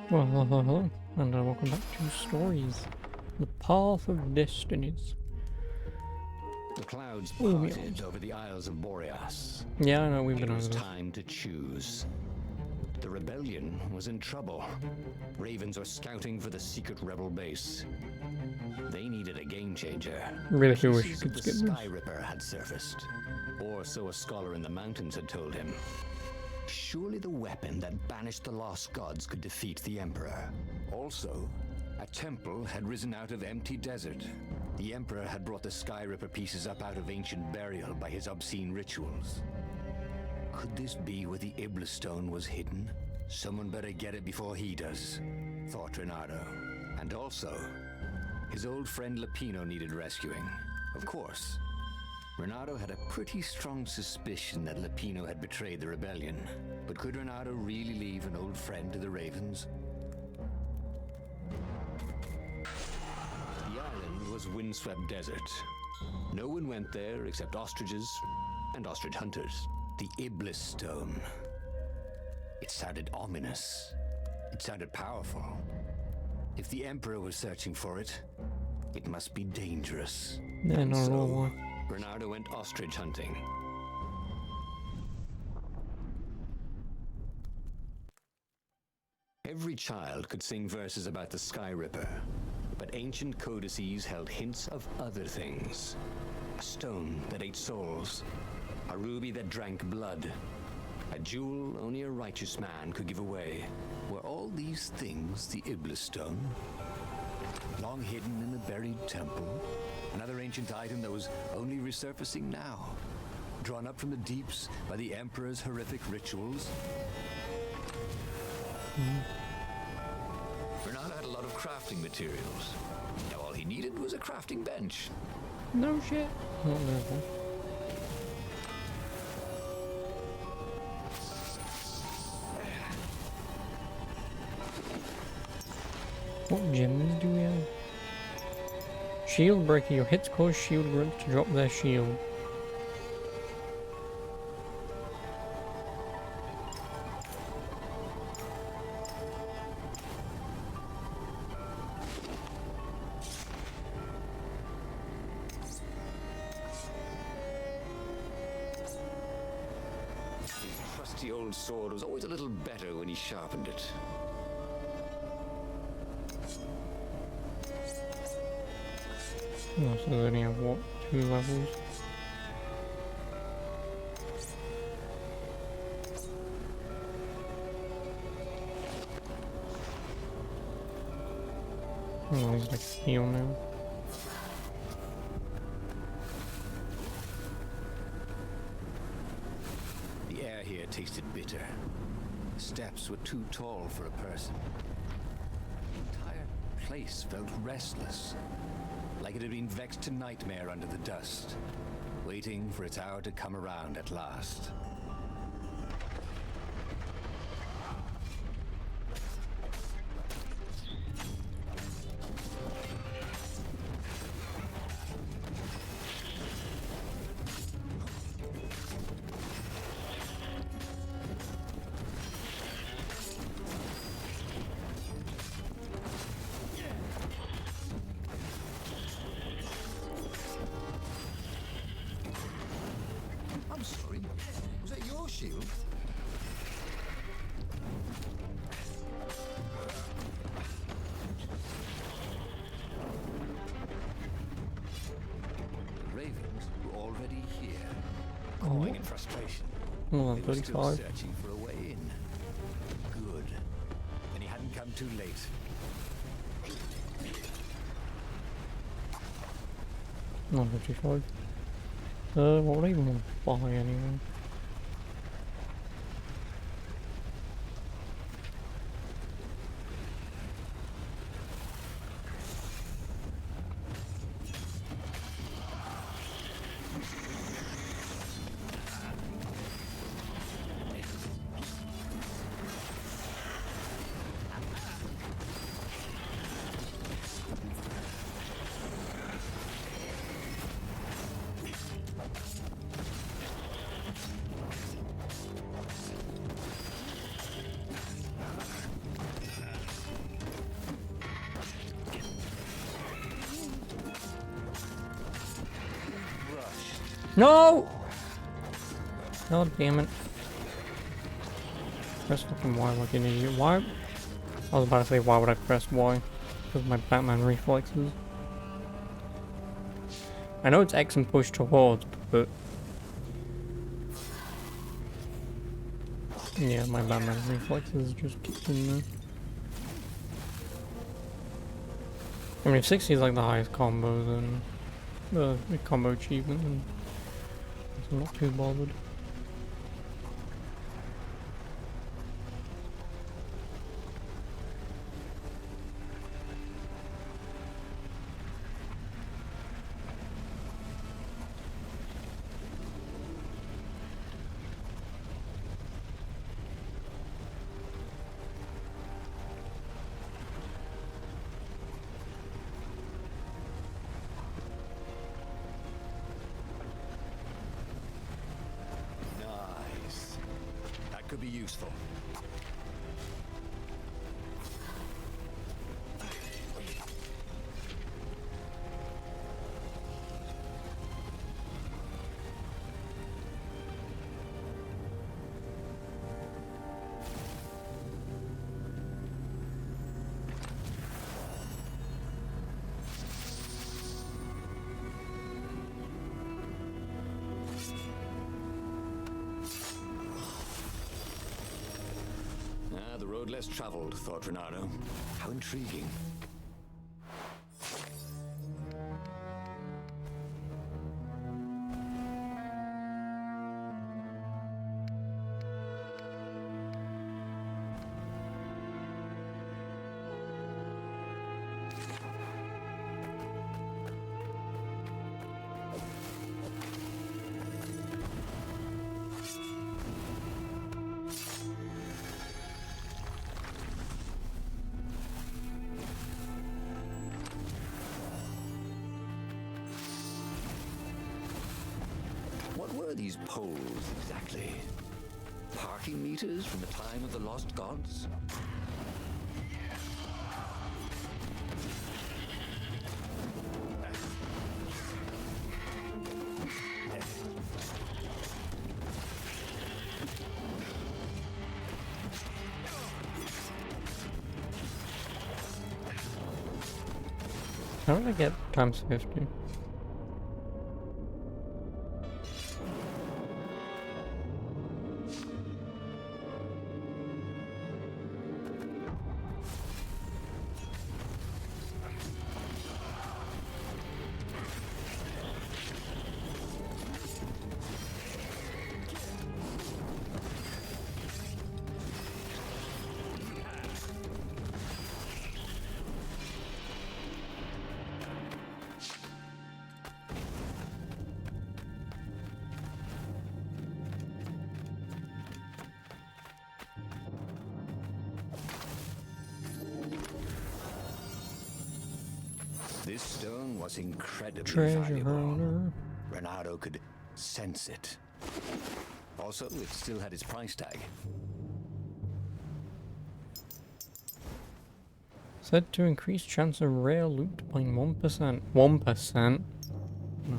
Well, hello, and welcome back to Stories, the Path of Destinies. The clouds parted over the Isles of Boreas. Yeah, I know, we've been It over was this. time to choose. The rebellion was in trouble. Ravens were scouting for the secret rebel base. They needed a game changer. Really wish you Pieces could of the skip this. Sky Ripper had surfaced, or so a scholar in the mountains had told him. Surely the weapon that banished the lost gods could defeat the Emperor. Also, a temple had risen out of empty desert. The Emperor had brought the Sky Ripper pieces up out of ancient burial by his obscene rituals. Could this be where the Iblis stone was hidden? Someone better get it before he does, thought Renato. And also, his old friend Lupino needed rescuing. Of course. Renato had a pretty strong suspicion that Lupino had betrayed the rebellion. But could Renato really leave an old friend to the Ravens? The island was windswept desert. No one went there except ostriches and ostrich hunters. The Iblis stone. It sounded ominous. It sounded powerful. If the Emperor was searching for it, it must be dangerous. Yeah, And not at so, all. Bernardo went ostrich hunting. Every child could sing verses about the Sky Ripper, but ancient codices held hints of other things. A stone that ate souls, a ruby that drank blood, a jewel only a righteous man could give away. Were all these things the Iblis stone? Long hidden in the buried temple? Another ancient item that was only resurfacing now? Drawn up from the deeps by the Emperor's horrific rituals? Bernardo had a lot of crafting materials. Now all he needed was a crafting bench. No shit. Not there. What gems do we have? Shield breaker. Your hits cause shield groups to drop their shield. His trusty old sword was always a little better when he sharpened it. Oh, so they only have what? 2 levels? Oh, he's like heal now. The air here tasted bitter. The steps were too tall for a person. The entire place felt restless, like it had been vexed to nightmare under the dust, waiting for its hour to come around at last. I'm sorry, was that your shield? The Ravens were already here, cawing in frustration. Oh, They were still 35. searching for a way in. Good. Then he hadn't come too late. Not 55. What would I even want to buy anyway? No! God damn it. Press fucking Y like an idiot. Why? I was about to say, why would I press Y? Because of my Batman reflexes. I know it's X and push towards, but... yeah, my Batman reflexes just kicked in there. I mean, if 60 is like the highest combo, then... the combo achievement, then... I'm not too bothered. Nice. That could be useful. The road less traveled, thought Renato. How intriguing. What were these poles exactly? Parking meters from the time of the lost gods? How did I get times 50? This stone was incredibly Treasure valuable. hunter. Renato could sense it. Also, it still had its price tag. Said to increase chance of rare loot by 1%. 1%? No.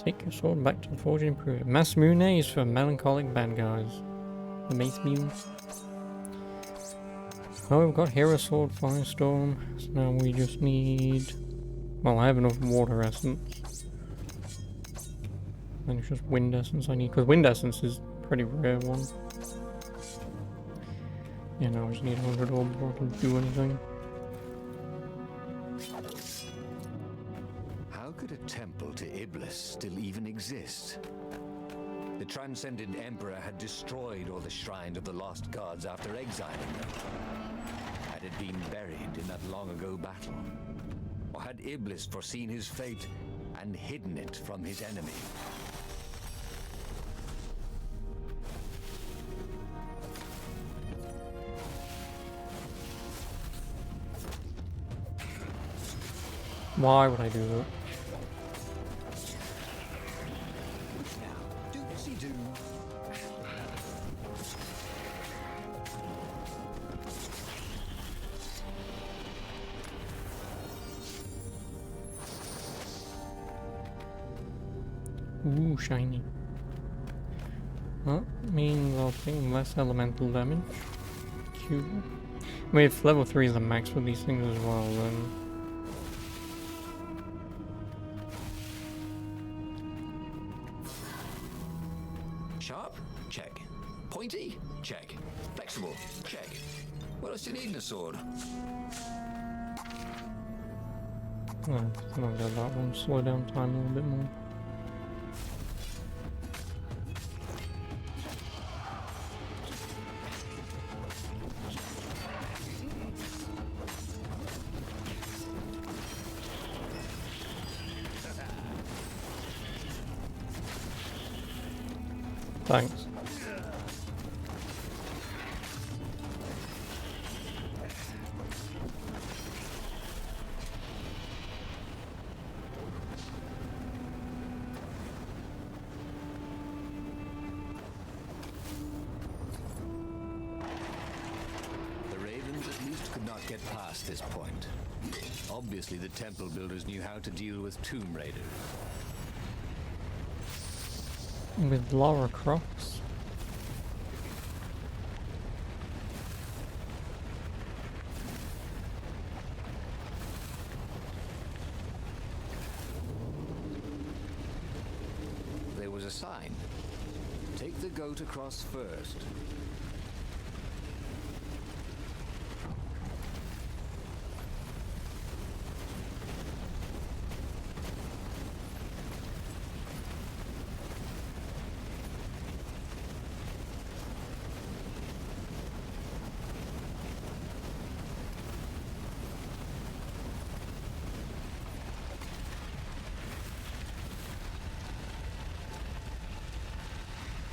Take your sword back to the forge and improve it. Mass Mune is for melancholic bad guys. The Mace Mules. Oh, we've got Hero Sword, Firestorm. So now we just need... well, I have enough Water Essence. Then it's just Wind Essence I need, because Wind Essence is a pretty rare one. Yeah, no, I just need 100 ore before I can do anything. How could a temple to Iblis still even exist? The Transcendent Emperor had destroyed all the shrines of the lost gods after exiling them. Had it been buried in that long-ago battle? Or had Iblis foreseen his fate and hidden it from his enemy? Why would I do that? Ooh, shiny. That means I'll take less elemental damage. Cute. I mean, if level 3 is the max for these things as well, then... Sharp? Check. Pointy? Check. Flexible? Check. What else do you need in a sword? No, I'll get that one. Slow down time a little bit more. Thanks. The Ravens at least could not get past this point. Obviously, the temple builders knew how to deal with Tomb Raiders. With Lara Croft. There was a sign. Take the goat across first.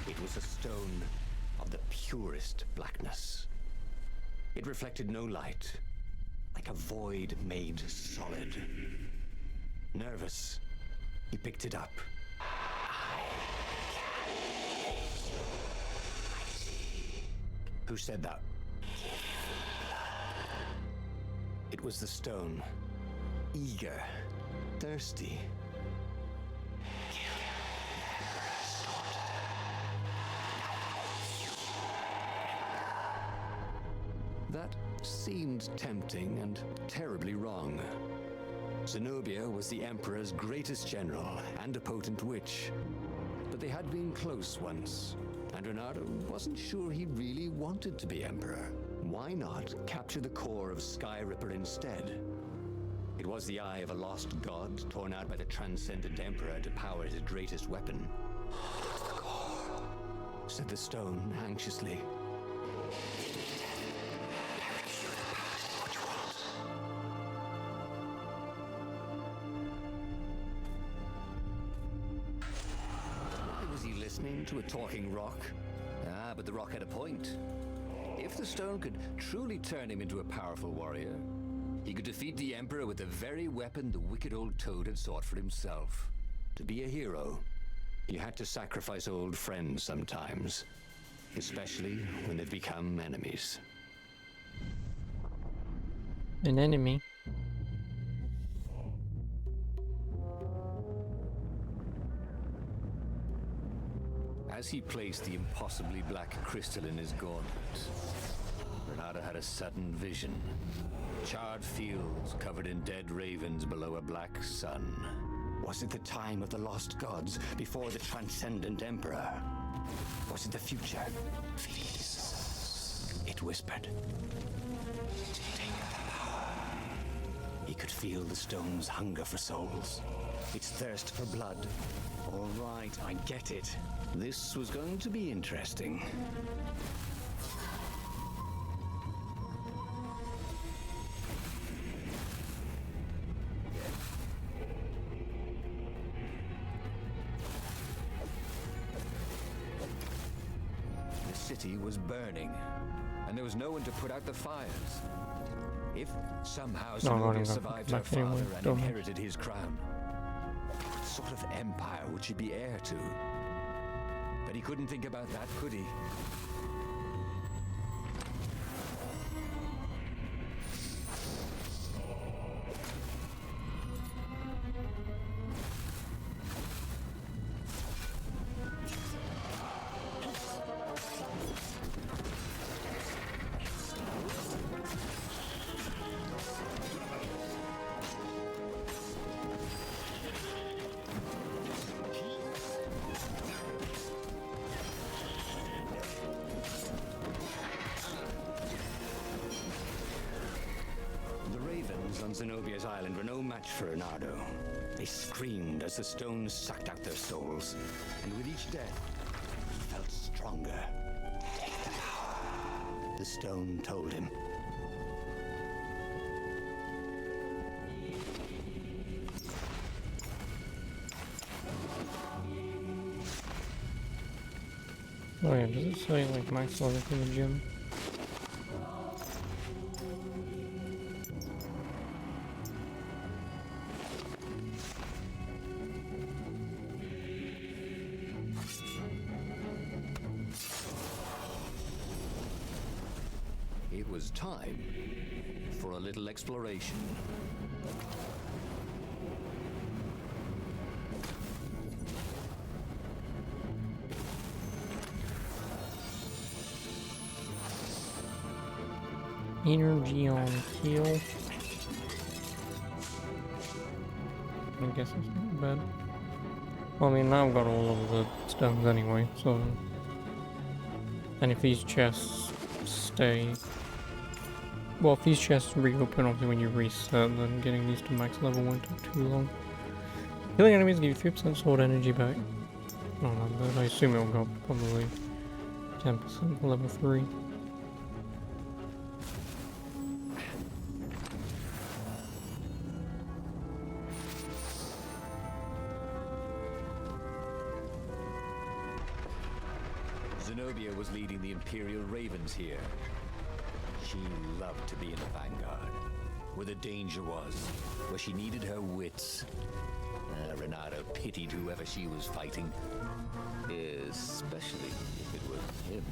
It was a stone of the purest blackness. It reflected no light, like a void made solid. Nervous, he picked it up. Who said that? It was the stone. Eager, thirsty. That seemed tempting and terribly wrong. Zenobia was the Emperor's greatest general and a potent witch. But they had been close once, and Renato wasn't sure he really wanted to be Emperor. Why not capture the core of Sky Ripper instead? It was the eye of a lost god torn out by the transcendent Emperor to power his greatest weapon. "It's the core," said the stone anxiously. Listening to a talking rock? Ah, but the rock had a point. If the stone could truly turn him into a powerful warrior, he could defeat the Emperor with the very weapon the wicked old toad had sought for himself. To be a hero, you had to sacrifice old friends sometimes, especially when they've become enemies. An enemy? As he placed the impossibly black crystal in his gauntlet, Renato had a sudden vision. Charred fields covered in dead ravens below a black sun. Was it the time of the lost gods before the transcendent Emperor? Was it the future? Please, it whispered. Take the power. He could feel the stone's hunger for souls, its thirst for blood. All right, I get it. This was going to be interesting. The city was burning, and there was no one to put out the fires. If somehow Zenobia survived her father and inherited his crown, what sort of empire would she be heir to? But he couldn't think about that, could he? gods on Zenobia's island were no match for Reynardo. They screamed as the stones sucked out their souls, and with each death, he felt stronger. Take the power, the stone told him. Oh yeah, does it say like max level for the gym? It was time for a little exploration. Energy on kill. I guess it's not bad. Well, I mean, now I've got all of the stones anyway, so... And if these chests stay... Well, if these chests reopen, obviously when you reset, then getting these to max level won't take too long. Healing enemies give you 3% sword energy back. Not that bad. I assume it'll go up probably 10% for level 3. Zenobia was leading the Imperial Ravens here. She loved to be in the vanguard, where the danger was, where she needed her wits. Reynardo pitied whoever she was fighting, especially if it was him.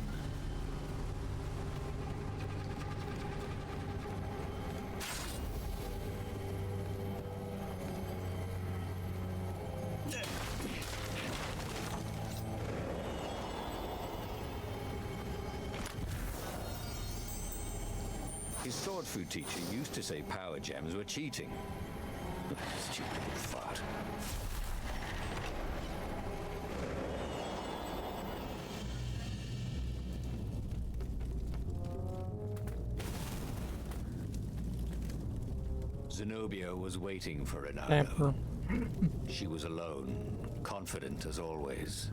His sword food teacher used to say power gems were cheating. Stupid little fart. Zenobia was waiting for Reynardo. She was alone, confident as always.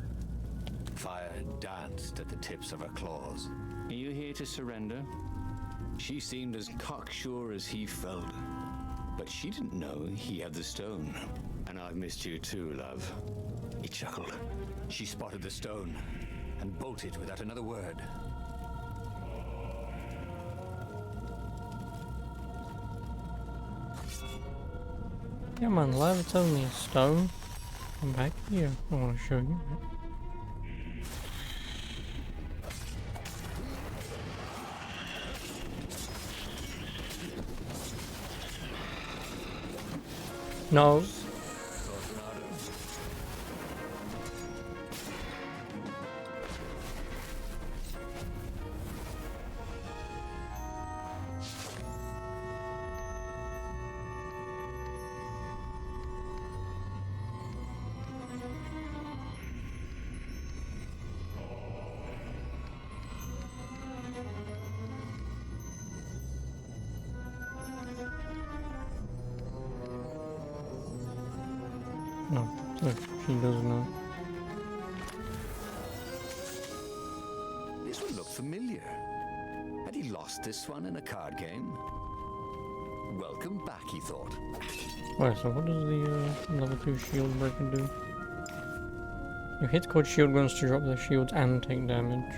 Fire danced at the tips of her claws. Are you here to surrender? She seemed as cocksure as he felt, but she didn't know he had the stone. And I've missed you too, love. He chuckled. She spotted the stone and bolted without another word. Yeah man, love, it's only a stone. Come back here, I want to show you. No. No, so she does not. This one looked familiar. Had he lost this one in a card game? Welcome back, he thought. Alright, so what does the level 2 shield breaker do? Your hit called shield guns to drop their shields and take damage.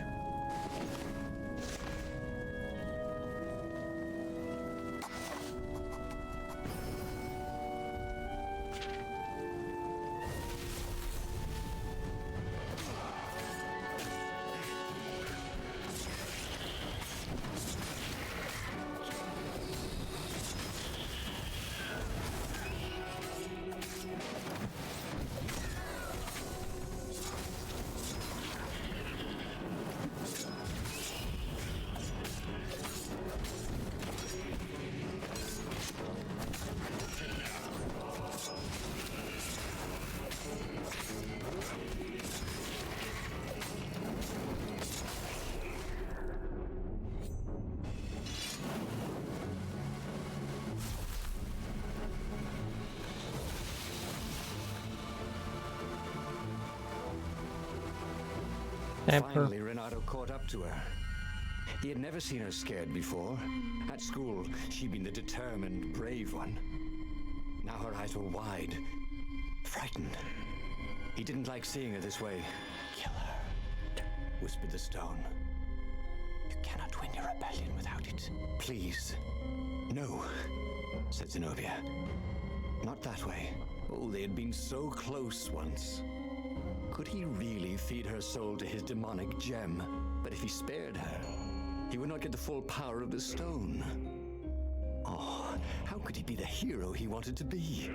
Emperor. Finally, Renato caught up to her. He had never seen her scared before. At school, she'd been the determined, brave one. Now her eyes were wide, frightened. He didn't like seeing her this way. Kill her, whispered the stone. You cannot win your rebellion without it. Please. No, said Zenobia. Not that way. Oh, they had been so close once. Could he really feed her soul to his demonic gem? But if he spared her, he would not get the full power of the stone. Oh, how could he be the hero he wanted to be?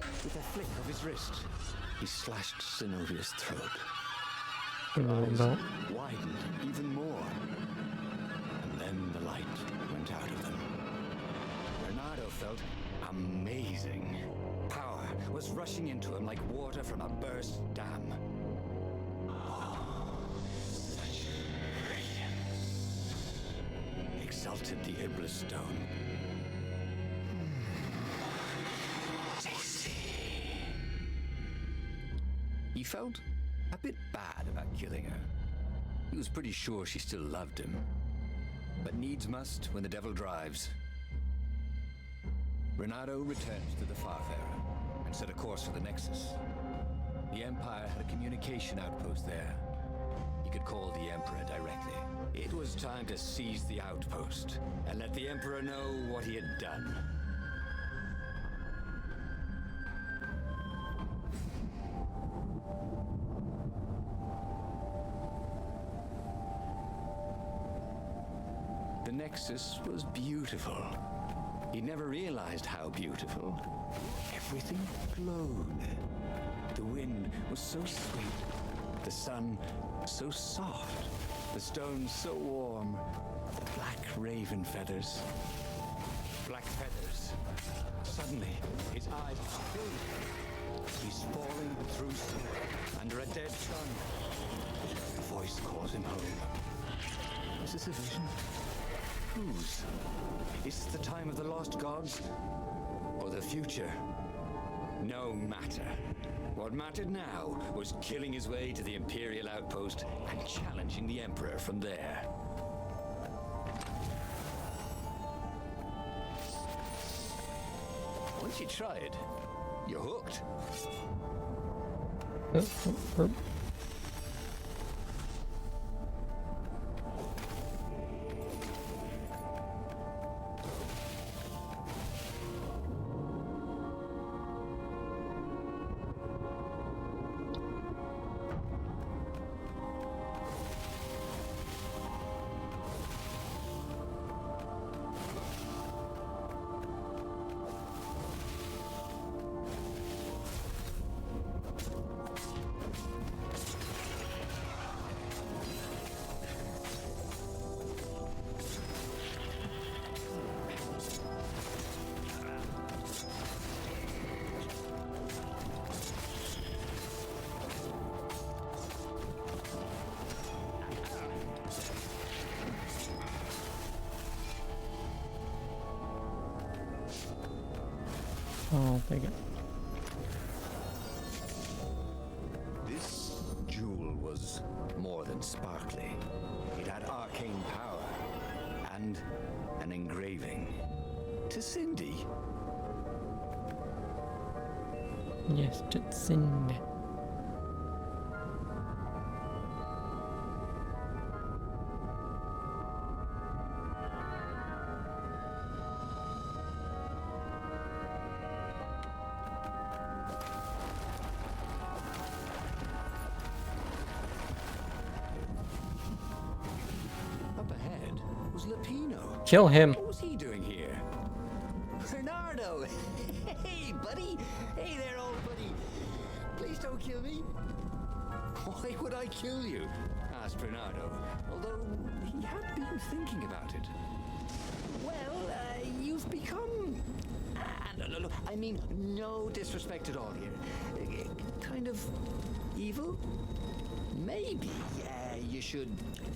With a flick of his wrist, he slashed Zenobia's throat. Her eyes widened even more. And then the light went out of them. Renato felt amazing. Power was rushing into him like water from a burst dam. Oh, such brilliance, exulted the Iblis stone. Tasty. He felt a bit bad about killing her. He was pretty sure she still loved him. But needs must when the devil drives. Renato returned to the Farfarer and set a course for the Nexus. The Empire had a communication outpost there. He could call the Emperor directly. It was time to seize the outpost and let the Emperor know what he had done. The Nexus was beautiful. He never realized how beautiful. Everything glowed. The wind was so sweet. The sun so soft. The stones so warm. The black raven feathers. Black feathers. Suddenly, his eyes filled. He's falling through smoke under a dead sun. A voice calls him home. Is this a vision? Whose? Is it the time of the lost gods? Or the future? No matter. What mattered now was killing his way to the Imperial outpost and challenging the Emperor from there. Once you try it, you're hooked. I'll take it. This jewel was more than sparkly. It had arcane power and an engraving. To Cindy. Yes, to Cindy. Kill him. What was he doing here? Bernardo! Hey, buddy! Hey there, old buddy! Please don't kill me! Why would I kill you? Asked Bernardo, although he had been thinking about it. Well, you've become... no, I mean, no disrespect at all here. Kind of evil? Maybe you should,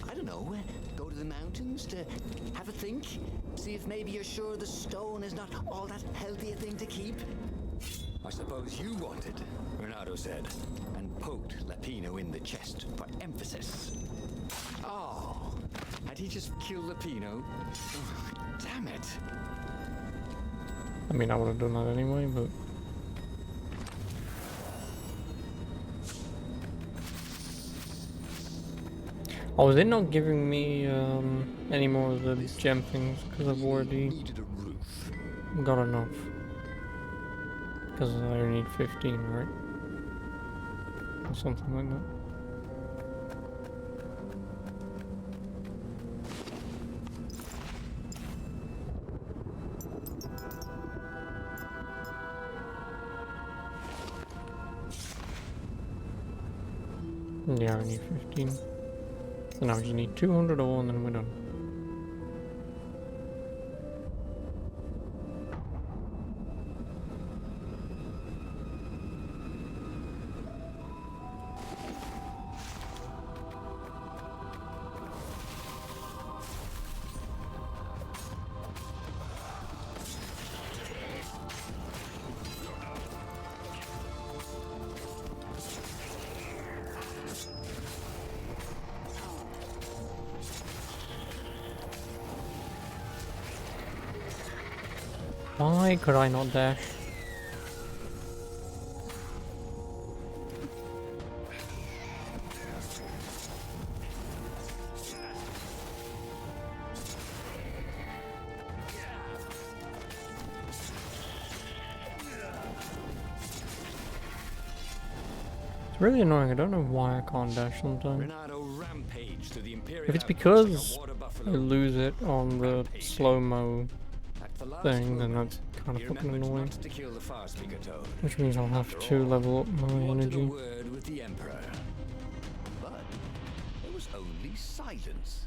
I don't know, go to the mountains to have a think. See if maybe you're sure the stone is not all that healthy a thing to keep. I suppose you wanted, Renato said, and poked Lapino in the chest for emphasis. Oh, had he just killed Lapino? Oh, damn it. I mean, I would have done that anyway, but... Oh, is it not giving me any more of the gem things because I've already got enough? Because I only need 15, right? Or something like that. Yeah, I need 15. So now we just need 200 ore and then we're done. Why could I not dash? It's really annoying, I don't know why I can't dash sometimes. Renato rampaged to the Imperial If it's outpost like a because water I buffalo. lose it on the slow-mo At the last thing, then moment, that's kind of he fucking remembered annoying. not to kill the far speaker toad. Which means I'll have After to all, level up my he wanted a energy. word with the Emperor. But there was only silence.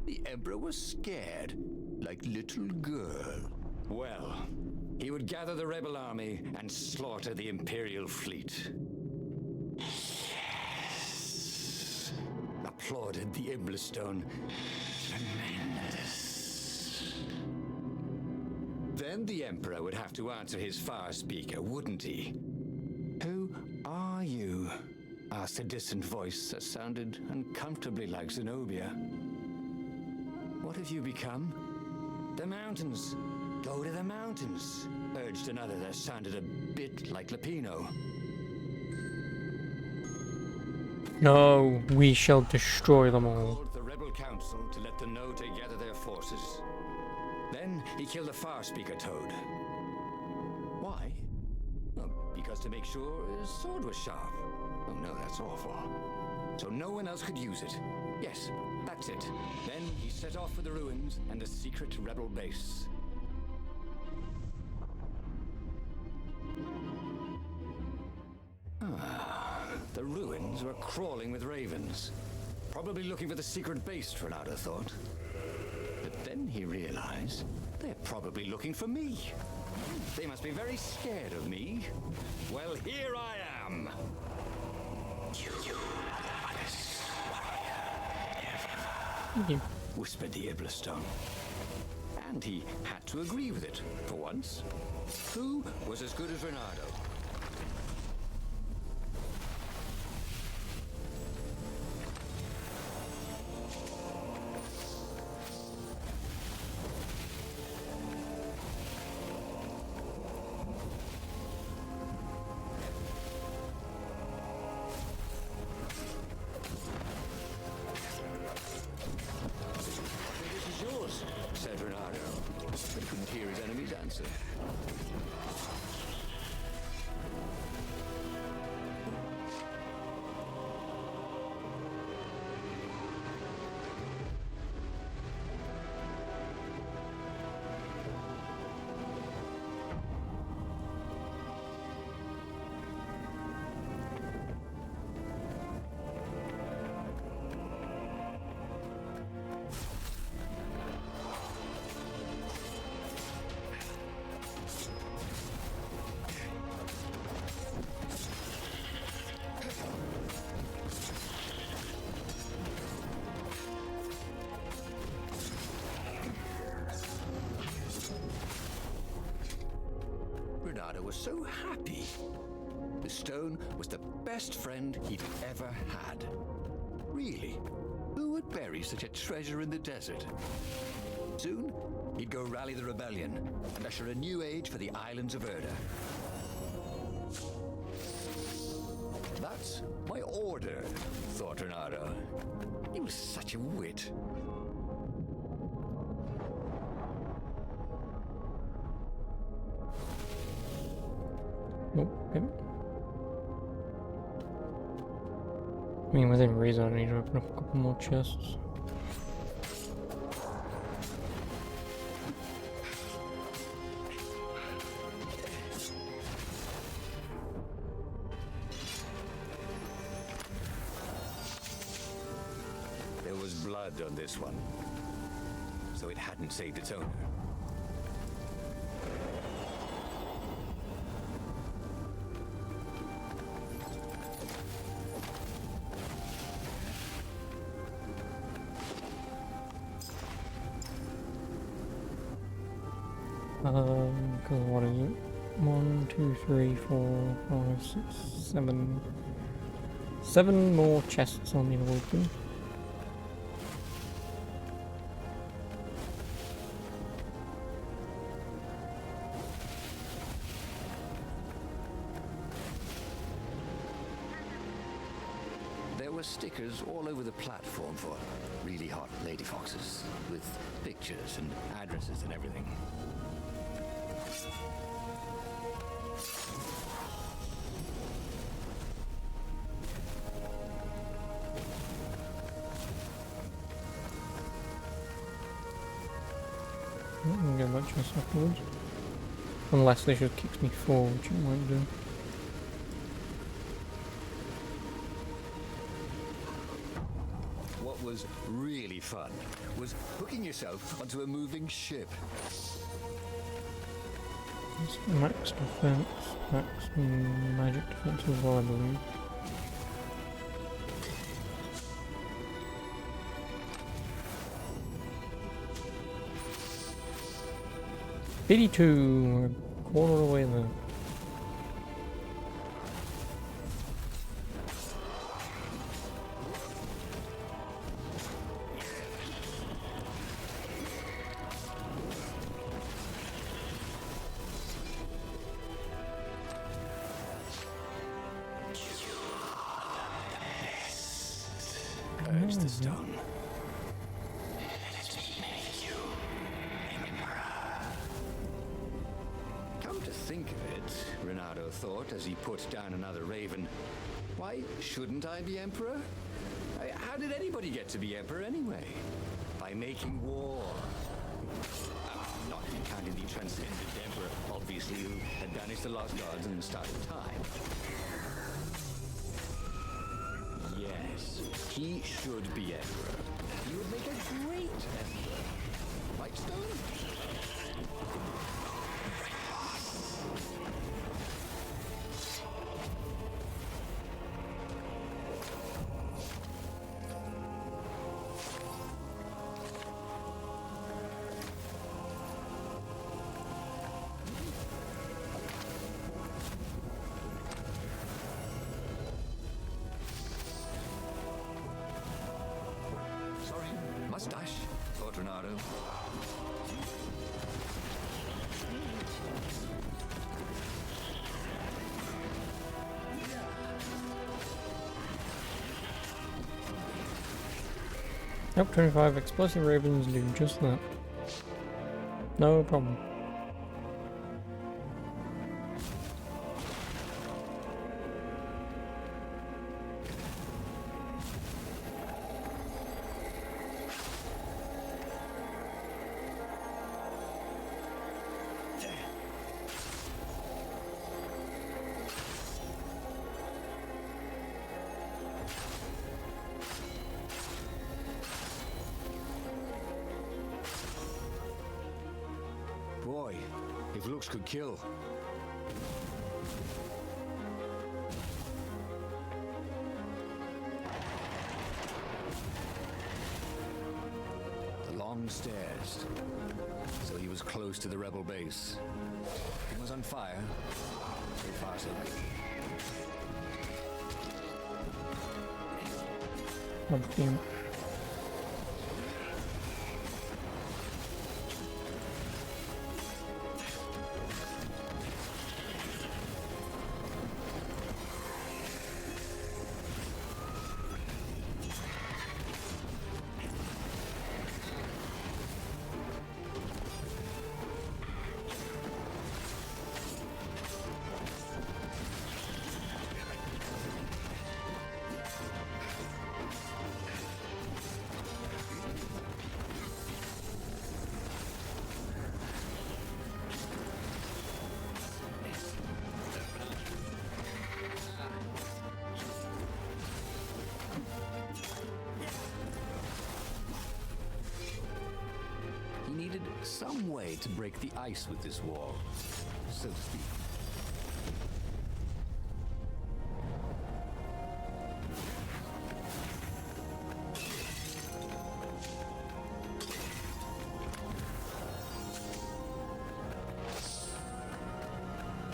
The Emperor was scared, like little girl. Well, he would gather the rebel army and slaughter the Imperial fleet. Yes, applauded the Imblestone. Tremendous. Then the Emperor would have to answer his far speaker, wouldn't he? Who are you? Asked a distant voice that sounded uncomfortably like Zenobia. What have you become? The mountains. Go to the mountains, urged another that sounded a bit like Lapino. No, we shall destroy them all. Called the rebel council to let them know to gather their forces. Then he killed the far speaker toad. Why? Well, because to make sure his sword was sharp. Oh no, that's awful. So no one else could use it. Yes, that's it. Then he set off for the ruins and the secret rebel base. The ruins were crawling with ravens. Probably looking for the secret base, Renato thought. But then he realized they're probably looking for me. They must be very scared of me. Well, here I am. You are this Thank you. whispered the Iblestone. And he had to agree with it, for once. Who was as good as Renato? Said Renato, but he couldn't hear his enemy's answer. Renato was so happy. The stone was the best friend he'd ever had. Really, who would bury such a treasure in the desert? Soon, he'd go rally the rebellion and usher a new age for the islands of Erda. That's my order, thought Renato. He was such a wit. Okay. I mean, within reason, I need to open up a couple more chests. There was blood on this one, so it hadn't saved its owner. Because what is it? 1, 2, 3, 4, 5, 6, 7. 7 more chests I'll need to open. There were stickers all over the platform for really hot lady foxes, with pictures and addresses and everything. I can get that chest afterwards. Unless they just kicks me forward, which it might do. What was really fun was hooking yourself onto a moving ship. It's max defense, max magic defense as well, I believe. We're a quarter of the way there. Urge the stone. Let me make you Emperor. Come to think of it, Renato thought as he put down another raven, why shouldn't I be Emperor? How did anybody get to be Emperor anyway? By making war. Not counting the transcendent Emperor, obviously, who had banished the lost gods and started time. Yes, he should be Emperor. He would make a great Emperor. Right, Stone? Sorry, mustache, thought Renato. Yep, 25 explosive ravens do just that. No problem. Boy, if looks could kill. The long stairs. So he was close to the rebel base. It was on fire. So far, so good. God damn it. He needed some way to break the ice with this wall, so to speak.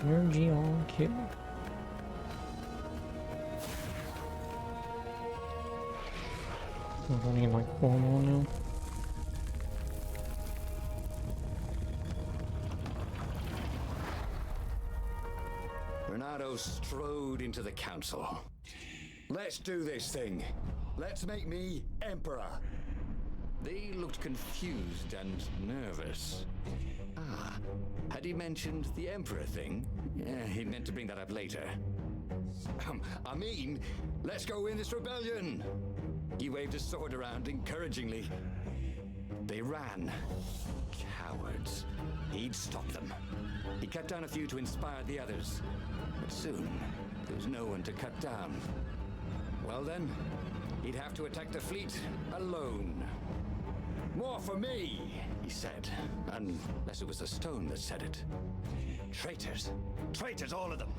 Energy on kill. I've only like 4 more now. Bernardo strode into the council. Let's do this thing. Let's make me emperor. They looked confused and nervous. Ah, had he mentioned the emperor thing? Yeah, he meant to bring that up later. I mean, let's go win this rebellion. He waved his sword around encouragingly. They ran. Cowards. He'd stop them. He cut down a few to inspire the others. But soon, there was no one to cut down. Well then, he'd have to attack the fleet alone. More for me, he said, unless it was the stone that said it. Traitors. Traitors, all of them.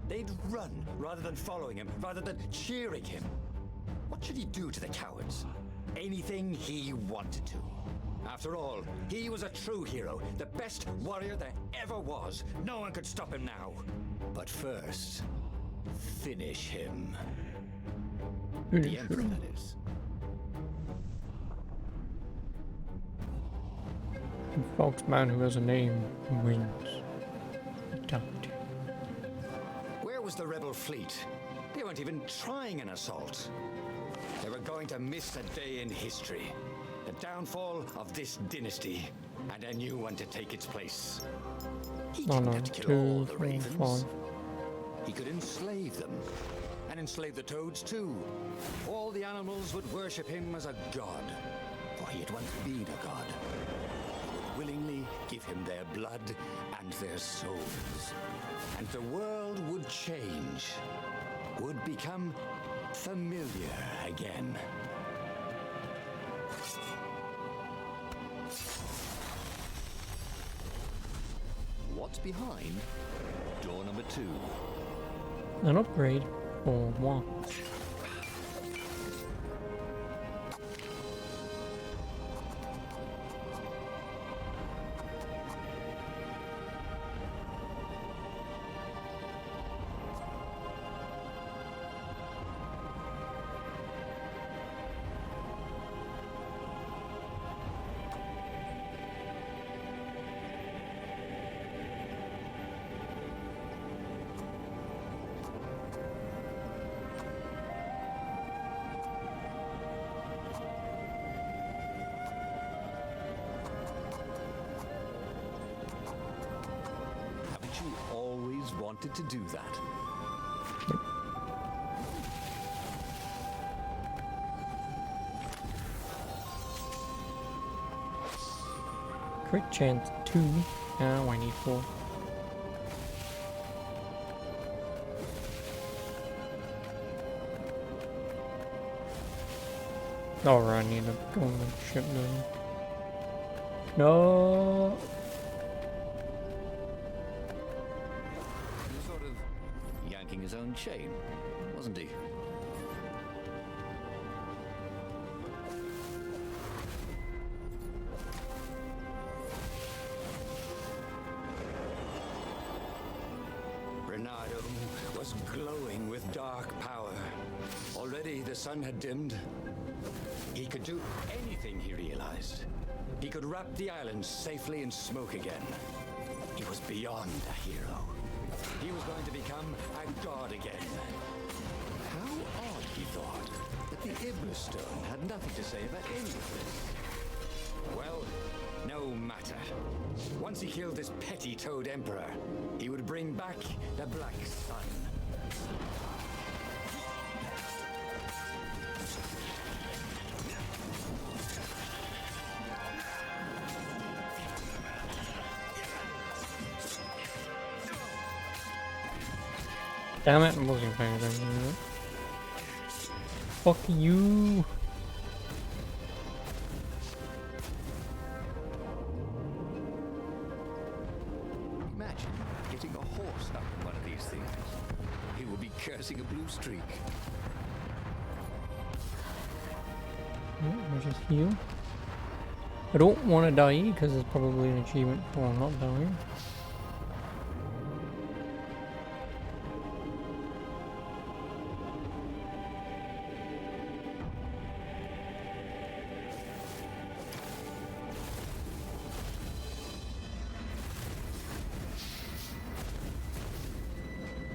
They'd run rather than following him, rather than cheering him. What should he do to the cowards? Anything he wanted to. After all, he was a true hero, the best warrior there ever was. No one could stop him now. But first, finish him. The Emperor, that is. The foxman who has a name wins. Fatality. Where was the rebel fleet? They weren't even trying an assault. They were going to miss a day in history. The downfall of this dynasty, and a new one to take its place. He Oh didn't no, have to kill all 2, the 4, ravens. 5. He could enslave them, and enslave the toads too. All the animals would worship him as a god, for he had once been a god. They would willingly give him their blood and their souls. And the world would change, would become familiar again. What's behind door number 2? An upgrade for what? You always wanted to do that. Crit chance 2. Now I need 4. Alright, I need to go on the ship now. No. He was sort of yanking his own chain, wasn't he? was glowing with dark power. Already the sun had dimmed. He could do anything, he realized. He could wrap the island safely in smoke again. He was beyond a hero. He was going to become a god again. How odd, he thought, that the Iblis Stone had nothing to say about any of this. Well, no matter. Once he killed this petty toad emperor, he would bring back the Black Sun. Damn it, I wasn't paying attention. Fuck you. Imagine getting a horse stuck in one of these things. He will be cursing a blue streak. Yeah, I'll just heal. I don't want to die because there's probably an achievement for not dying.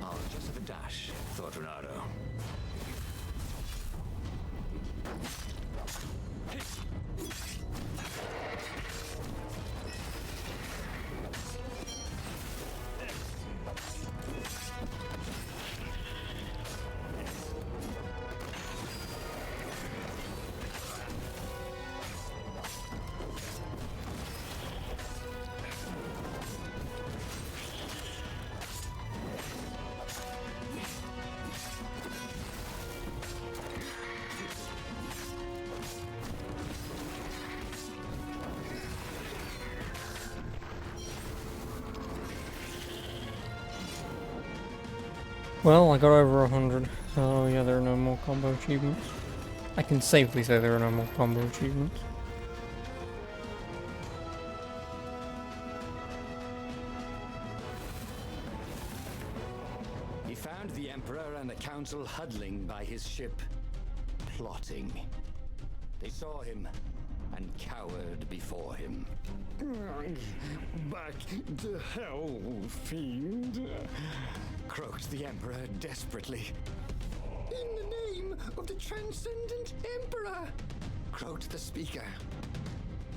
I'll just have a dash, thought Renato. Well, I got over 100, so yeah, there are no more combo achievements. I can safely say there are no more combo achievements. He found the Emperor and the Council huddling by his ship, plotting. They saw him and cowered before him. Back to hell, fiend. Croaked the Emperor desperately. In the name of the Transcendent Emperor. Croaked the speaker.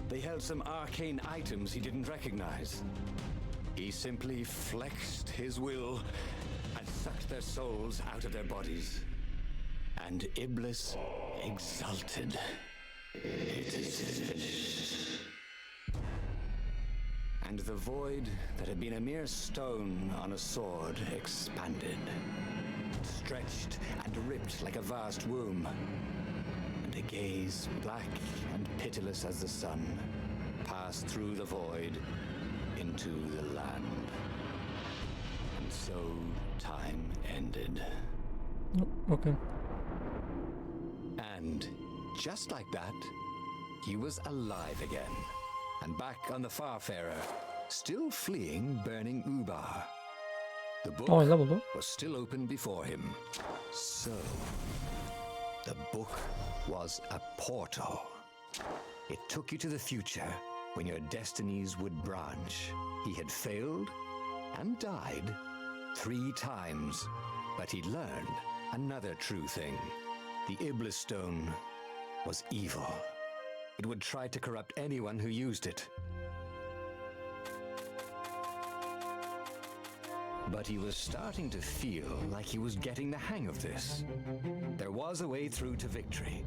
They held some arcane items he didn't recognize. He simply flexed his will and sucked their souls out of their bodies. And Iblis exulted. It is finished. And the void that had been a mere stone on a sword expanded, stretched and ripped like a vast womb. And a gaze black and pitiless as the sun passed through the void into the land. And so time ended. Oh, okay. And just like that, he was alive again, and back on the Farfarer, still fleeing burning Ubar. The book Oh, I leveled up. was still open before him. So, the book was a portal. It took you to the future when your destinies would branch. He had failed and died 3 times, but he'd learned another true thing. The Iblis Stone was evil. It would try to corrupt anyone who used it. But he was starting to feel like he was getting the hang of this. There was a way through to victory.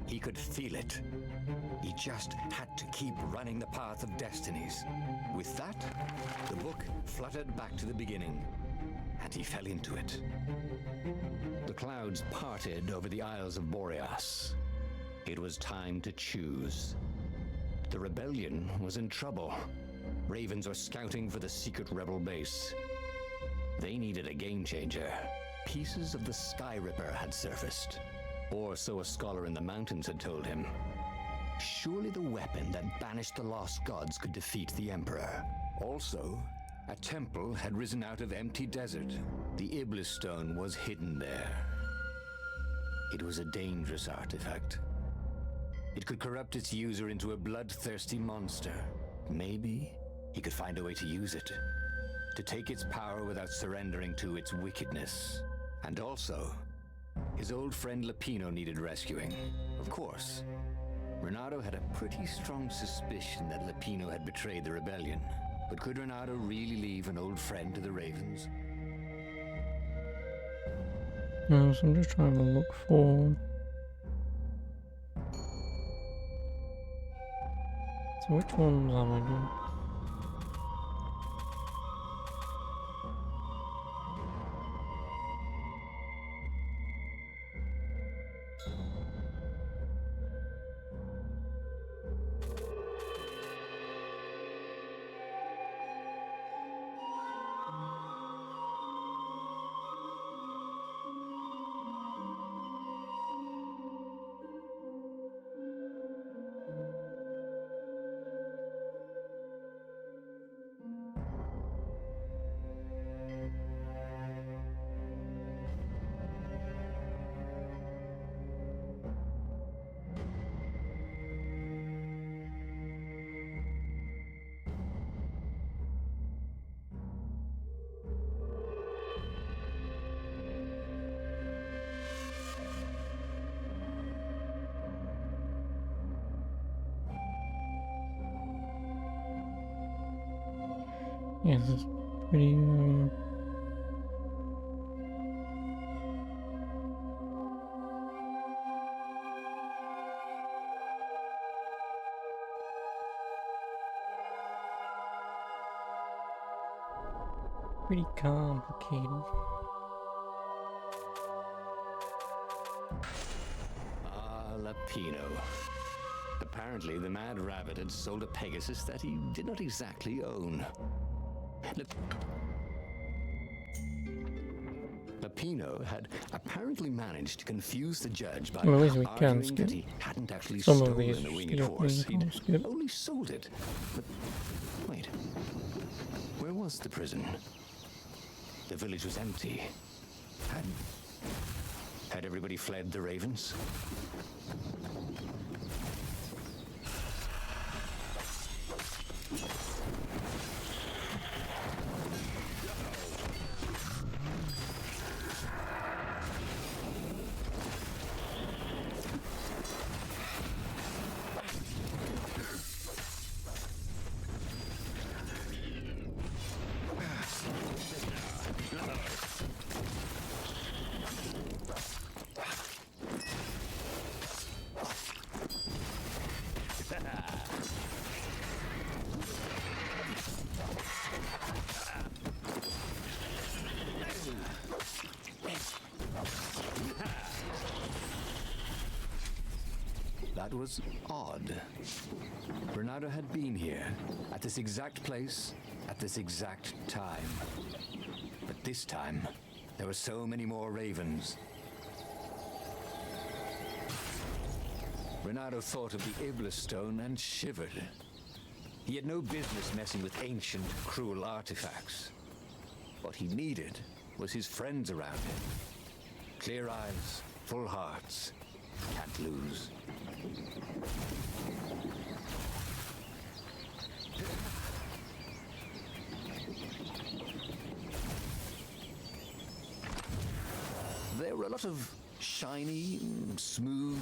He could feel it. He just had to keep running the path of destinies. With that, the book fluttered back to the beginning, and he fell into it. The clouds parted over the Isles of Boreas. It was time to choose. The rebellion was in trouble. Ravens were scouting for the secret rebel base. They needed a game changer. Pieces of the Sky Ripper had surfaced, or so a scholar in the mountains had told him. Surely the weapon that banished the lost gods could defeat the Emperor. Also, A temple had risen out of empty desert. The Iblis stone was hidden there. It was a dangerous artifact. It could corrupt its user into a bloodthirsty monster. Maybe he could find a way to use it, to take its power without surrendering to its wickedness. And also, his old friend Lapino needed rescuing. Of course, Renato had a pretty strong suspicion that Lapino had betrayed the rebellion. But could Renato really leave an old friend to the Ravens? No, so I'm just trying to look for... So which ones am I doing? Yeah, this is pretty, pretty complicated. Ah, Lapino. Apparently, the Mad Rabbit had sold a Pegasus that he did not exactly own. Lapino had apparently managed to confuse the judge by Well, at least we can arguing skip that he hadn't actually some of stolen these the winged skip horse. we can He'd skip. only sold it. But wait, where was the prison? The village was empty. Had everybody fled the Ravens? That was odd. Renato had been here, at this exact place, at this exact time. But this time, there were so many more ravens. Renato thought of the Iblis stone and shivered. He had no business messing with ancient, cruel artifacts. What he needed was his friends around him. Clear eyes, full hearts. Can't lose. There were a lot of shiny, smooth,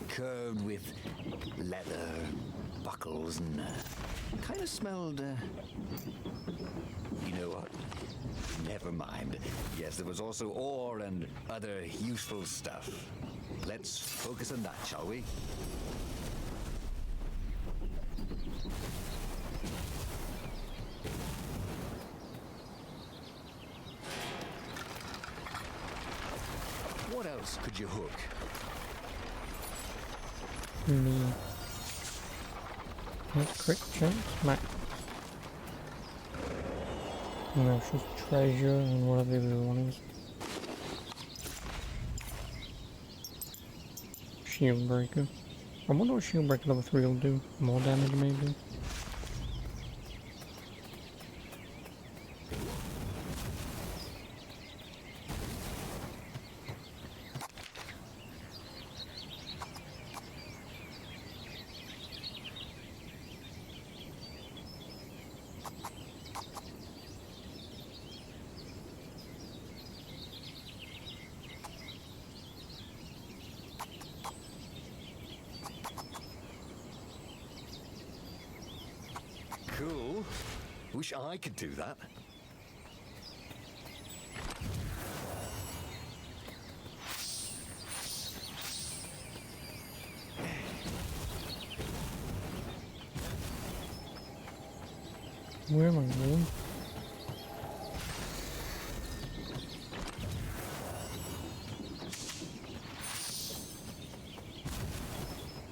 curved with leather, buckles, and kind of smelled, you know what? Never mind. Yes, there was also ore and other useful stuff. Let's focus on that, shall we? What else could you hook? Me. That's quick chance, Mac. And that's just treasure and whatever the other one is. Shield breaker. I wonder what shield breaker level 3 will do. More damage maybe? Wish I could do that. Where am I going?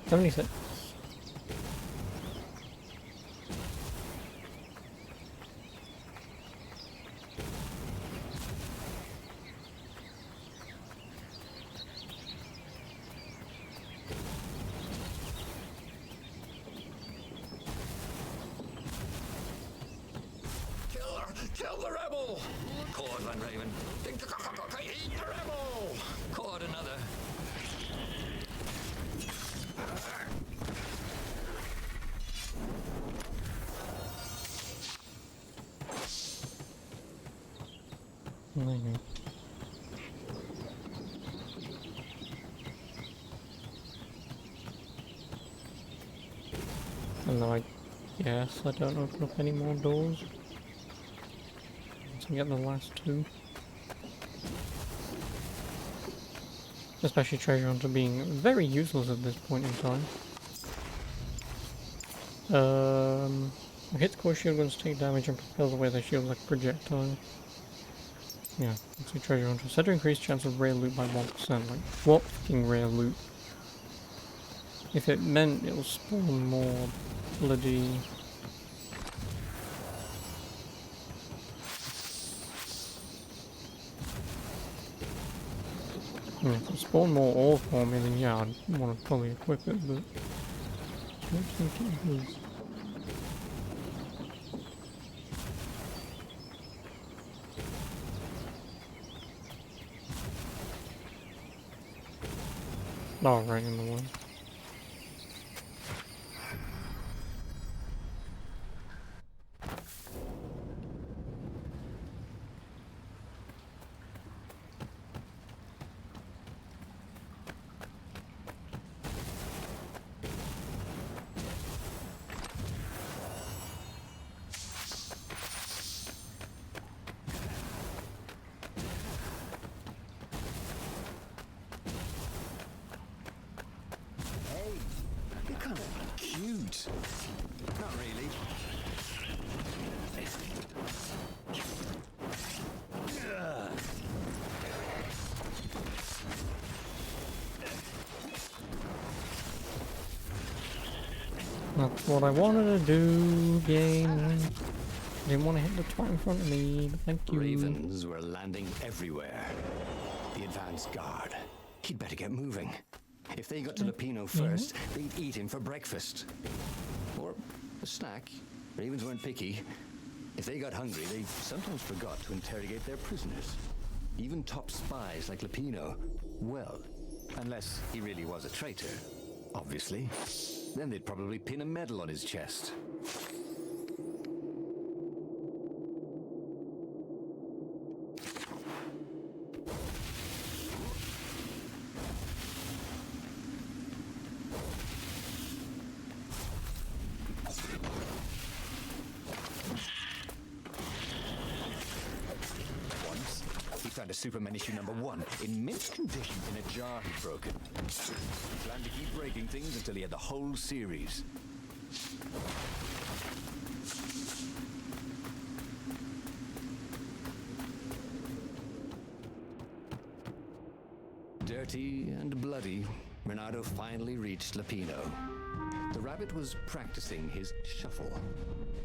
76. Kill the rebel! Caught one, Raven. Eat the rebel! Caught another. There you go. And I guess I don't open up any more doors. To get the last two. Especially treasure hunter being very useless at this point in time. Hit core shield guns take damage and propels away their shield like projectile. Yeah, let's see treasure hunter. Set to increase chance of rare loot by 1%. Like, what fucking rare loot? If it meant it'll spawn more bloody... If it spawned more ore for me, then yeah, I'd want to probably equip it, but I don't think it is. Oh, right in the way. You're kind of cute. Not really. That's what I wanted to do, game. Didn't want to hit the twat in front of me, but thank you. Ravens were landing everywhere. The advance guard. He'd better get moving. If they got to Lupino first, they'd eat him for breakfast. Or a snack. Ravens weren't picky. If they got hungry, they sometimes forgot to interrogate their prisoners. Even top spies like Lupino. Well, unless he really was a traitor, obviously. Then they'd probably pin a medal on his chest. Found a Superman issue #1 in mint condition in a jar he'd broken. He planned to keep breaking things until he had the whole series. Dirty and bloody, Renato finally reached Lupino. The rabbit was practicing his shuffle.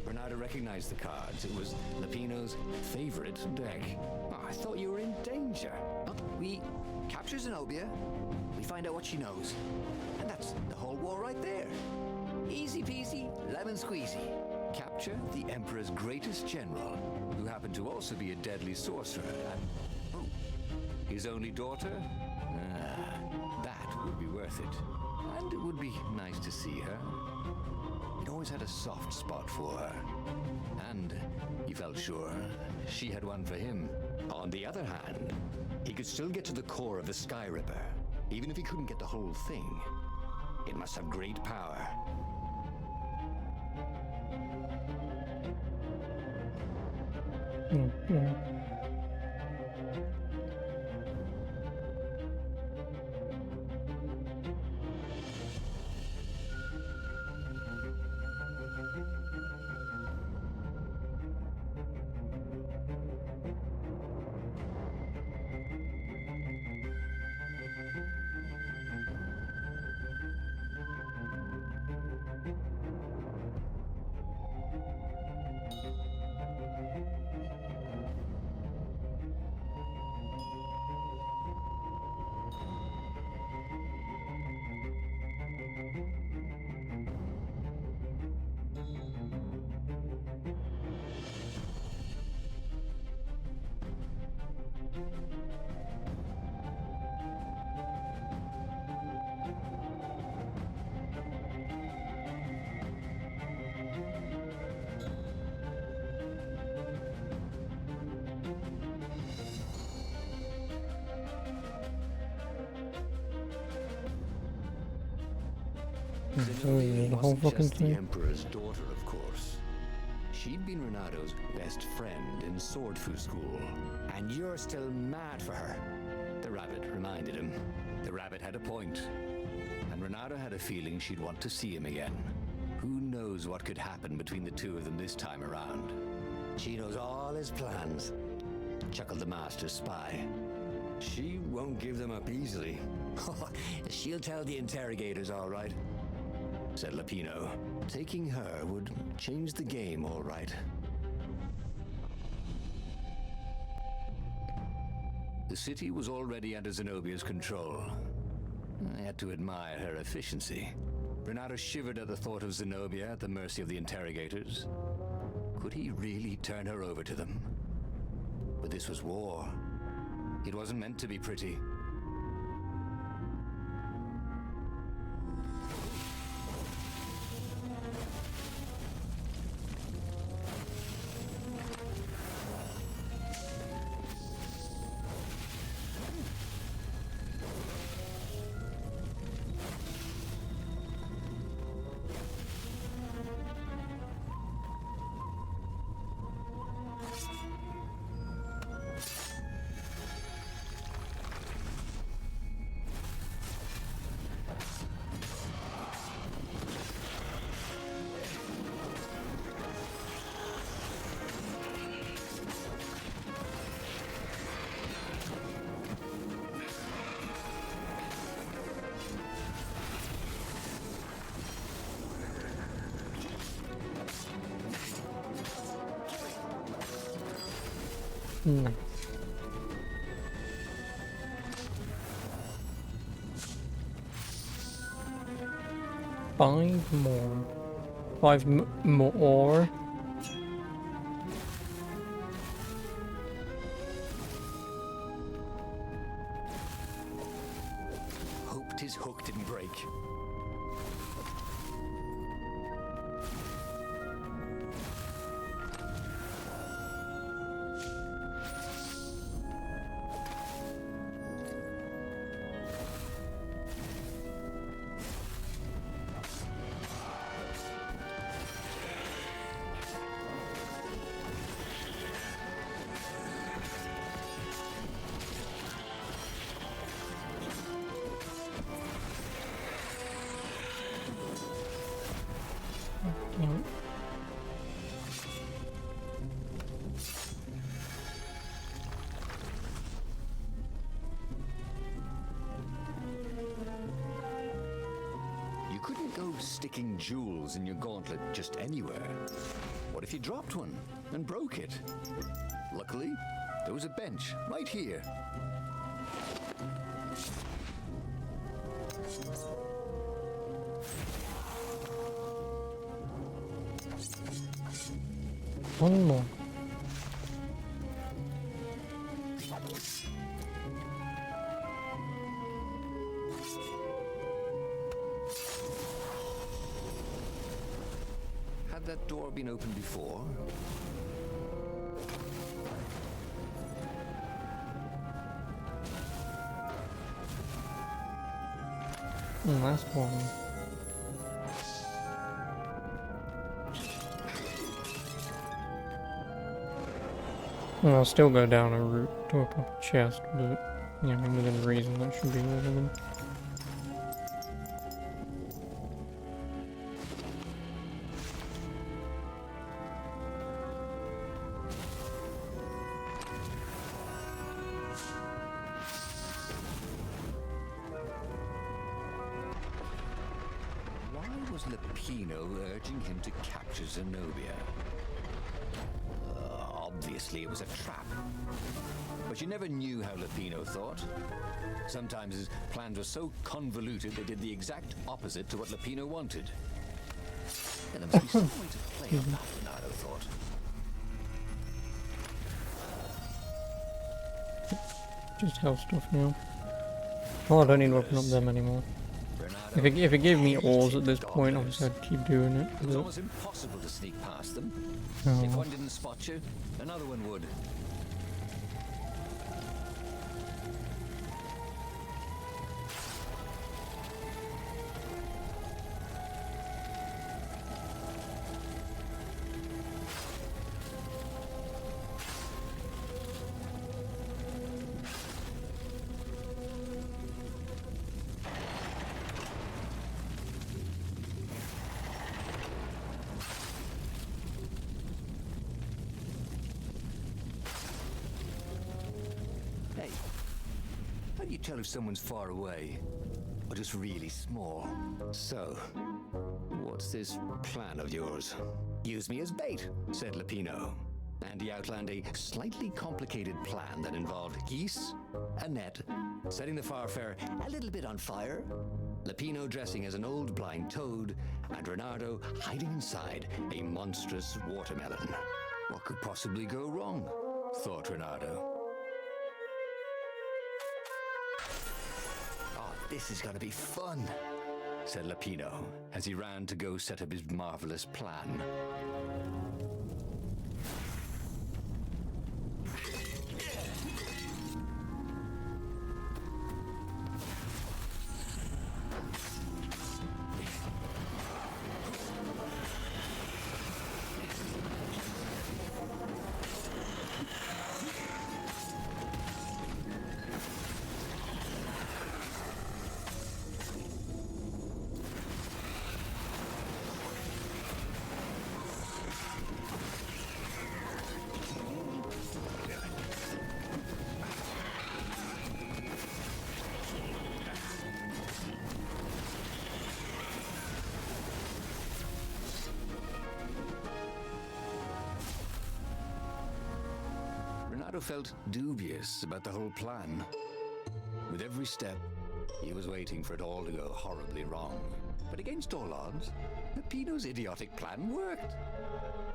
Renato recognized the cards. It was Lupino's favorite deck. Oh, I thought you were in danger. We capture Zenobia, we find out what she knows, and that's the whole war right there. Easy peasy, lemon squeezy. Capture the Emperor's greatest general, who happened to also be a deadly sorcerer, and his only daughter? That would be worth it. And it would be nice to see her. He'd always had a soft spot for her. And he felt sure she had one for him. On the other hand, he could still get to the core of the Sky Ripper, even if he couldn't get the whole thing. It must have great power. Yeah. Zenobia The whole wasn't fucking just the thing. Emperor's daughter, of course. She'd been Renato's best friend in sword fu school. And you're still mad for her. The rabbit reminded him. The rabbit had a point. And Renato had a feeling she'd want to see him again. Who knows what could happen between the two of them this time around? She knows all his plans, chuckled the master spy. She won't give them up easily. She'll tell the interrogators, all right, said Lapino. Taking her would change the game, all right. The city was already under Zenobia's control. I had to admire her efficiency. Renato shivered at the thought of Zenobia at the mercy of the interrogators. Could he really turn her over to them? But this was war. It wasn't meant to be pretty. Nice. Five more. Five more. Hoped his hook didn't break. Damn. You couldn't go sticking jewels in your gauntlet just anywhere. What if you dropped one and broke it? Luckily, there was a bench right here. One more. Had that door been opened before? Last one. Well, I'll still go down a route to a proper chest, but, you know, within reason, that should be within. Why was Lupino urging him to capture Zenobia? Obviously, it was a trap. But you never knew how Lupino thought. Sometimes his plans were so convoluted they did the exact opposite to what Lupino wanted. And there must be some way to play on that, Renato thought. Just health stuff now. Oh, I don't need to open up them anymore. If it gave me ores at this point, obviously I'd keep doing it. It was almost impossible to sneak past them. Oh. If one didn't spot you, another one would. Hey, how do you tell if someone's far away or just really small? So, what's this plan of yours? Use me as bait, said Lupino. And he outlined a slightly complicated plan that involved geese, a net, setting the Farfarer a little bit on fire, Lupino dressing as an old blind toad, and Renato hiding inside a monstrous watermelon. What could possibly go wrong? Thought Renato. Oh, this is gonna be fun, said Lupino as he ran to go set up his marvelous plan. Renato felt dubious about the whole plan. With every step, he was waiting for it all to go horribly wrong. But against all odds, Lupino's idiotic plan worked.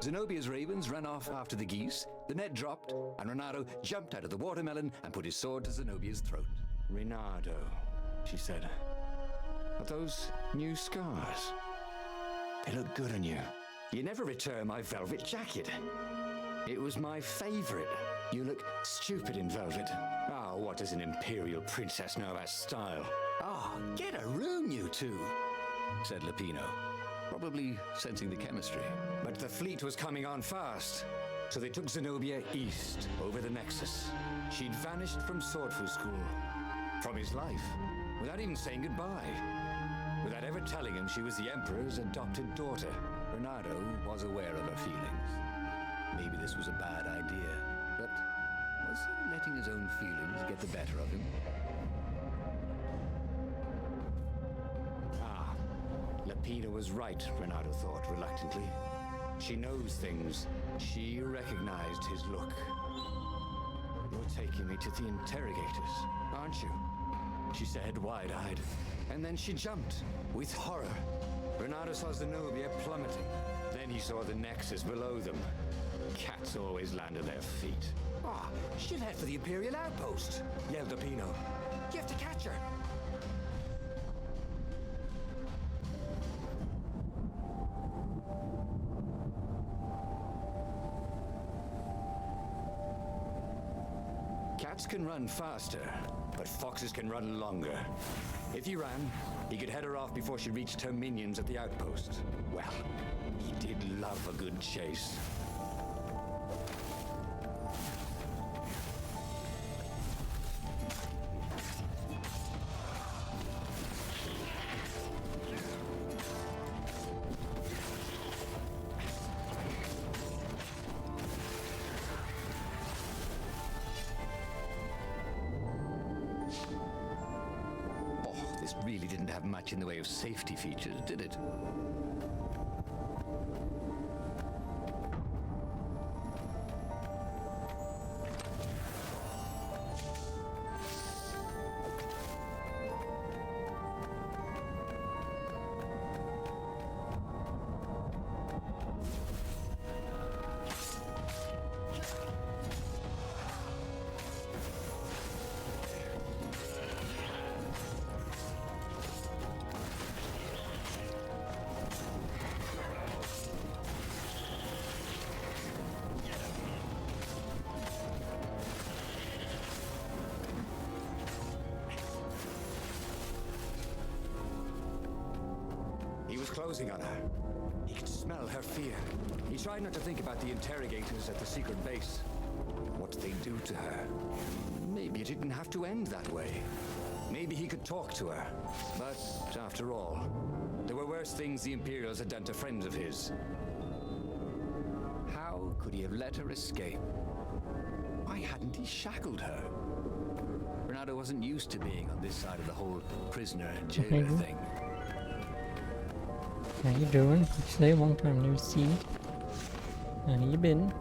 Zenobia's ravens ran off after the geese, the net dropped, and Renato jumped out of the watermelon and put his sword to Zenobia's throat. Renato, she said, are those new scars? They look good on you. You never return my velvet jacket. It was my favorite. You look stupid in velvet. Ah, what does an imperial princess know about style? Ah, get a room, you two, said Lupino, probably sensing the chemistry. But the fleet was coming on fast, so they took Zenobia east, over the Nexus. She'd vanished from Swordfu School, from his life, without even saying goodbye, without ever telling him she was the Emperor's adopted daughter. Renato was aware of her feelings. Maybe this was a bad idea, but was he letting his own feelings get the better of him? Ah, Lupino was right, Renato thought reluctantly. She knows things. She recognized his look. You're taking me to the interrogators, aren't you? She said, wide-eyed. And then she jumped, with horror. Renato saw Zenobia plummeting. Then he saw the Nexus below them. Cats always land at their feet. Ah, she'll head for the Imperial outpost, yelled Lupino. You have to catch her. Cats can run faster, but foxes can run longer. If he ran, he could head her off before she reached her minions at the outpost. Well, he did love a good chase. This really didn't have much in the way of safety features, did it? He was closing on her. He could smell her fear. He tried not to think about the interrogators at the secret base. What did they do to her? Maybe it didn't have to end that way. Maybe he could talk to her. But after all, there were worse things the Imperials had done to friends of his. How could he have let her escape? Why hadn't he shackled her? Bernardo wasn't used to being on this side of the whole prisoner-jailer thing. How you doing? You say long time no see. How you been?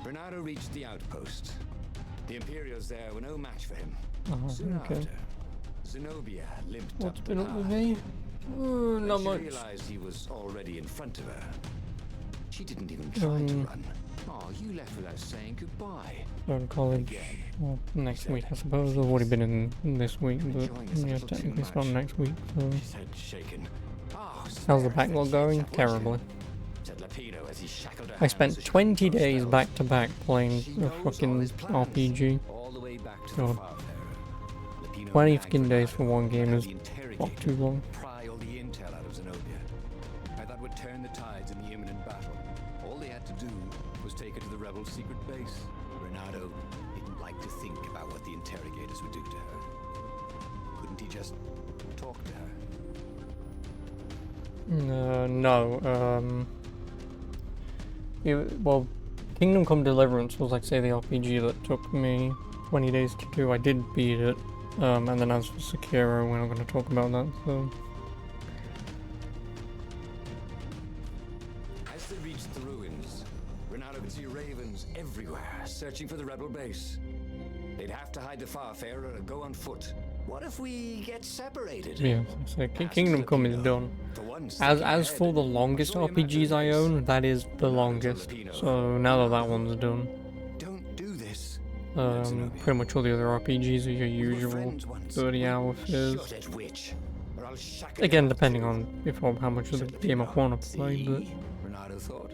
Bernardo reached the outpost. The Imperials there were no match for him. Soon okay. after, Zenobia limped What's up been the up with path. me? Not She much. realized he was already in front of her. She didn't even try to run. Oh, you left without saying goodbye. Go to college. Well, next week, I suppose. I've already been in this week, but Enjoying us a yeah, little too technically much. starting next week. So, His head shaken. Oh, how's the spare backlog the going? chap, won't you? Terribly. Said Lapino as he shackled her I hands spent so she 20 couldn't throw days spells. back to back playing She a knows all fucking his plans, RPG. all the way back to God. the Farfarer. Lapino 20 nagged fucking days for one game Bernardo is the not interrogator too long. pry all the intel out of Zenobia. I thought would turn the tides in the imminent battle. All they had to do was take her to the rebel secret base. Bernardo didn't like to think about what the interrogators would do to her. Couldn't he just talk to her? No. Well, Kingdom Come Deliverance was, like, say, the RPG that took me 20 days to do. I did beat it. And then as for Sekiro, we're not going to talk about that, so... As they reached the ruins, Bernardo could see ravens everywhere, searching for the rebel base. They'd have to hide the Farfarer or go on foot. What if we get separated? Yeah, so Kingdom Come is done. For once, As for the longest Saw him at RPGs I base. own, that is the longest. So now that one's done, Don't do this. pretty much all the other RPGs are your We were usual friends once. 30-hour fizz. Shut it, witch, or I'll shackle Again, you. depending on how much of the Said game I Lapino. want to play, but See? Bernardo thought.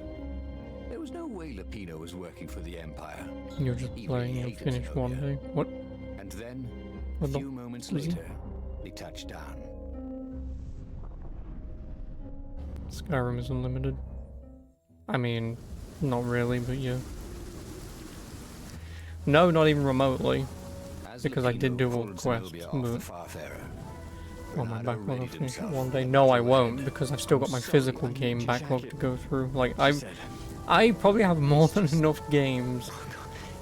There was no way Lapino was working for the Empire. you're just He playing really and hated finish one Zenobia. day. What? And then, a What the- few moments is he? later, they touched down. Skyrim is unlimited. I mean, not really, but yeah. No, not even remotely. As Because I Lapino did do all pulled the quests, Zenobia off the but- Farfarer, On my Bernardo backlog, I'll readied finish it himself one day. to No, I go won't, ahead. because I've still got my Sorry, physical I need game to backlog jack to it. go through. Like, He said, I probably have more than enough games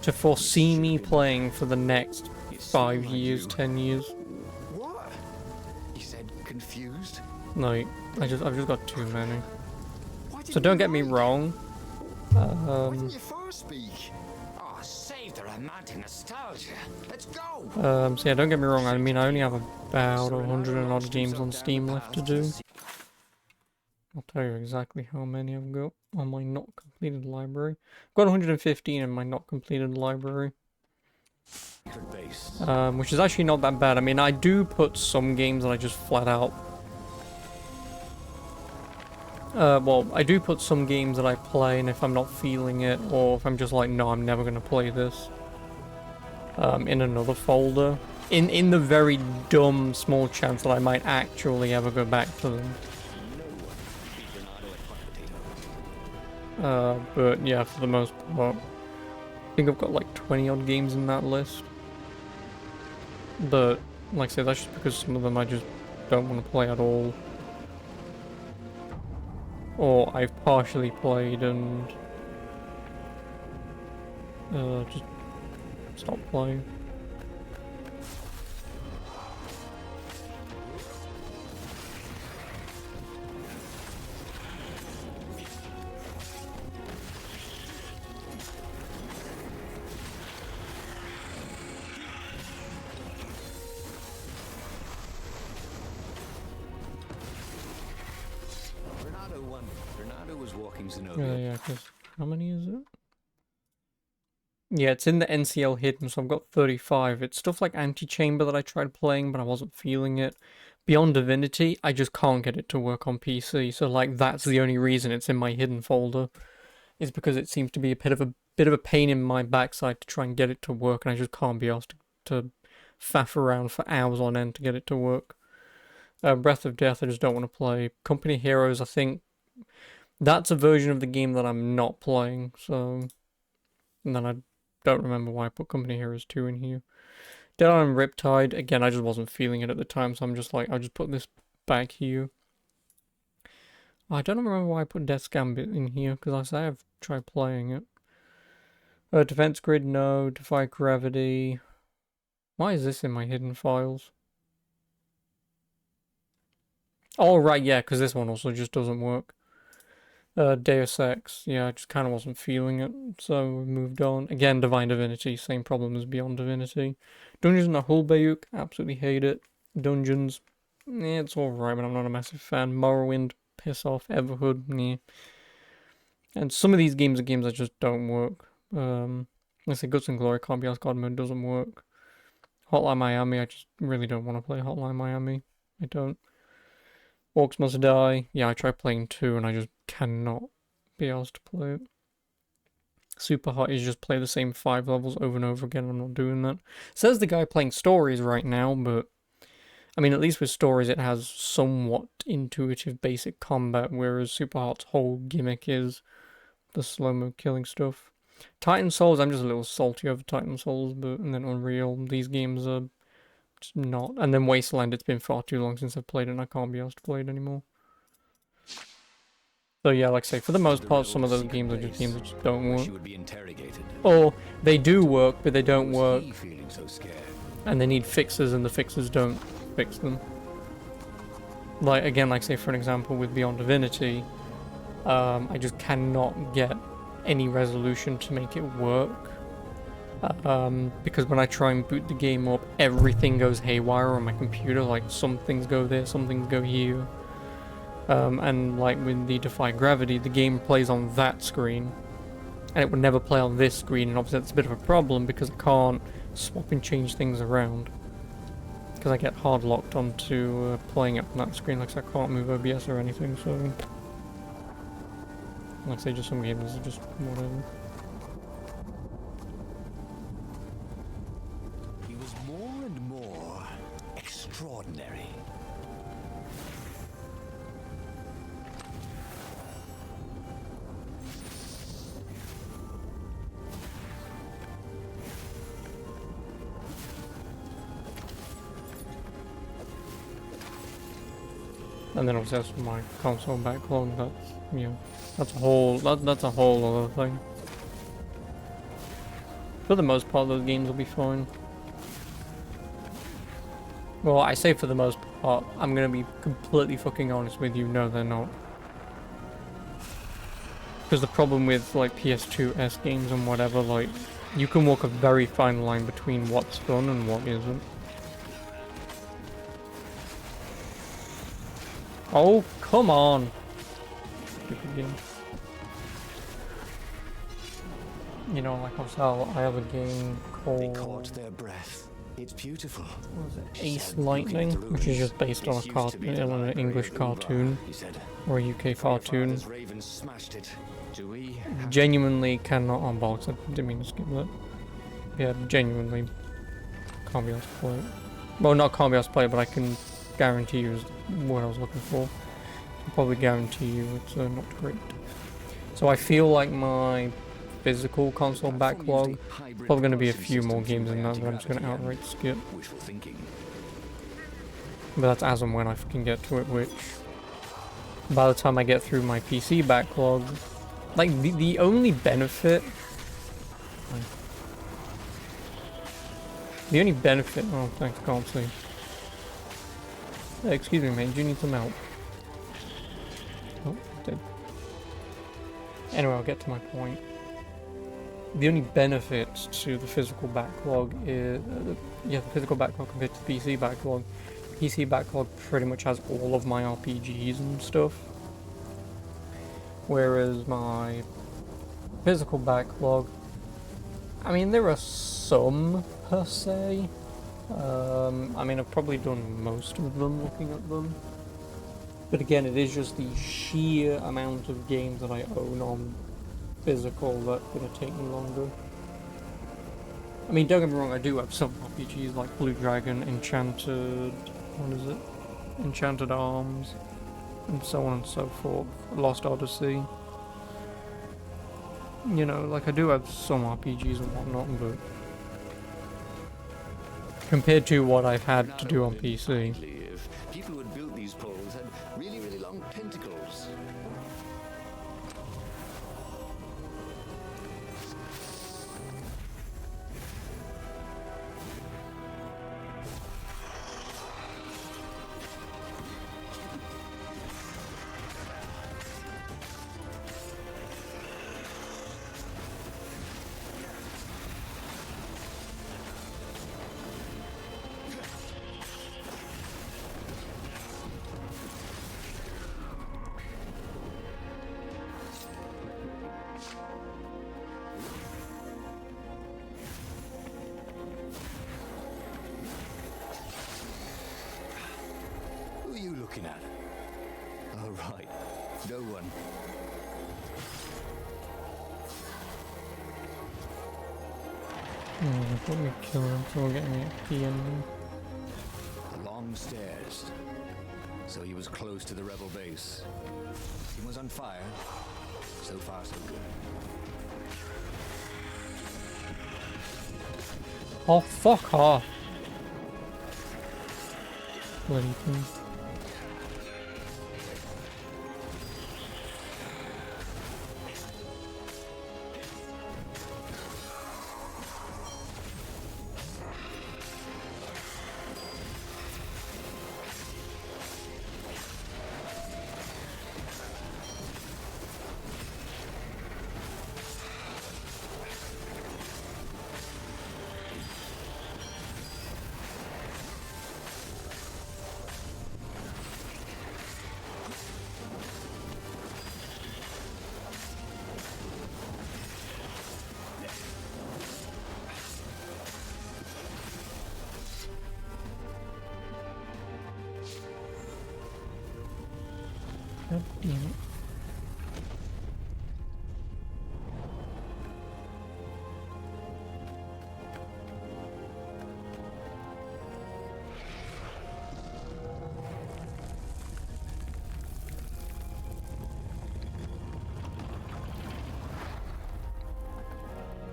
to foresee me playing for the next "It's so 5 like years, you." 10 years. What? He said, confused. Like, I've just got too many. Why So didn't don't you get me write? wrong. Why didn't you first speak? Oh, save the romantic nostalgia. Let's go. So yeah, don't get me wrong. I mean, I only have about 100 and odd games on Steam left to do. I'll tell you exactly how many I've got on my not completed library. I've got 115 in my not completed library. Base. Which is actually not that bad. I mean, I do put some games that I just flat out Well, I do put some games that I play, and if I'm not feeling it, or if I'm just like, no, I'm never gonna play this, in another folder. In the very dumb, small chance that I might actually ever go back to them. But yeah, for the most part, I think I've got like 20 odd games in that list. But, like I say, that's just because some of them I just don't want to play at all. Or I've partially played and just stopped playing. Bernardo was walking Zenobia. Yeah, because how many is it? Yeah, it's in the NCL hidden, so I've got 35. It's stuff like Antichamber that I tried playing, but I wasn't feeling it. Beyond Divinity, I just can't get it to work on PC, so like that's the only reason it's in my hidden folder. Is because it seems to be a bit of a pain in my backside to try and get it to work, and I just can't be asked to faff around for hours on end to get it to work. Breath of Death, I just don't want to play. Company Heroes, I think that's a version of the game that I'm not playing, so... And then I don't remember why I put Company Heroes 2 in here. Dead Island Riptide, again, I just wasn't feeling it at the time, so I'm just like, I'll just put this back here. I don't remember why I put Death's Gambit in here, because I say I've tried playing it. Defense Grid, no. Defy Gravity. Why is this in my hidden files? Oh, right, yeah, because this one also just doesn't work. Deus Ex, yeah, I just kind of wasn't feeling it, so we moved on. Again, Divine Divinity, same problem as Beyond Divinity. Dungeons and Hulbayuk, absolutely hate it. Dungeons, it's alright, but I'm not a massive fan. Morrowind, piss off. Everhood, yeah. And some of these games are games that just don't work. Let's say Guts and Glory, can't be asked, God Mode doesn't work. Hotline Miami, I just really don't want to play Hotline Miami. I don't. Orcs Must Die. Yeah, I tried playing 2 and I just cannot be asked to play it. Super hot is just play the same 5 levels over and over again. I'm not doing that. Says the guy playing stories right now, but I mean, at least with stories it has somewhat intuitive basic combat, whereas Super Hot's whole gimmick is the slow-mo killing stuff. Titan Souls, I'm just a little salty over Titan Souls, but and then Unreal, these games are just not. And then Wasteland, it's been far too long since I've played it and I can't be asked to play it anymore. So yeah, like I say, for the most part, some of those games are just games that just don't work. Or they do work, but they don't work. And they need fixes, and the fixes don't fix them. Like, again, like say for an example with Beyond Divinity, I just cannot get any resolution to make it work. Because when I try and boot the game up, everything goes haywire on my computer. Like, some things go there, some things go here. And like with the Defy Gravity, the game plays on that screen, and it would never play on this screen, and obviously that's a bit of a problem because I can't swap and change things around. Because I get hard locked onto playing it on that screen, like so I can't move OBS or anything, so... Like I say, just some games are just whatever. He was more and more extraordinary. And then obviously that's my console backlog, that's, you know, that's a whole other thing. For the most part, those games will be fine. Well, I say for the most part, I'm gonna be completely fucking honest with you, no they're not. Because the problem with, like, PS2S games and whatever, like, you can walk a very fine line between what's fun and what isn't. Oh, come on! Stupid game. You know, like I have a game called... They caught their breath. It's beautiful. What was it? She Ace said, looking at Lightning, the which is ruins, just based on "This a used to be the on an library English of Uva," cartoon he said. or a UK "Before your cartoon. father's ravens smashed it. Do we have Genuinely cannot unbox it. Didn't mean to skip that. Yeah, genuinely can't be able to play it. Well, not can't be able to play it, but I can guarantee you is what I was looking for. I'll probably guarantee you it's not great. So I feel like my physical console backlog, probably going to be a few more games in that I'm just going to outright skip. wishful thinking? But that's as and when I can get to it, which by the time I get through my PC backlog, like the only benefit, oh thanks, can't see. Hey, excuse me mate, do you need some help? Oh, dead. Anyway, I'll get to my point. The only benefit to the physical backlog is, the physical backlog compared to the PC backlog. PC backlog pretty much has all of my RPGs and stuff. Whereas my physical backlog, I mean, there are some per se. I mean, I've probably done most of them looking at them. But again, it is just the sheer amount of games that I own on physical that would take me longer. I mean, don't get me wrong, I do have some RPGs like Blue Dragon, Enchanted, what is it? Enchanted Arms, and so on and so forth. Lost Odyssey. You know, like I do have some RPGs and whatnot, but compared to what I've had to do on PC. If people who had built these poles had really, really long tentacles. Who are you looking at? Oh, right. No one. They probably kill him, so we'll get me at the ending. The long stairs. So he was close to the rebel base. He was on fire. So far, so good. Oh, fuck off. Bloody thing. God damn it.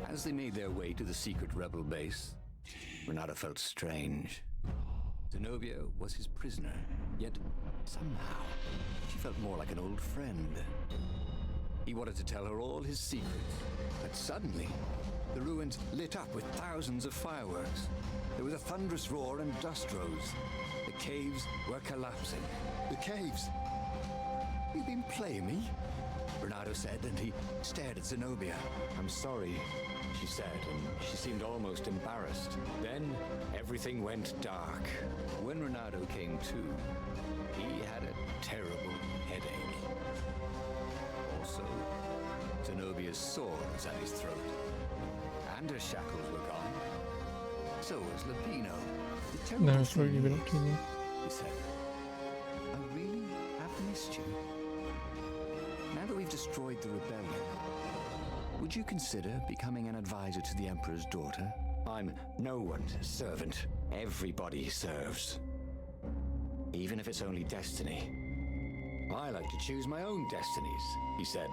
As they made their way to the secret rebel base, Renato felt strange. Zenobia was his prisoner, yet somehow she felt more like an old friend. He wanted to tell her all his secrets, but suddenly the ruins lit up with thousands of fireworks. There was a thunderous roar and dust rose. The caves were collapsing. The caves? You've been playing me? Renato said, and he stared at Zenobia. I'm sorry, she said, and she seemed almost embarrassed. Then everything went dark. When Renato came to, he had a terrible headache. Also, Zenobia's sword was at his throat, and her shackles were gone. So was Lupino. The No, terrible it's really thing been is, up to you. he said, I really have missed you. Now that we've destroyed the rebellion, would you consider becoming an advisor to the Emperor's daughter? I'm no one's servant. Everybody serves. Even if it's only destiny. I like to choose my own destinies, he said.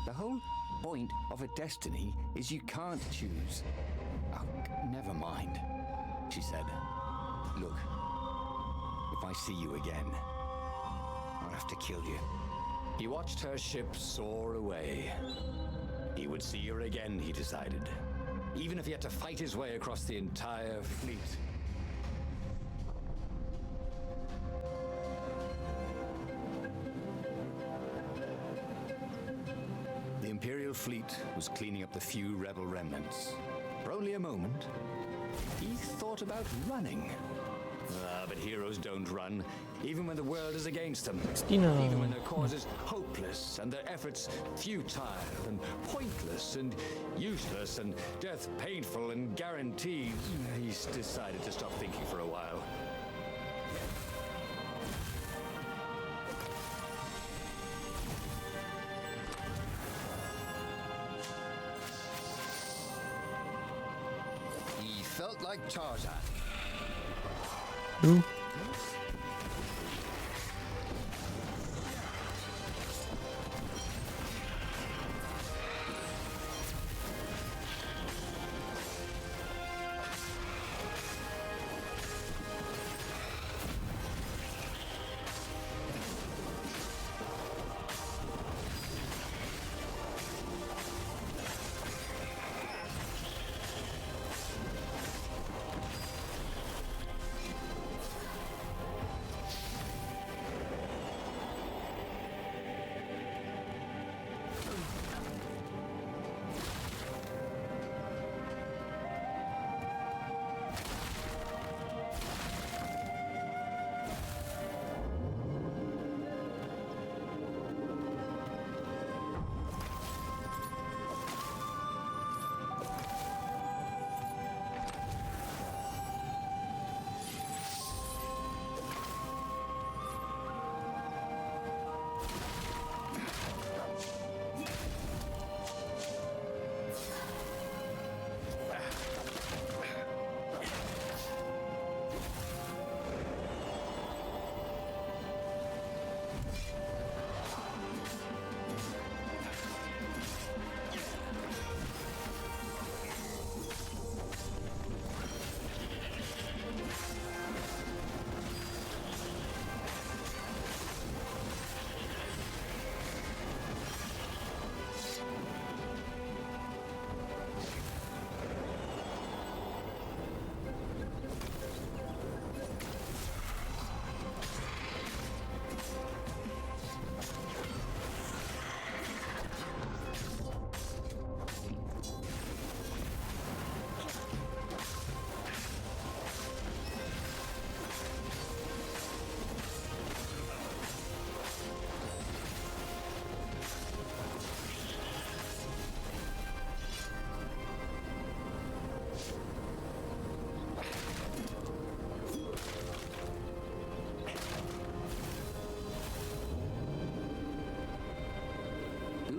The whole point of a destiny is you can't choose. Oh, never mind, she said. Look, if I see you again, I'll have to kill you. He watched her ship soar away. He would see her again, he decided. Even if he had to fight his way across the entire fleet. The Imperial fleet was cleaning up the few rebel remnants. For only a moment, he thought about running. But heroes don't run, even when the world is against them. Destinies. Even when their cause is hopeless, and their efforts futile, and pointless, and useless, and death painful and guaranteed. He's decided to stop thinking for a while. He felt like Tarzan. Who?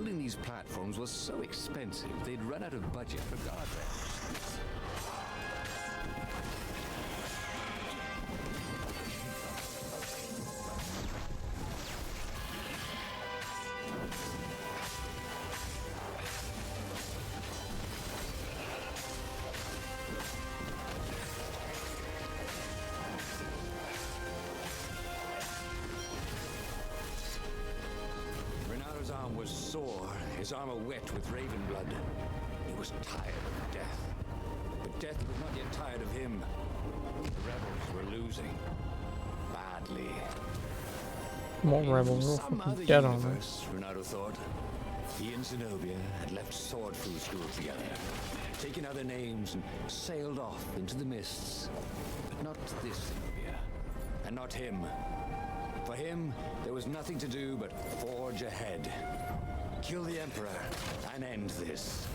These platforms were so expensive, they'd run out of budget for guardrails. Renado's arm was sore, his armor wet with raven blood. He was tired of death. But death was not yet tired of him. The rebels were losing. Badly. More rebels, In all some fucking other dead on them. universe, Renado thought. He and Zenobia had left sword food school together, taken other names and sailed off into the mists. But not this Zenobia. And not him. For him, there was nothing to do but forge ahead. Kill the Emperor and end this.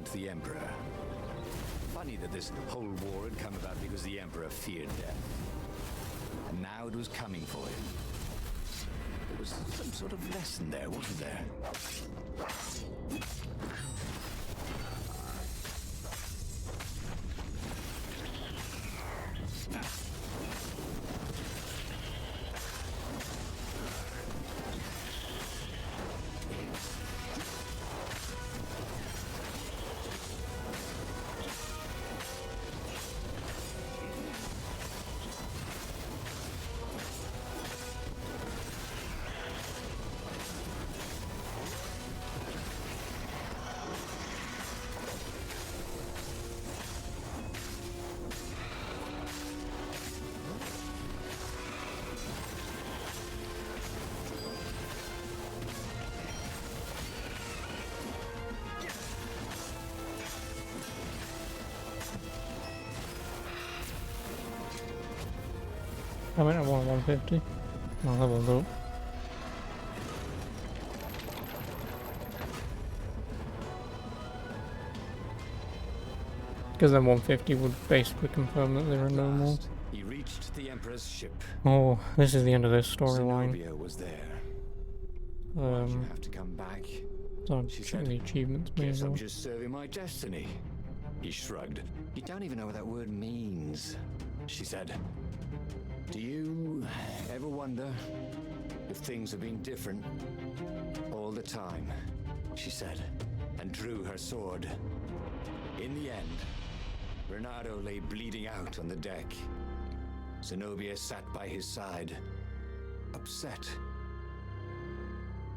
confront the Emperor. Funny that this whole war had come about because the Emperor feared death. And now it was coming for him. There was some sort of lesson there, wasn't there? I mean, I want 150. I'll have a look. Because then 150 would basically confirm that there are no more. He reached the Emperor's ship. Oh, this is the end of this storyline. Zenobia was there. Why'd you have to come back? So She check said, the achievements maybe. Guess I'm just serving my destiny. He shrugged. You don't even know what that word means. She said, do you ever wonder if things have been different all the time? She said, and drew her sword. In the end, Bernardo lay bleeding out on the deck. Zenobia sat by his side, upset.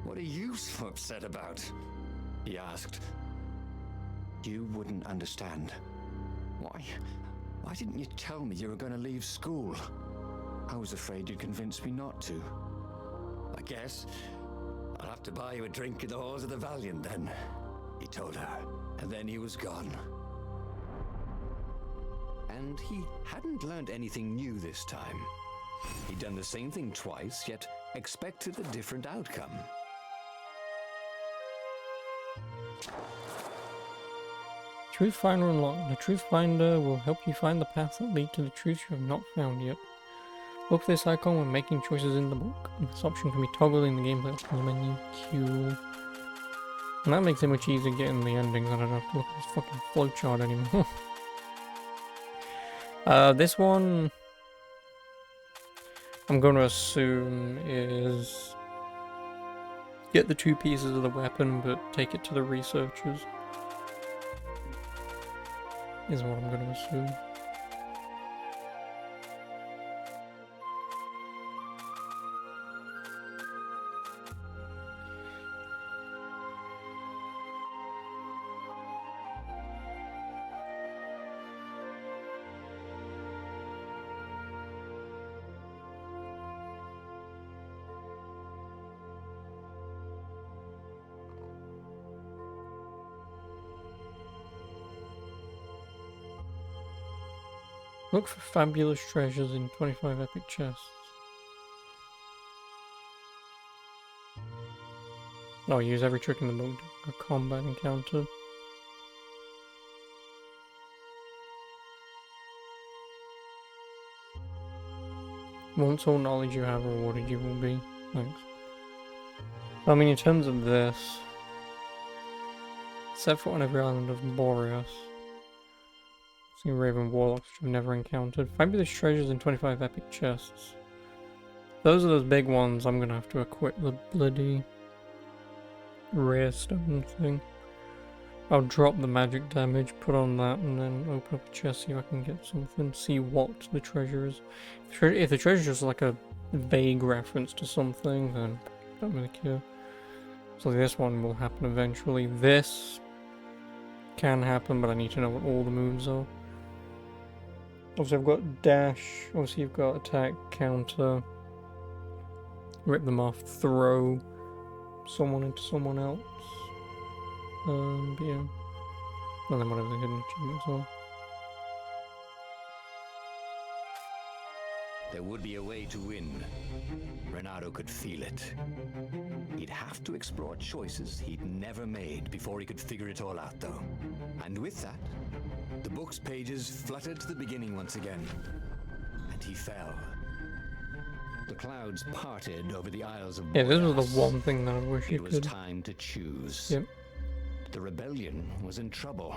What are you so upset about? He asked. You wouldn't understand. Why didn't you tell me you were going to leave school? I was afraid you'd convince me not to. I guess I'll have to buy you a drink in the halls of the Valiant then, he told her. And then he was gone. And he hadn't learned anything new this time. He'd done the same thing twice, yet expected a different outcome. Truth Finder unlocked. The Truth Finder will help you find the paths that lead to the truth you have not found yet. Look for this icon when making choices in the book. This option can be toggled in the gameplay options menu. Cool. And that makes it much easier getting the endings. I don't have to look at this fucking flowchart anymore. This one, I'm going to assume is get the 2 pieces of the weapon, but take it to the researchers. Is what I'm going to assume. Look for fabulous treasures in 25 epic chests. Oh, use every trick in the book to a combat encounter. Once all knowledge you have rewarded you will be. Thanks. I mean, in terms of this, set foot on every island of Boreas. See Raven Warlocks which I've never encountered. Fabulous treasures in 25 epic chests. Those are those big ones. I'm gonna have to equip the bloody rare stone thing. I'll drop the magic damage, put on that, and then open up a chest, see if I can get something. See what the treasure is. If the treasure is like a vague reference to something, then I don't really care. So this one will happen eventually. This can happen, but I need to know what all the moves are. Obviously I've got dash, obviously you've got attack, counter, rip them off, throw someone into someone else. But yeah. And then whatever the hidden achievements are. There would be a way to win. Renato could feel it. He'd have to explore choices he'd never made before he could figure it all out, though. And with that, the book's pages fluttered to the beginning once again. And he fell. The clouds parted over the Isles of Yeah, this was Boreas. the one thing that I wish you It was could. time to choose. Yep. The rebellion was in trouble.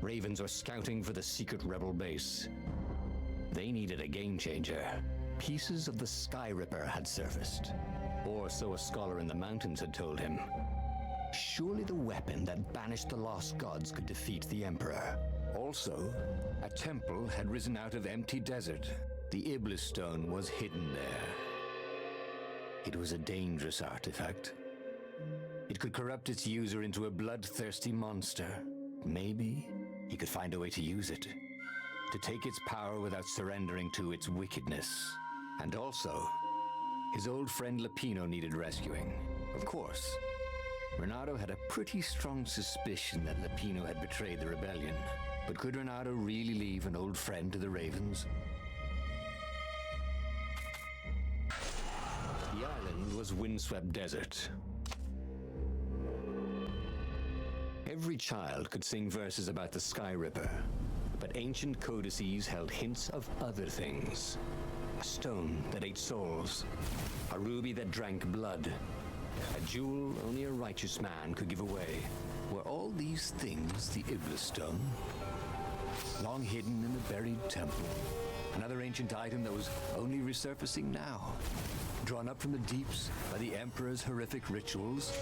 Ravens were scouting for the secret rebel base. They needed a game changer. Pieces of the Sky Ripper had surfaced. Or so a scholar in the mountains had told him. Surely the weapon that banished the lost gods could defeat the Emperor. Also, a temple had risen out of empty desert. The Iblis stone was hidden there. It was a dangerous artifact. It could corrupt its user into a bloodthirsty monster. Maybe he could find a way to use it. To take its power without surrendering to its wickedness. And also, his old friend Lapino needed rescuing. Of course, Renato had a pretty strong suspicion that Lapino had betrayed the rebellion. But could Renato really leave an old friend to the Ravens? The island was windswept desert. Every child could sing verses about the Sky Ripper, but ancient codices held hints of other things. A stone that ate souls, a ruby that drank blood, a jewel only a righteous man could give away. Were all these things the Iblis stone? Long hidden in a buried temple. Another ancient item that was only resurfacing now. Drawn up from the deeps by the Emperor's horrific rituals.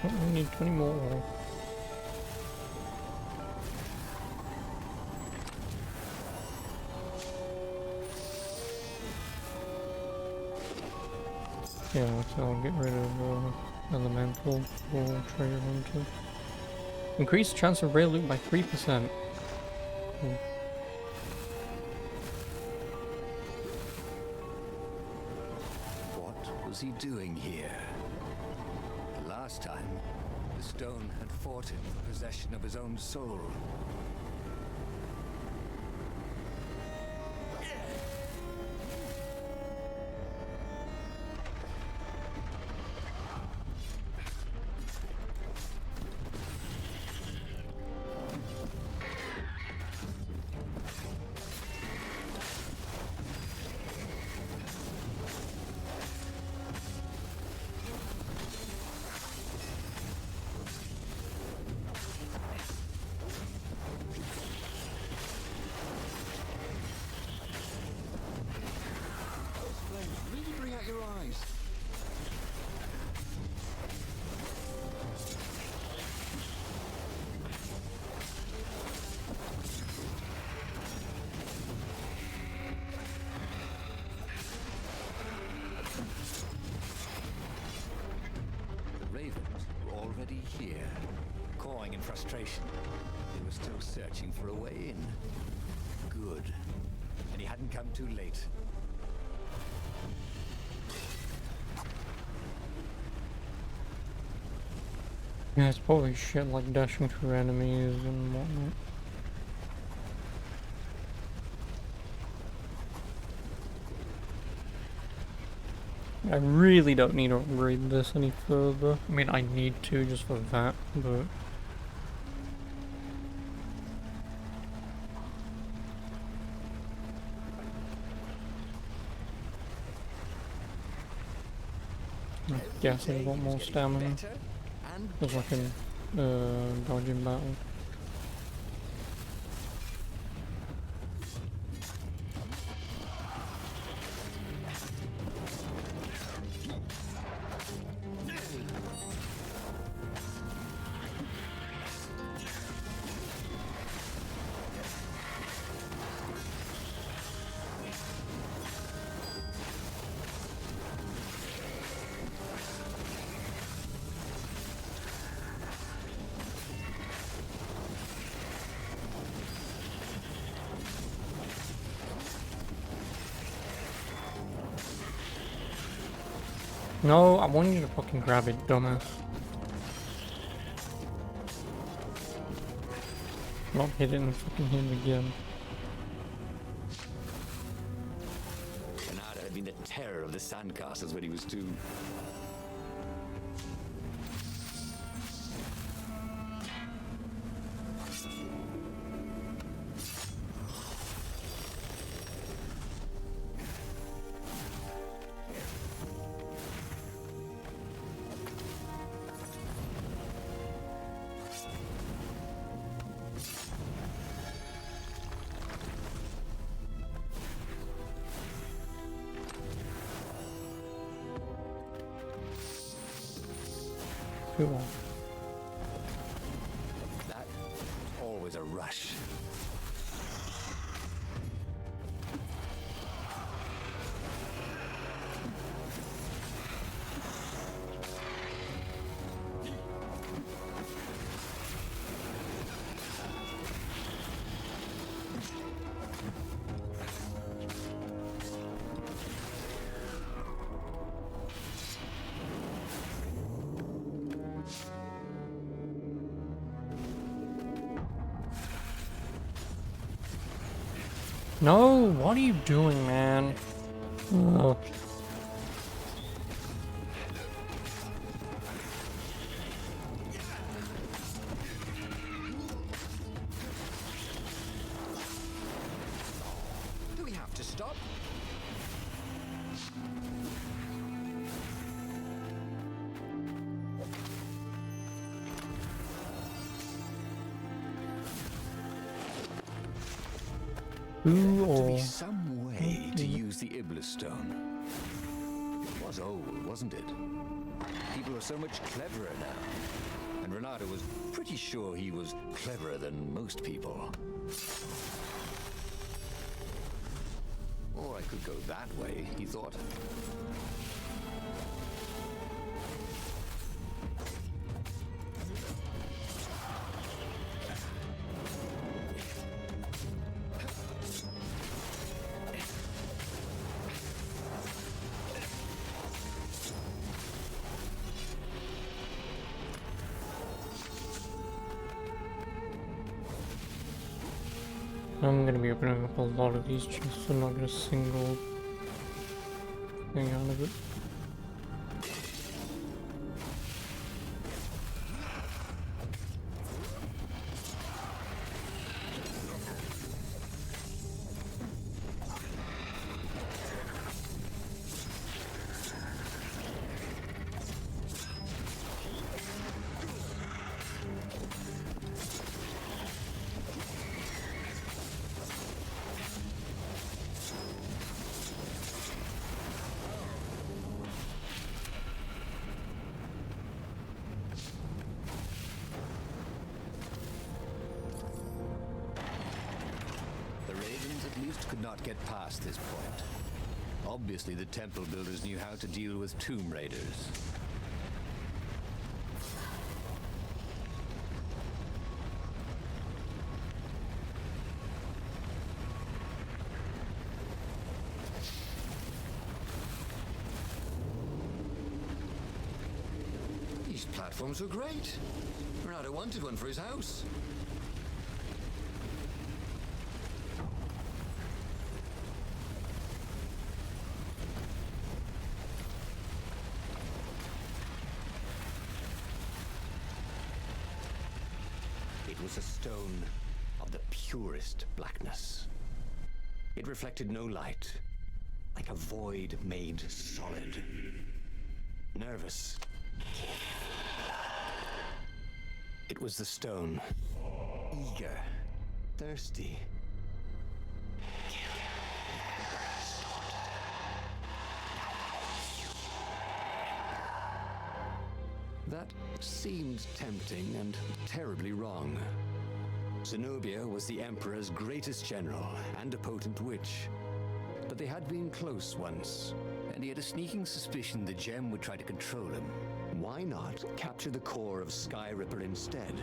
Oh, we need 20 more. Yeah, so I'll get rid of elemental for treasure hunter. Increase chance of rare loot by 3%. Cool. What was he doing here? The last time, the stone had fought him for possession of his own soul. Really bring out your eyes. The Ravens were already here, cawing in frustration. They were still searching for a way in. Good. And he hadn't come too late. Yeah, it's probably shit like dashing through enemies and whatnot. I really don't need to upgrade this any further. I mean, I need to just for that, but... I'm guessing I want more stamina. Because I can dodge in battle. No, I want you to fucking grab it, dumbass. Not hit it and fucking hit it again. been the terror of the sandcastles when he was 2. Cool. That was always a rush. No, what are you doing, man? Oh. Do we have to stop? Who To or be some way to use the Iblis stone. It was old, wasn't it? People are so much cleverer now. And Renato was pretty sure he was cleverer than most people. Or I could go that way, he thought. I'm gonna be opening up a lot of these chests and not get a single thing out of it. Could not get past this point. Obviously, the temple builders knew how to deal with tomb raiders. These platforms are great. Renato wanted one for his house. It was a stone of the purest blackness. It reflected no light, like a void made solid. Nervous. It was the stone. Eager. Thirsty. That seemed tempting and terribly wrong. Zenobia was the Emperor's greatest general and a potent witch. But they had been close once, and he had a sneaking suspicion the gem would try to control him. Why not capture the core of Sky Ripper instead?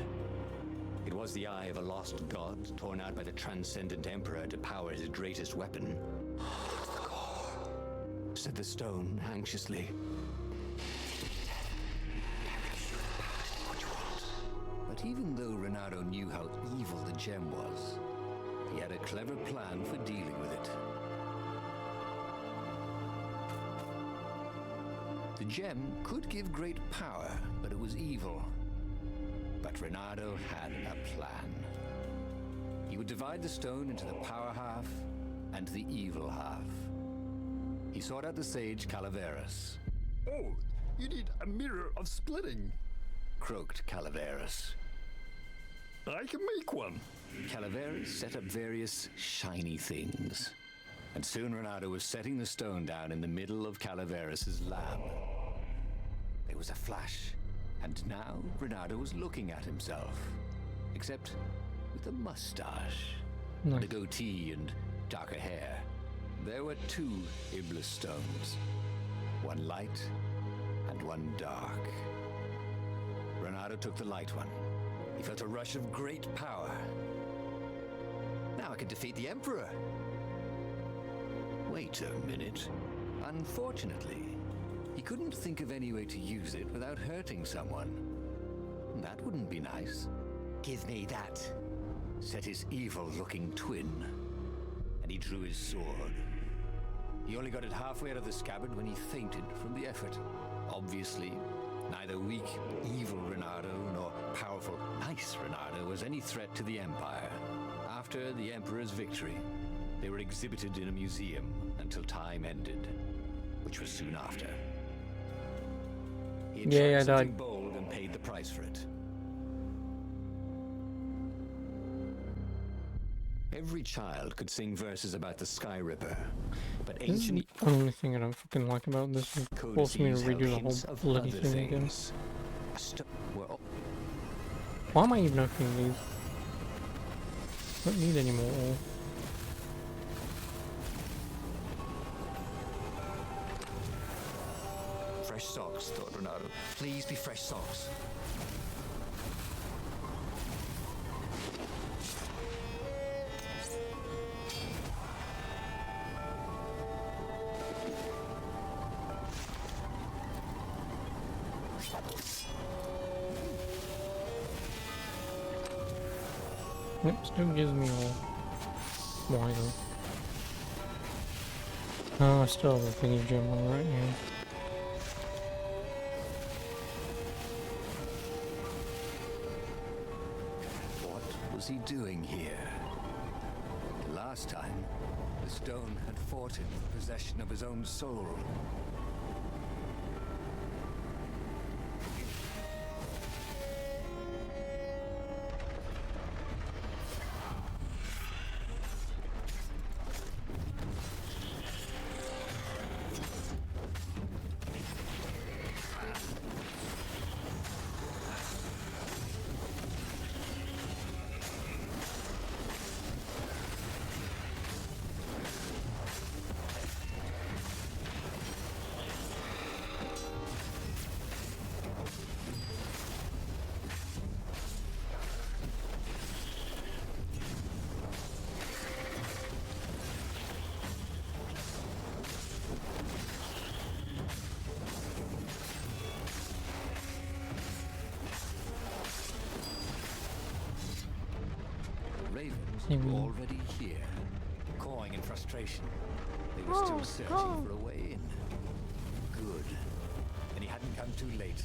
It was the eye of a lost god torn out by the Transcendent Emperor to power his greatest weapon. The core, said the stone anxiously. But even though Renato knew how evil the gem was, he had a clever plan for dealing with it. The gem could give great power, but it was evil. But Reynardo had a plan. He would divide the stone into the power half and the evil half. He sought out the sage Calaveras. Oh, you need a mirror of splitting. Croaked Calaveras. I can make one. Calaveras set up various shiny things. And soon Reynardo was setting the stone down in the middle of Calaveras' lab. There was a flash, and now Reynardo was looking at himself. Except with a mustache, Nice. and a goatee, and darker hair. There were two Iblis stones. One light, and one dark. Reynardo took the light one. He felt a rush of great power. Now I can defeat the Emperor. Wait a minute. Unfortunately, he couldn't think of any way to use it without hurting someone. That wouldn't be nice. Give me that, said his evil-looking twin, and he drew his sword. He only got it halfway out of the scabbard when he fainted from the effort. Obviously, neither weak, evil Reynardo nor powerful, nice Reynardo was any threat to the Empire. After the Emperor's victory, they were exhibited in a museum until time ended, which was soon after. He had tried something bold and paid the price for it. Every child could sing verses about the Sky Ripper, but This is ancient the only thing I don't fucking like about this. It forced me to codices held redo the hints whole of bloody other thing again. things. Well, Why am I even opening these? Don't need any more. fresh socks, thought Reynardo. Please be fresh socks. Yep, still gives me all. Why though? Oh, I still have a thingy gem on right now. What was he doing here? Last time, the stone had fought him for possession of his own soul. Ravens were already here, cawing in frustration. They were still searching for a way in. Good. And he hadn't come too late.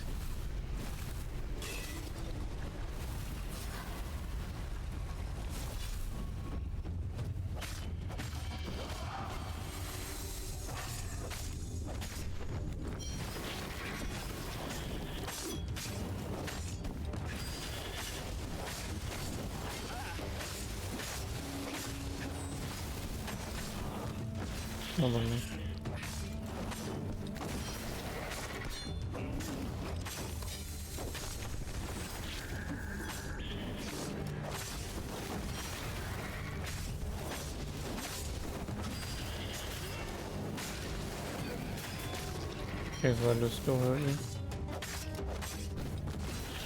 Hold on me. Okay, so that does still hurt you.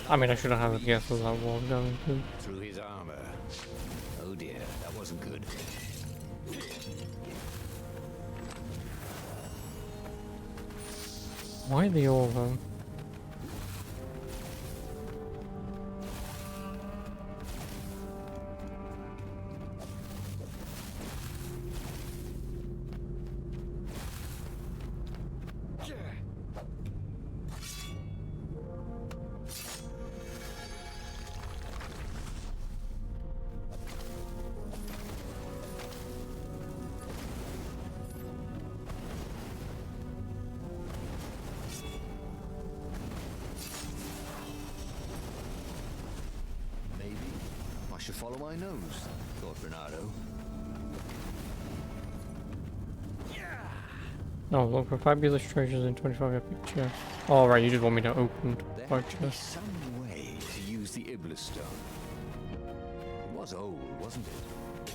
I mean, I should have had a guess as I was going to. Through his armor. Oh dear, that wasn't good. Why are they all though? should follow my nose, thought Bernardo. Oh, look for fabulous treasures in 25 epic chests. Oh, right, you just want me to open There 5 had to be chests. some way to use the Iblis stone. It was old, wasn't it?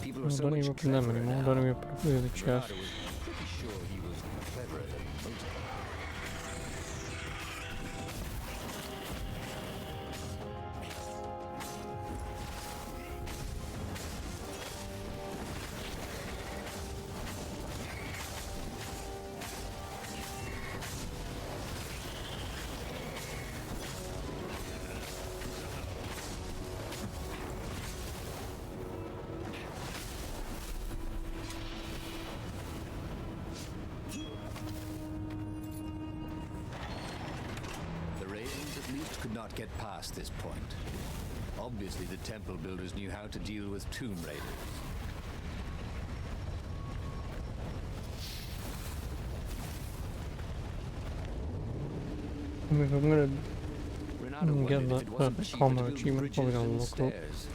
People Oh, were so don't much even open them cleverer anymore. now. Don't even open the chest. Bernardo was pretty sure he was cleverer than most of them. The Ravens at least could not get past this point. Obviously, the temple builders knew how to deal with tomb raiders. I mean, if I'm gonna Renato get wondered if that it wasn't perfect cheaper combo to build achievement, probably bridges gonna than look up stairs.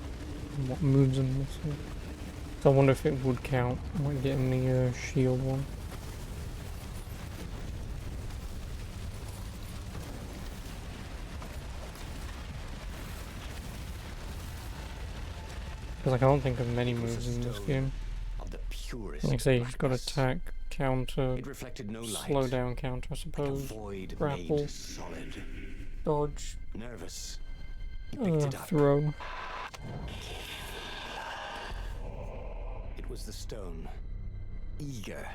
what moves and missing. So I wonder if it would count, like getting the shield one. Because like, I don't think of many It was a moves in this stone game. of the purest Like I say, you've got blackness. attack, counter, It reflected no light. slow down counter, I Like a suppose, void grapple, made solid. dodge, Nervous. He picked it up. throw. It was the stone. Eager.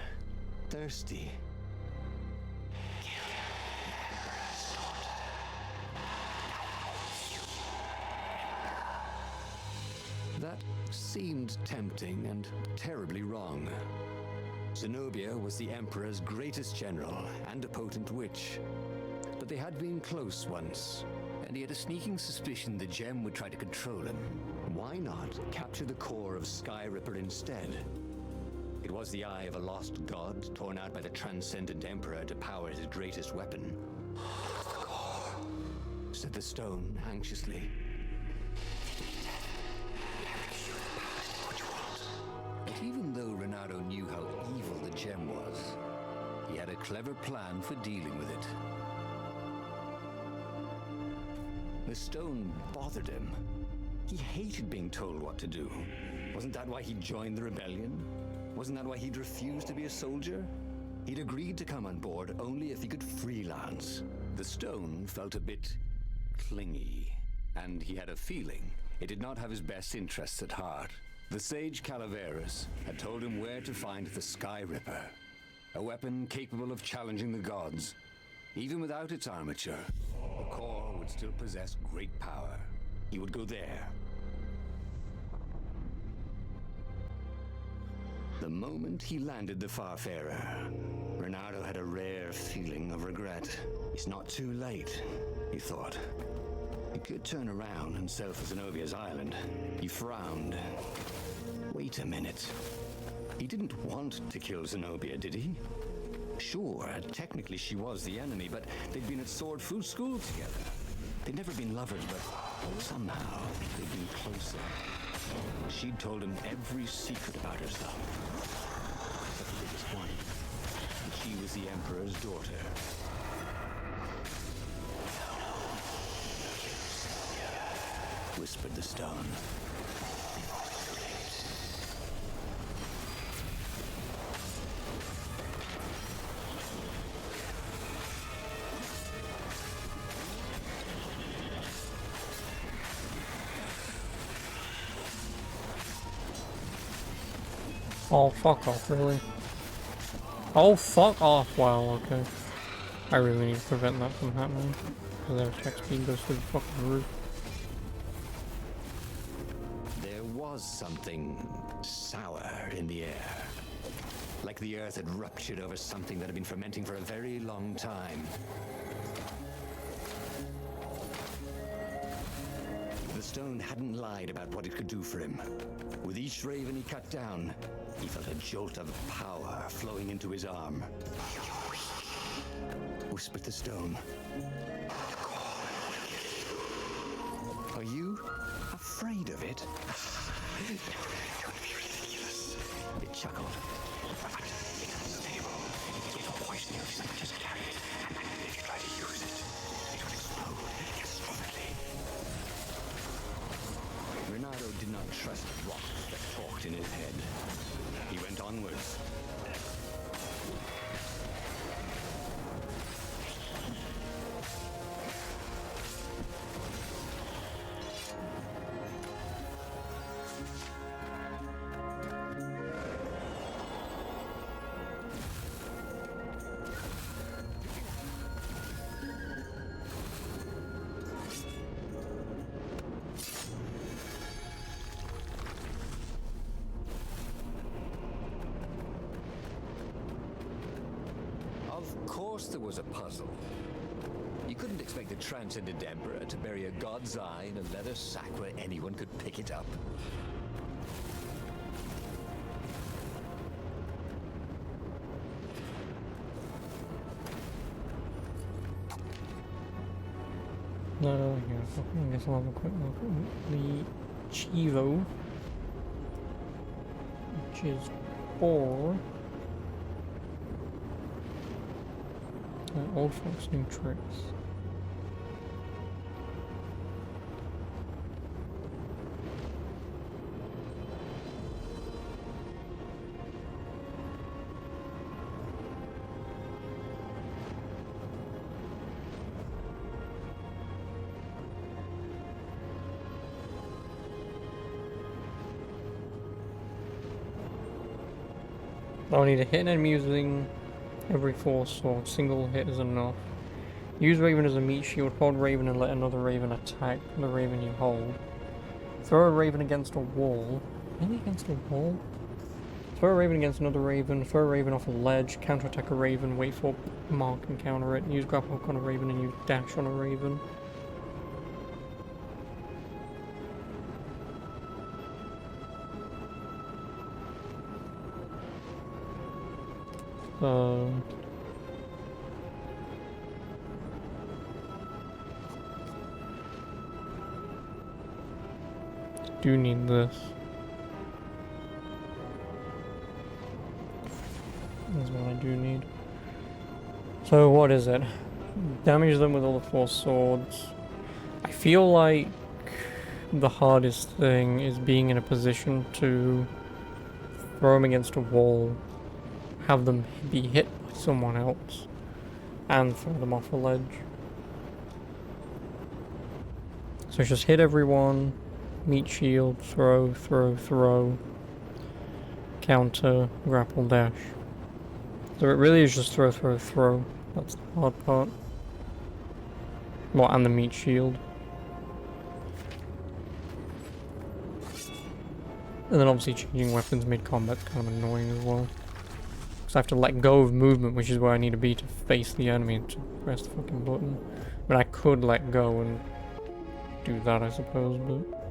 Thirsty. That seemed tempting and terribly wrong. Zenobia was the Emperor's greatest general and a potent witch. But they had been close once, and he had a sneaking suspicion the gem would try to control him. Why not capture the core of Sky Ripper instead? It was the eye of a lost god torn out by the Transcendent Emperor to power his greatest weapon. The core, said the stone anxiously. But even though Renato knew how evil the gem was, he had a clever plan for dealing with it. The stone bothered him. He hated being told what to do. Wasn't that why he joined the rebellion? Wasn't that why he'd refused to be a soldier? He'd agreed to come on board only if he could freelance. The stone felt a bit clingy, and he had a feeling it did not have his best interests at heart. The sage Calaveras had told him where to find the Sky Ripper, a weapon capable of challenging the gods. Even without its armature, the core would still possess great power. He would go there. The moment he landed the Farfarer, Renato had a rare feeling of regret. It's not too late, he thought. He could turn around and sail for Zenobia's island. He frowned. Wait a minute. He didn't want to kill Zenobia, did he? Sure, technically she was the enemy, but they'd been at Sword Fu school together. They'd never been lovers, but somehow they'd been closer. She'd told him every secret about herself. Except the biggest one. And she was the Emperor's daughter. Whispered the stone. Oh, fuck off, really? Oh, fuck off. Wow, okay. I really need to prevent that from happening. Because their attack speed goes through the fucking roof. There was something sour in the air. Like the earth had ruptured over something that had been fermenting for a very long time. The stone hadn't lied about what it could do for him. With each raven he cut down, he felt a jolt of power flowing into his arm. Whispered the stone. Are you a afraid of it? Don't be ridiculous. It chuckled. It's unstable. It will poison you if someone just carry it. And if you try to use it, it will explode catastrophically. Renato did not trust rocks that talked in his head. He went onwards. Of course there was a puzzle. You couldn't expect the Transcendent Emperor to bury a god's eye in a leather sack where anyone could pick it up. No, yeah, I guess I'll have a quick look at the Chivo, which is 4. Old Fox New Tricks. I need to hit an enemy using every 4 swords. Single hit is enough. Use Raven as a meat shield. Hold Raven and let another Raven attack the Raven you hold. Throw a Raven against a wall. Really against a wall? Throw a Raven against another Raven. Throw a Raven off a ledge. Counterattack a Raven. Wait for mark and counter it. Use grapple hook on a Raven and use dash on a Raven. Do need this. That's what I do need. So what is it? Damage them with all the 4 swords. I feel like the hardest thing is being in a position to throw them against a wall, have them be hit by someone else, and throw them off a ledge. So just hit everyone, meat shield, throw, throw, throw, counter, grapple, dash. So it really is just throw, throw, throw. That's the hard part. Well, and the meat shield. And then obviously changing weapons mid-combat is kind of annoying as well. I have to let go of movement, which is where I need to be to face the enemy and to press the fucking button. But I could let go and do that, I suppose, but...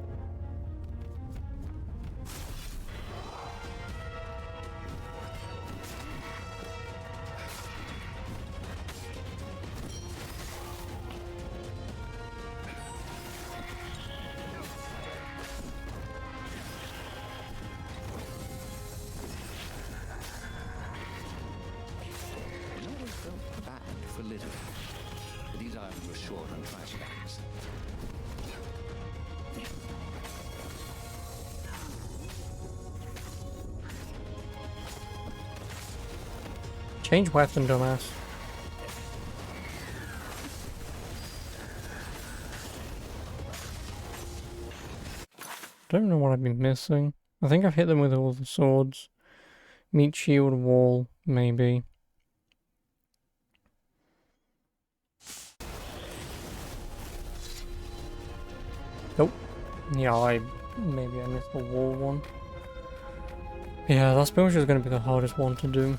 These items were short on trash bags. Change weapon, dumbass. Don't know what I've been missing. I think I've hit them with all the swords. Meat shield, wall, maybe. Nope. Yeah, maybe I missed the wall one. Yeah, that's pretty much just gonna be the hardest one to do.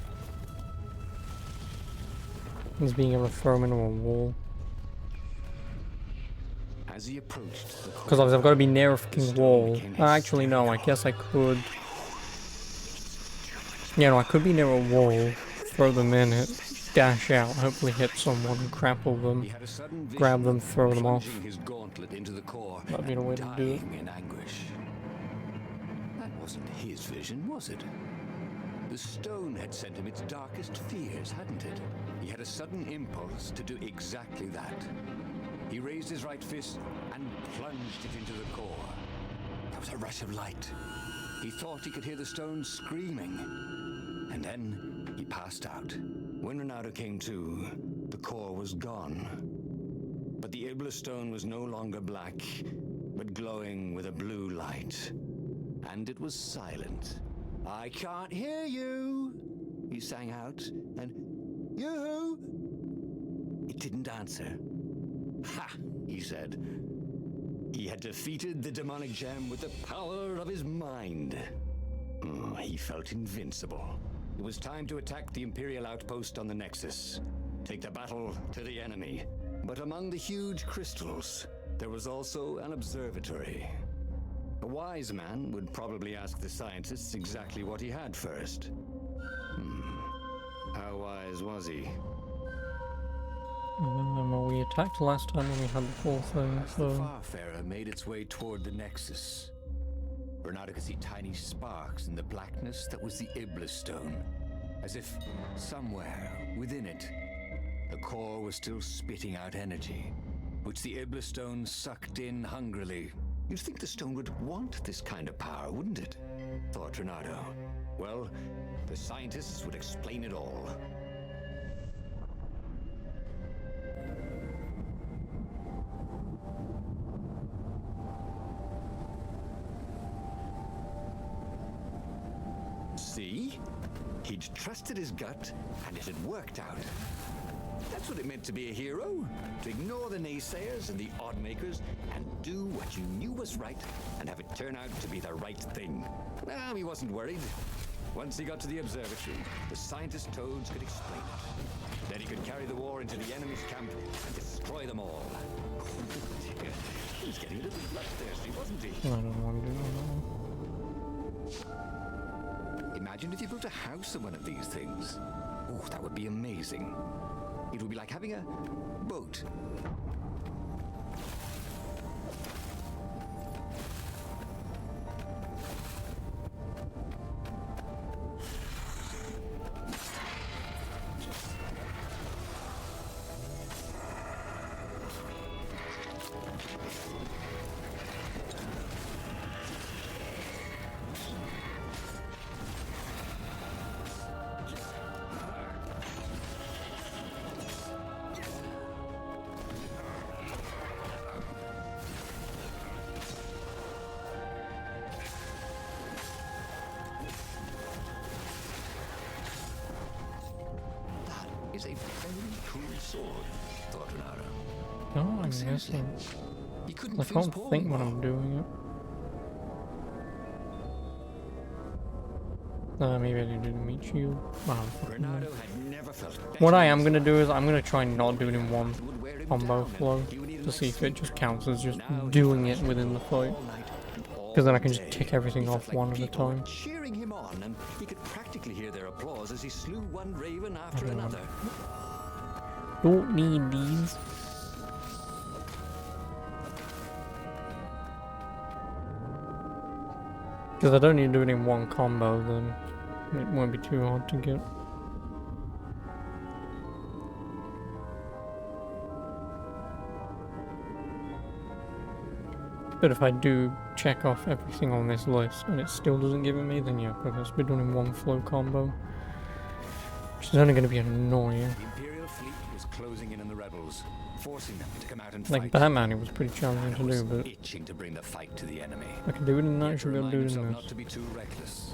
Is being able to throw him into a wall. As he approached the Because I've got to be near a fucking wall. Actually, no, I guess I could. Yeah, no, I could be near a wall, throw them in it. dash out, hopefully hit someone, grapple them, He had a sudden vision grab them, of throw them off. plunging his gauntlet into the core That'd be and the way to do it. dying in anguish. That wasn't his vision, was it? The stone had sent him its darkest fears, hadn't it? He had a sudden impulse to do exactly that. He raised his right fist and plunged it into the core. There was a rush of light. He thought he could hear the stone screaming. And then he passed out. When Ronaldo came to, the core was gone. But the Iblis stone was no longer black, but glowing with a blue light. And it was silent. "I can't hear you," he sang out, and "You?" It didn't answer. "Ha!" he said. He had defeated the demonic gem with the power of his mind. He felt invincible. It was time to attack the Imperial outpost on the Nexus. Take the battle to the enemy. But among the huge crystals, there was also an observatory. A wise man would probably ask the scientists exactly what he had first. How wise was he? Well, we attacked last time when we had the full thing, As the so... Farfarer made its way toward the Nexus, Bernardo could see tiny sparks in the blackness that was the Iblis stone, as if somewhere within it, the core was still spitting out energy, which the Iblis stone sucked in hungrily. You'd think the stone would want this kind of power, wouldn't it? Thought Ronaldo. Well, the scientists would explain it all. See? He'd trusted his gut, and it had worked out. That's what it meant to be a hero. To ignore the naysayers and the odd-makers, and do what you knew was right, and have it turn out to be the right thing. Well, he wasn't worried. Once he got to the observatory, the scientist toads could explain it. Then he could carry the war into the enemy's camp and destroy them all. He was getting a little bloodthirsty, wasn't he? I don't want to do that. Imagine if you built a house of one of these things. Oh, that would be amazing. It would be like having a boat. Is a very cool sword, thought Ronaldo. No, I'm Seriously, guessing. he couldn't I fuse can't Paul think when anymore. I'm doing it. Maybe I didn't meet you. Oh, Ronaldo had never felt what better I in am his gonna life. do is I'm gonna try and not do it in one Would wear him combo down, and flow he would need to see if it just counts as just Now he doing it felt within the fight. all night and all Because then I can just day. tick everything He off felt like one at a people were time. cheering him on, and he could practically hear their applause as he slew one raven after don't another. Don't need these. Because I don't need to do it in one combo, then it won't be too hard to get. But if I do check off everything on this list and it still doesn't give it me, then yeah, it has to be done in one flow combo. Which is only going to be annoying. The Imperial fleet was closing in on the rebels, forcing them to come out and Like fight. Batman, it was pretty challenging Ronaldo was to do, but itching to bring the fight to the enemy. I can do it in He that, I had to should be able to remind do it in himself this. not to be too reckless.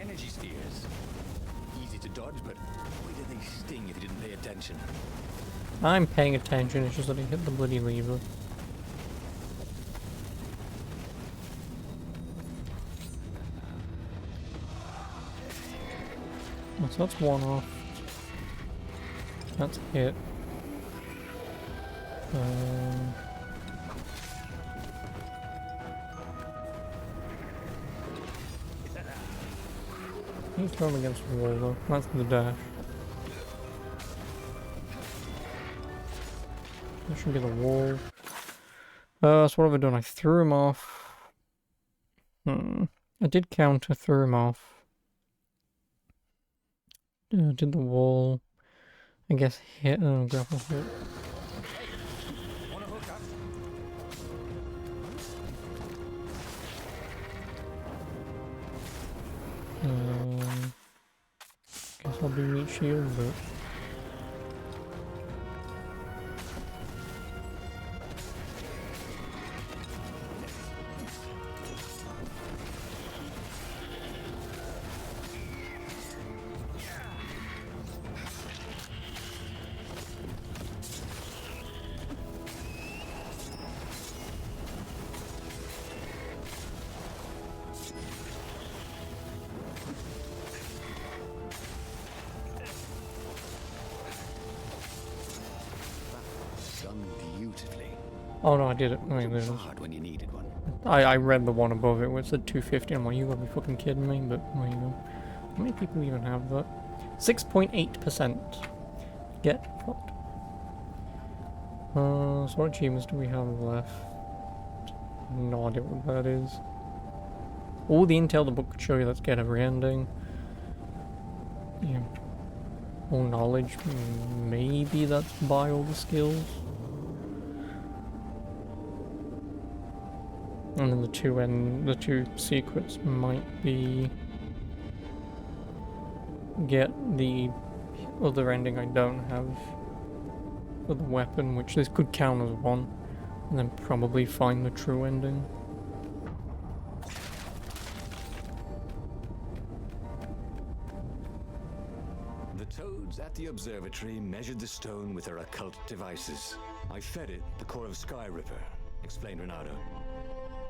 Energy spheres. Easy to dodge, but boy did they sting if you didn't pay attention. I'm paying attention, it's just that I hit the bloody lever. So that's one off. That's hit. He's thrown against the wall though. That's the dash. That should be the wall. So what have I done? I threw him off. I did counter, threw him off. Did the wall. I guess hit. Grapple hit. Guess I'll do meat shield, but. Oh no, I did it. I mean, there's. When you needed one. I read the one above it where it said 250. I'm like, you gotta be fucking kidding me, but there you go. How many people even have that? 6.8%. Get fucked. So what achievements do we have left? No idea what that is. All the intel the book could show you, let's get every ending. Yeah. All knowledge, maybe that's buy all the skills. And then the two secrets might be get the other ending I don't have for the weapon, which this could count as one, and then probably find the true ending. The toads at the observatory measured the stone with their occult devices. I fed it the core of Sky Ripper, explained Renato.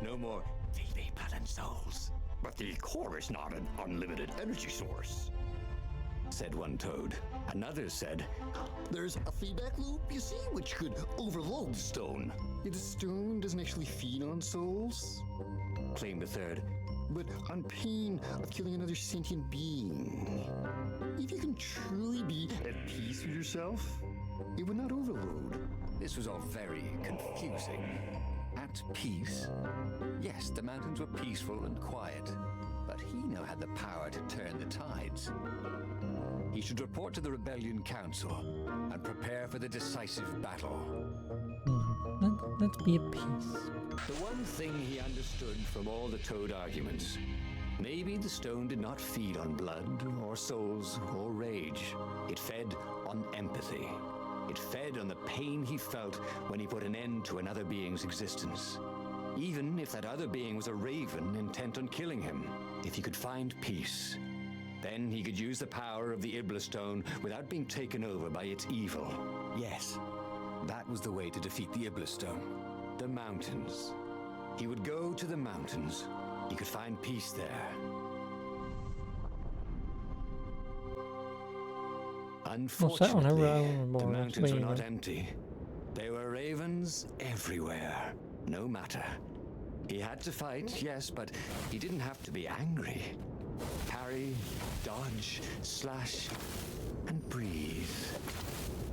No more VV blood and souls. But the core is not an unlimited energy source, said one toad. Another said, there's a feedback loop, you see, which could overload the stone. The stone doesn't actually feed on souls, claimed a third. but on pain of killing another sentient being. If you can truly be at peace with yourself, it would not overload. This was all very confusing. At peace? Yes, the mountains were peaceful and quiet, but he now had the power to turn the tides. He should report to the Rebellion Council and prepare for the decisive battle. Let's be at peace. The one thing he understood from all the Toad arguments, maybe the stone did not feed on blood or souls or rage. It fed on empathy. It fed on the pain he felt when he put an end to another being's existence. Even if that other being was a raven intent on killing him. If he could find peace, then he could use the power of the Ibla Stone without being taken over by its evil. Yes, that was the way to defeat the Ibla Stone. The mountains. He would go to the mountains. He could find peace there. Unfortunately, the mountains were not empty. There were ravens everywhere. No matter. He had to fight, yes, but he didn't have to be angry. Parry, dodge, slash, and breathe.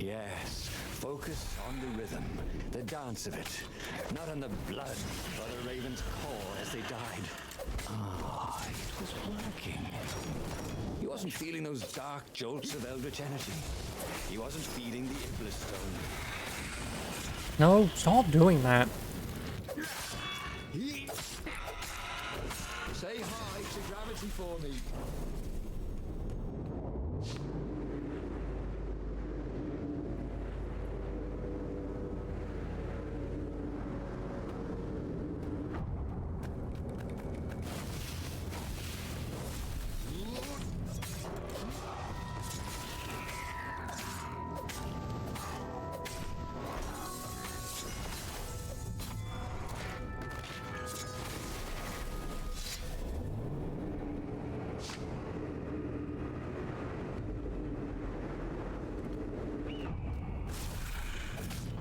Yes, focus on the rhythm, the dance of it, not on the blood or the raven's core as they died. Ah, it was working. He wasn't feeling those dark jolts of eldritch energy. He wasn't feeding the Ibla Stone. No, stop doing that. Say hi to gravity for me.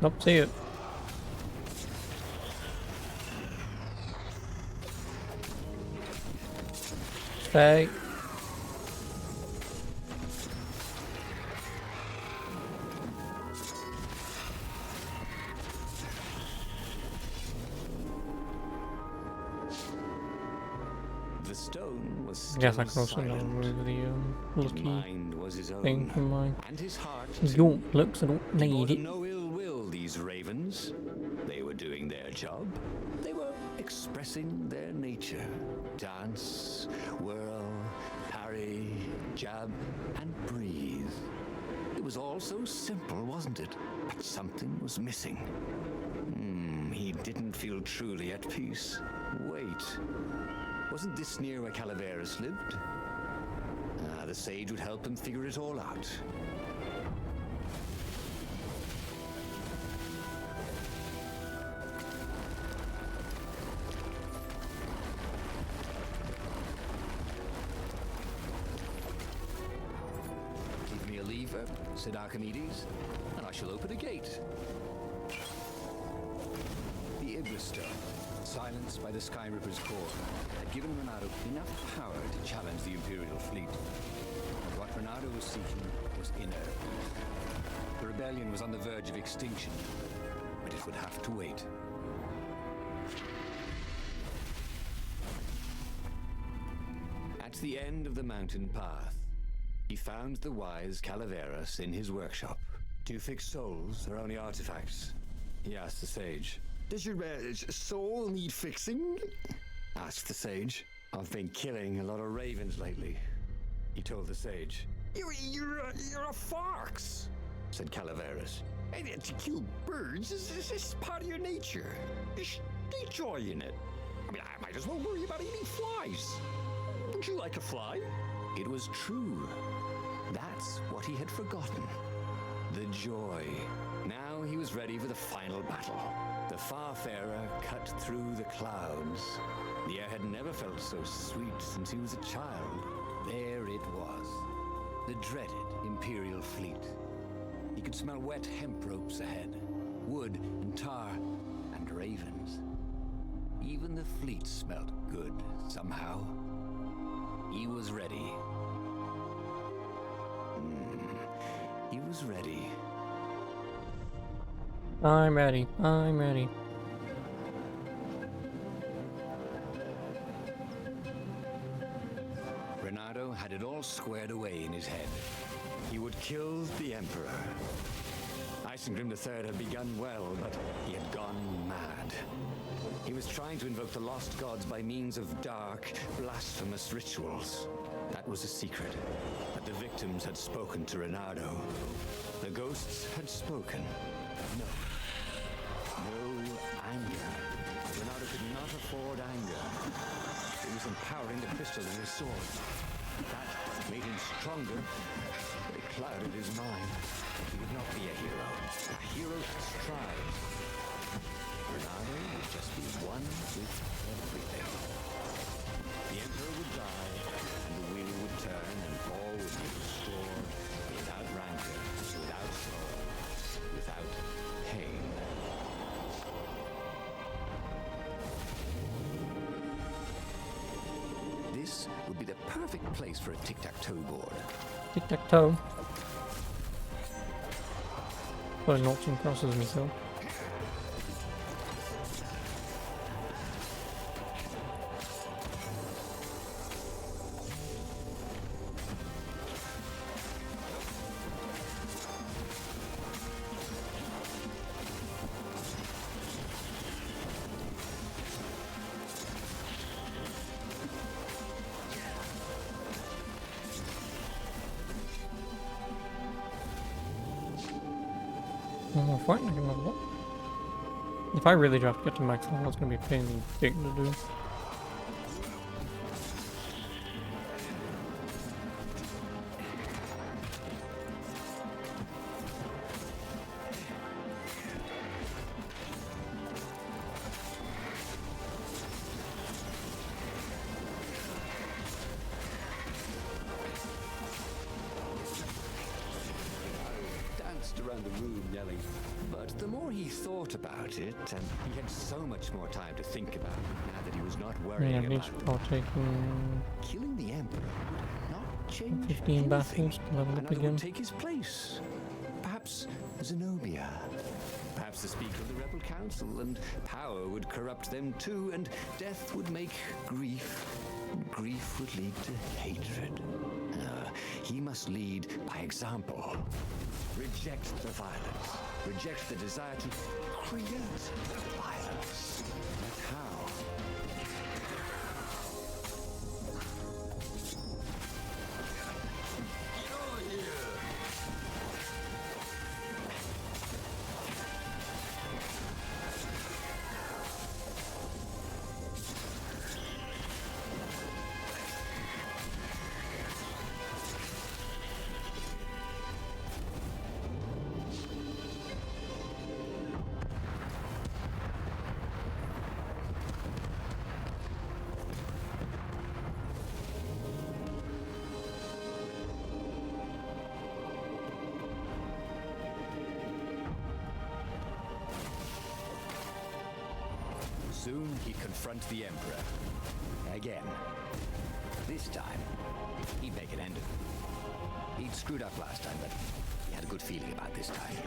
Nope, see it. Stay. The stone was still Guess I can also now silent. remove the His lucky mind was his thing own, from my and his heart Yo, looks, I don't He bore need them it. no ill will, these ravens. They were doing their job. They were expressing their nature. Dance, whirl, parry, jab, and breathe. It was all so simple, wasn't it? But something was missing. He didn't feel truly at peace. Wait. Wasn't this near where Calaveras lived? The sage would help him figure it all out. Give me a lever, said Archimedes, and I shall open a gate. The Ibris stone, silenced by the Sky Ripper's core, had given Renato enough power to challenge the Imperial fleet. But what Renato was seeking was inner peace. The rebellion was on the verge of extinction, but it would have to wait. At the end of the mountain path, he found the wise Calaveras in his workshop. Do you fix souls or only artifacts? He asked the sage. Does your soul need fixing? Asked the sage. I've been killing a lot of ravens lately, he told the sage. You're a fox, Said Calaveras. and to kill birds is part of your nature. You should enjoy it. I mean, I might as well worry about eating flies. Would you like a fly? It was true. That's what he had forgotten. The joy. Now he was ready for the final battle. The Farfarer cut through the clouds. The air had never felt so sweet since he was a child. There it was, the dreaded Imperial fleet. He could smell wet hemp ropes ahead, wood and tar, and ravens. Even the fleet smelled good somehow. He was ready. He was ready. I'm ready. I'm ready. Renato had it all squared away in his head. He would kill the Emperor. Isengrim III had begun well, but he had gone mad. He was trying to invoke the lost gods by means of dark, blasphemous rituals. That was a secret, but the victims had spoken to Renato. The ghosts had spoken. No anger. Renato could not afford anger. It was empowering the crystal in his sword. That made him stronger, but it clouded his mind. He would not be a hero. A hero should strive. Renato would just be one with everything. The Emperor would die, and the wheel would turn, and all would be restored without rancor, without sorrow, without pain. This would be the perfect place for a tic-tac-toe board. Tic-tac-toe. Putting noughts and crosses myself. Oh, fine, I can level up. If I really have to get to max level, it's gonna be a pain in the dick to do. Danced around the room yelling, But the more he thought about it, and he had so much more time to think about it now that he was not Yeah, worrying needs about it. partaking Killing the Emperor would not change 15 anything. battles to level up Another again. would take his place. Perhaps Zenobia. Perhaps the Speaker of the Rebel Council, and power would corrupt them too, and death would make grief, and grief would lead to hatred. He must lead by example. Reject the violence. Reject the desire to create violence. But how? Soon he'd confront the Emperor. Again. This time, he'd make an end of it. He'd screwed up last time, but he had a good feeling about this time.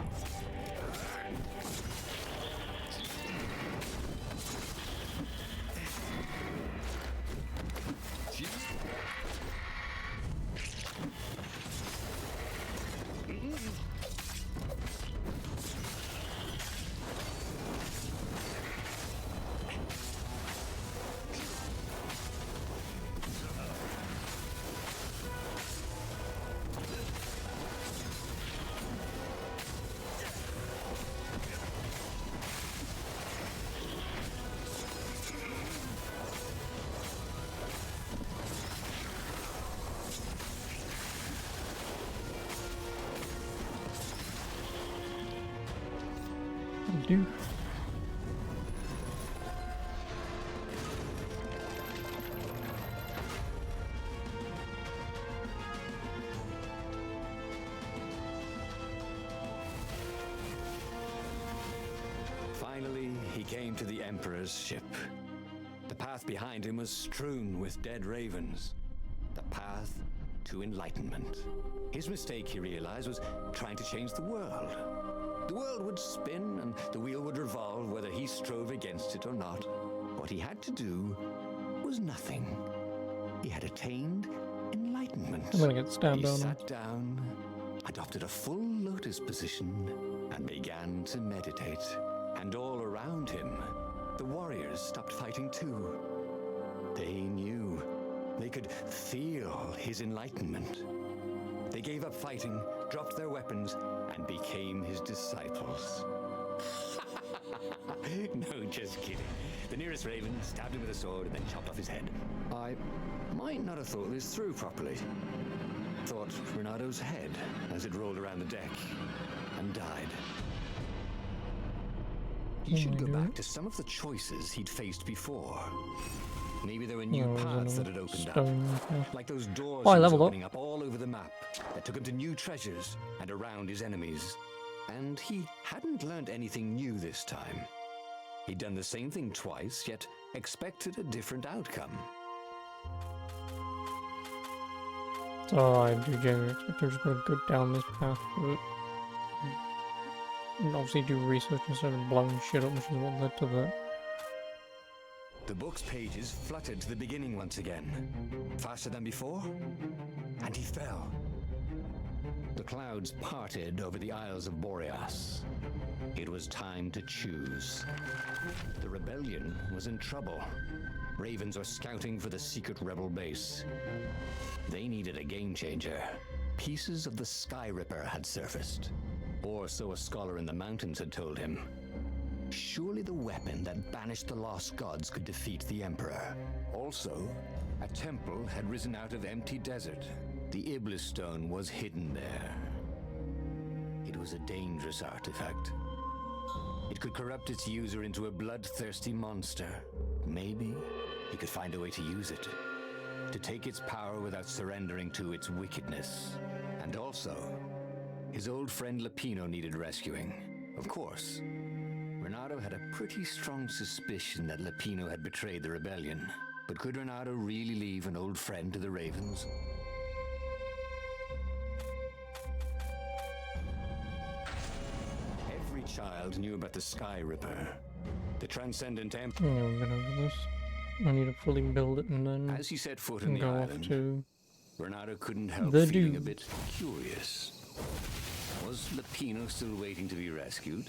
Do. Finally, he came to the Emperor's ship. The path behind him was strewn with dead ravens. The path to enlightenment. His mistake, he realized, was trying to change the world. The world would spin and the wheel would revolve whether he strove against it or not. What he had to do was nothing. He had attained enlightenment. I'm gonna get stabbed He down. sat down, adopted a full lotus position, and began to meditate. And all around him, the warriors stopped fighting too. They knew. They could feel his enlightenment. They gave up fighting, dropped their weapons, and became his disciples. No, just kidding. The nearest raven stabbed him with a sword and then chopped off his head. I might not have thought this through properly. Thought Renato's head as it rolled around the deck and died. He should go back to some of the choices he'd faced before. Maybe there were new paths that had opened up. Like those doors he was opening up all over the map that took him to new treasures and around his enemies. And he hadn't learned anything new this time. He'd done the same thing twice, yet expected a different outcome. So I do genuinely expect I'm just going to go down this path, but and obviously do research instead of blowing shit up, which is what led to that. The book's pages fluttered to the beginning once again, faster than before, and he fell. The clouds parted over the Isles of Boreas. It was time to choose. The rebellion was in trouble. Ravens were scouting for the secret rebel base. They needed a game changer. Pieces of the Sky Ripper had surfaced, or so a scholar in the mountains had told him. Surely the weapon that banished the lost gods could defeat the Emperor. Also, a temple had risen out of empty desert. The Iblis stone was hidden there. It was a dangerous artifact. It could corrupt its user into a bloodthirsty monster. Maybe he could find a way to use it, to take its power without surrendering to its wickedness. And also, his old friend Lupino needed rescuing. Of course, Renato had a pretty strong suspicion that Lapino had betrayed the rebellion. But could Renato really leave an old friend to the Ravens? Every child knew about the Sky Ripper, the transcendent emperor. Yeah, we're gonna do this. I need to fully build it and then As he set foot in the go off island, to Renato couldn't help the feeling a dude. bit curious. Was Lapino still waiting to be rescued?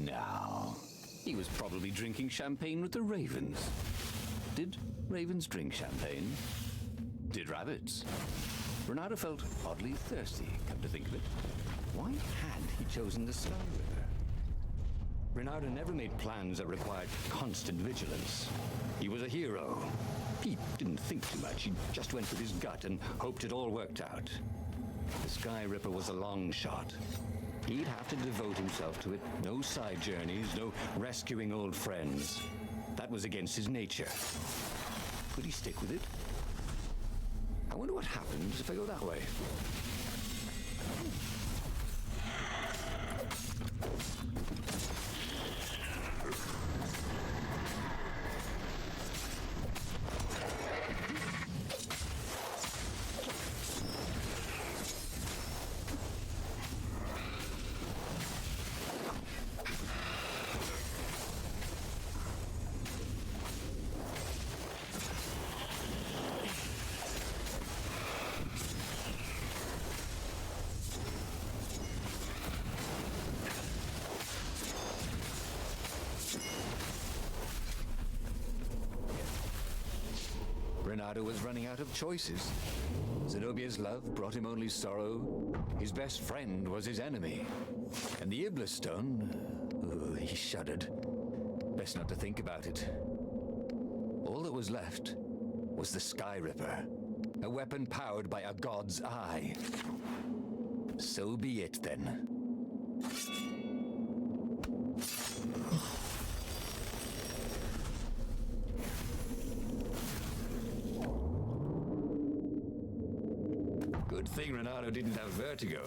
No. He was probably drinking champagne with the ravens. Did ravens drink champagne? Did rabbits? Renato felt oddly thirsty, come to think of it. Why had he chosen the Sky River? Renato never made plans that required constant vigilance. He was a hero. He didn't think too much. He just went with his gut and hoped it all worked out. The Sky Ripper was a long shot. He'd have to devote himself to it. No side journeys, no rescuing old friends. That was against his nature. Could he stick with it? I wonder what happens if I go that way. Renato was running out of choices. Zenobia's love brought him only sorrow. His best friend was his enemy. And the Iblis stone, oh, he shuddered. Best not to think about it. All that was left was the Sky Ripper, a weapon powered by a god's eye. So be it then. Good thing Renato didn't have vertigo.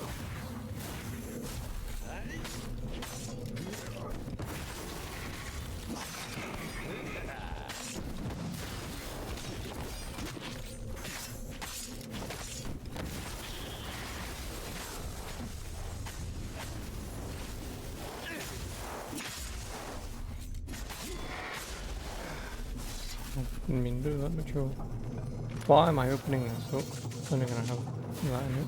Didn't mean to do that, but sure. Why am I opening this hook? It's only gonna have that in it.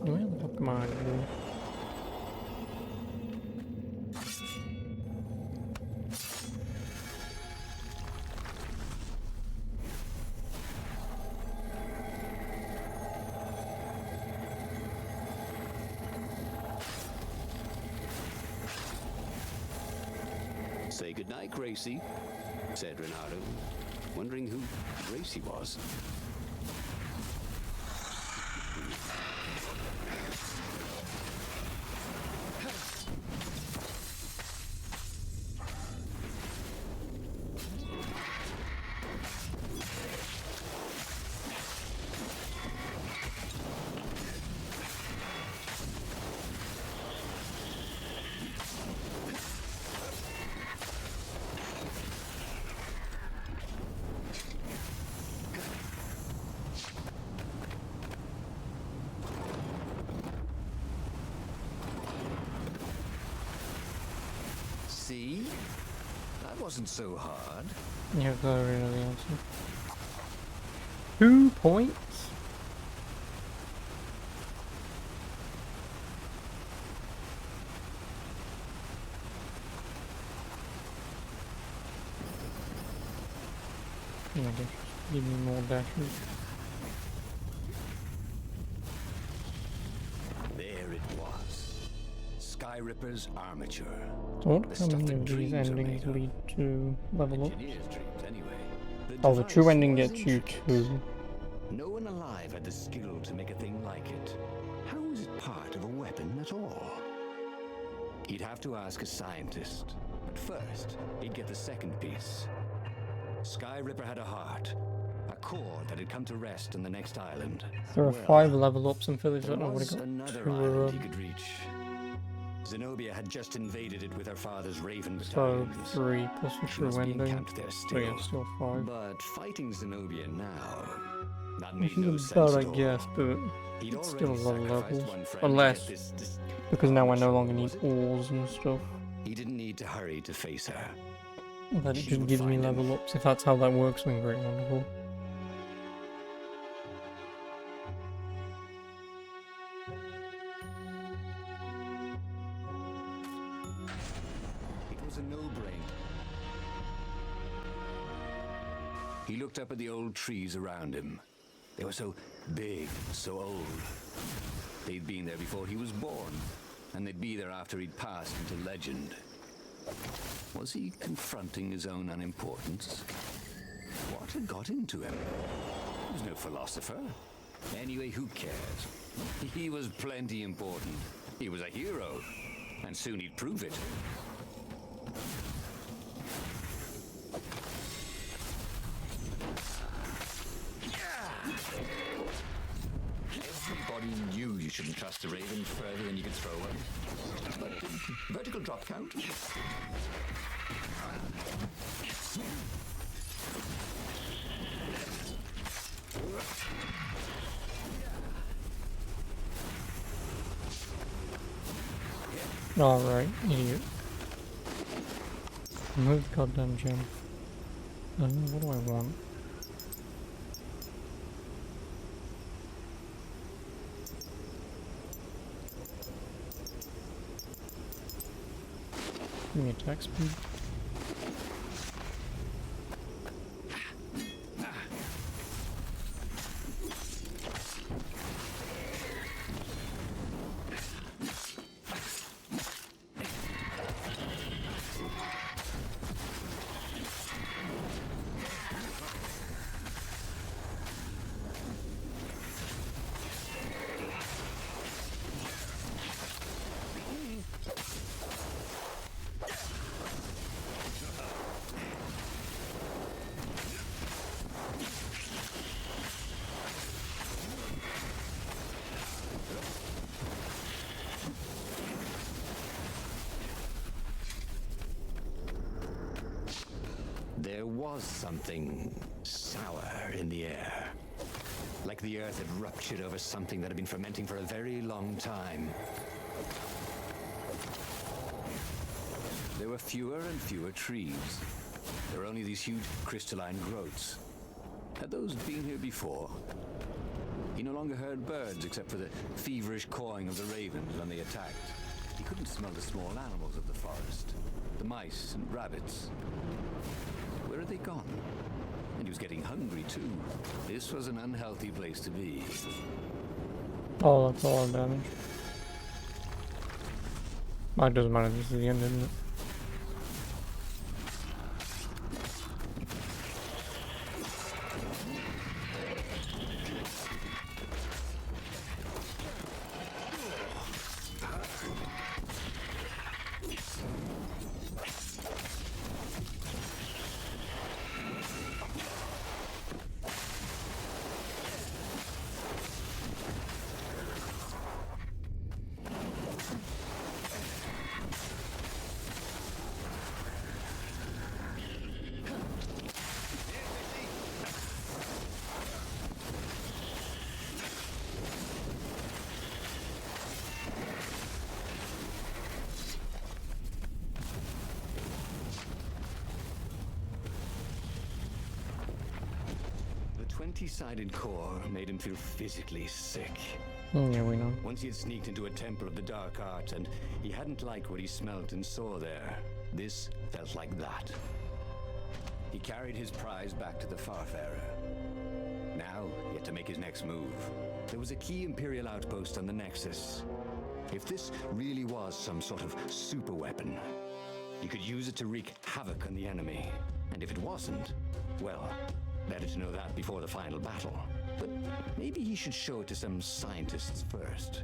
Where the fuck am I doing? Say goodnight, Gracie, said Renato, wondering who Gracie was. See? That wasn't so hard. Yeah, I already know the answer. 2 points? Oh my gosh, give me more dashes. There it was. Sky Ripper's armature. So what The how stuff many that of these dreams are endings made of. lead to level up? Engineer's dreams, anyway. Oh, the true device ending was gets you intricate. 2. No one alive had the skill to make a thing like it. How was it part of a weapon at all? He'd have to ask a scientist. But first, he'd get the second piece. Sky Ripper had a heart. A core that had come to rest on the next island. There are Well, 5 level ups in Village. I there don't know what was I got. another 2 island he could reach. Zenobia had just invaded it with her father's Raven So battalions. 3 plus the She true was being ending. camped there So yeah, still. still 5. But fighting Zenobia now, that Which made no is sense about, I at all. guess, but He'd it's still a already lot of sacrificed levels. one friend to Unless, get this because now I no armor, longer need was it? ores and stuff. He didn't need to hurry to face her. That it She just would gives me find him. level ups. If that's how that works, then great and wonderful. It was a no-brainer. He looked up at the old trees around him. They were so big, so old. They'd been there before he was born, and they'd be there after he'd passed into legend. Was he confronting his own unimportance? What had got into him? He was no philosopher. Anyway, who cares? He was plenty important. He was a hero, and soon he'd prove it. Everybody knew you shouldn't trust a Raven further than you could throw one. But vertical drop count? Alright, idiot. Move goddamn gem. What do I want? Give me attack speed. There was something sour in the air. Like the earth had ruptured over something that had been fermenting for a very long time. There were fewer and fewer trees. There were only these huge crystalline growths. Had those been here before? He no longer heard birds except for the feverish cawing of the ravens when they attacked. He couldn't smell the small animals of the forest. The mice and rabbits. Where had they gone? And he was getting hungry too. This was an unhealthy place to be. Oh, that's a lot of damage. Oh, it doesn't matter, this is the end, isn't it? The 20-sided core made him feel physically sick. Yeah, we know. Once he had sneaked into a temple of the dark art, and he hadn't liked what he smelt and saw there. This felt like that. He carried his prize back to the Farfarer. Now, he had to make his next move. There was a key Imperial outpost on the Nexus. If this really was some sort of super weapon, he could use it to wreak havoc on the enemy. And if it wasn't, well, better to know that before the final battle. But maybe he should show it to some scientists first.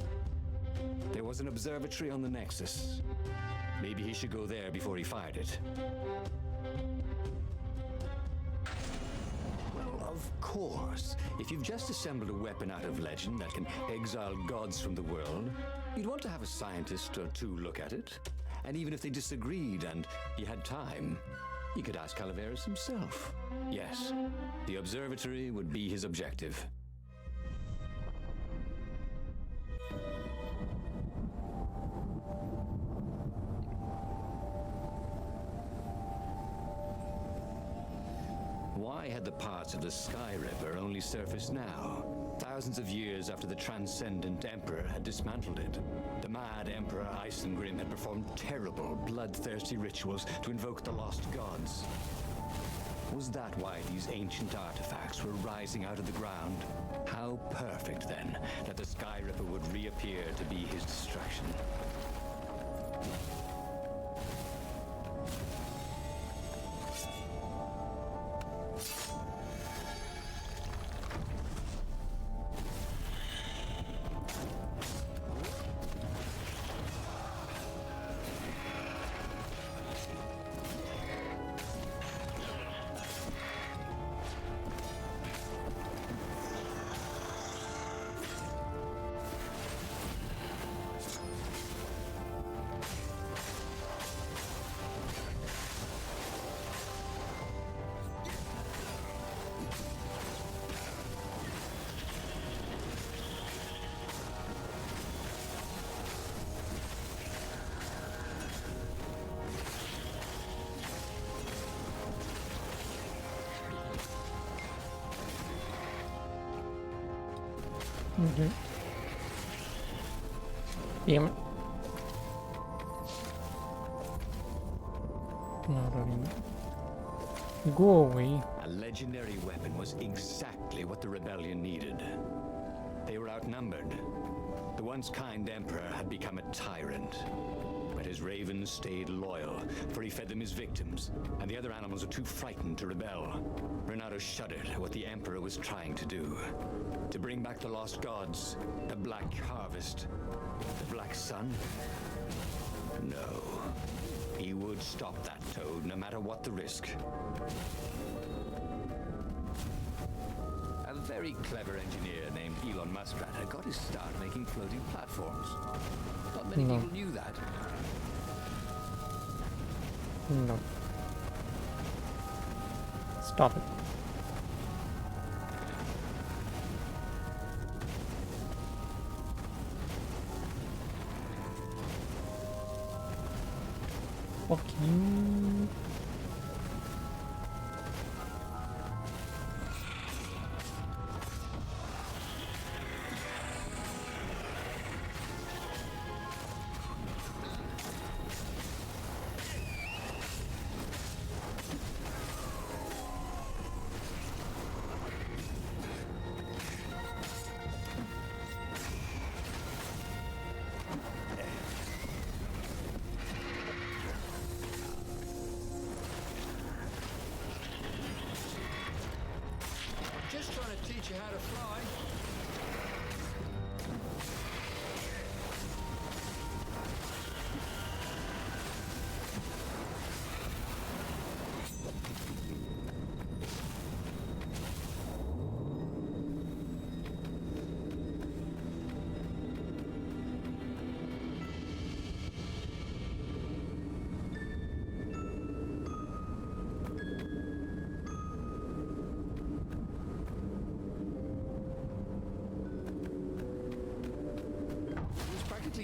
There was an observatory on the Nexus. Maybe he should go there before he fired it. Well, of course. If you've just assembled a weapon out of legend that can exile gods from the world, you'd want to have a scientist or two look at it. And even if they disagreed and he had time, he could ask Calaveras himself. Yes, the observatory would be his objective. Why had the parts of the Sky Ripper only surfaced now? Thousands of years after the Transcendent Emperor had dismantled it. The mad Emperor Isengrim had performed terrible, bloodthirsty rituals to invoke the lost gods. Was that why these ancient artifacts were rising out of the ground? How perfect, then, that the Sky Ripper would reappear to be his destruction. Okay. Damn it. Not anymore. Go away. A legendary weapon was exactly what the rebellion needed. They were outnumbered. The once kind emperor had become a tyrant. But his ravens stayed loyal, for he fed them his victims, and the other animals were too frightened to rebel. Renato shuddered at what the emperor was trying to do. To bring back the lost gods, the Black Harvest, the Black Sun? No. He would stop that toad, no matter what the risk. A very clever engineer named Elon Muskrat had got his start making floating platforms. Not many No. people knew that. No. Stop it. Fuck you. Just trying to teach you how to fly.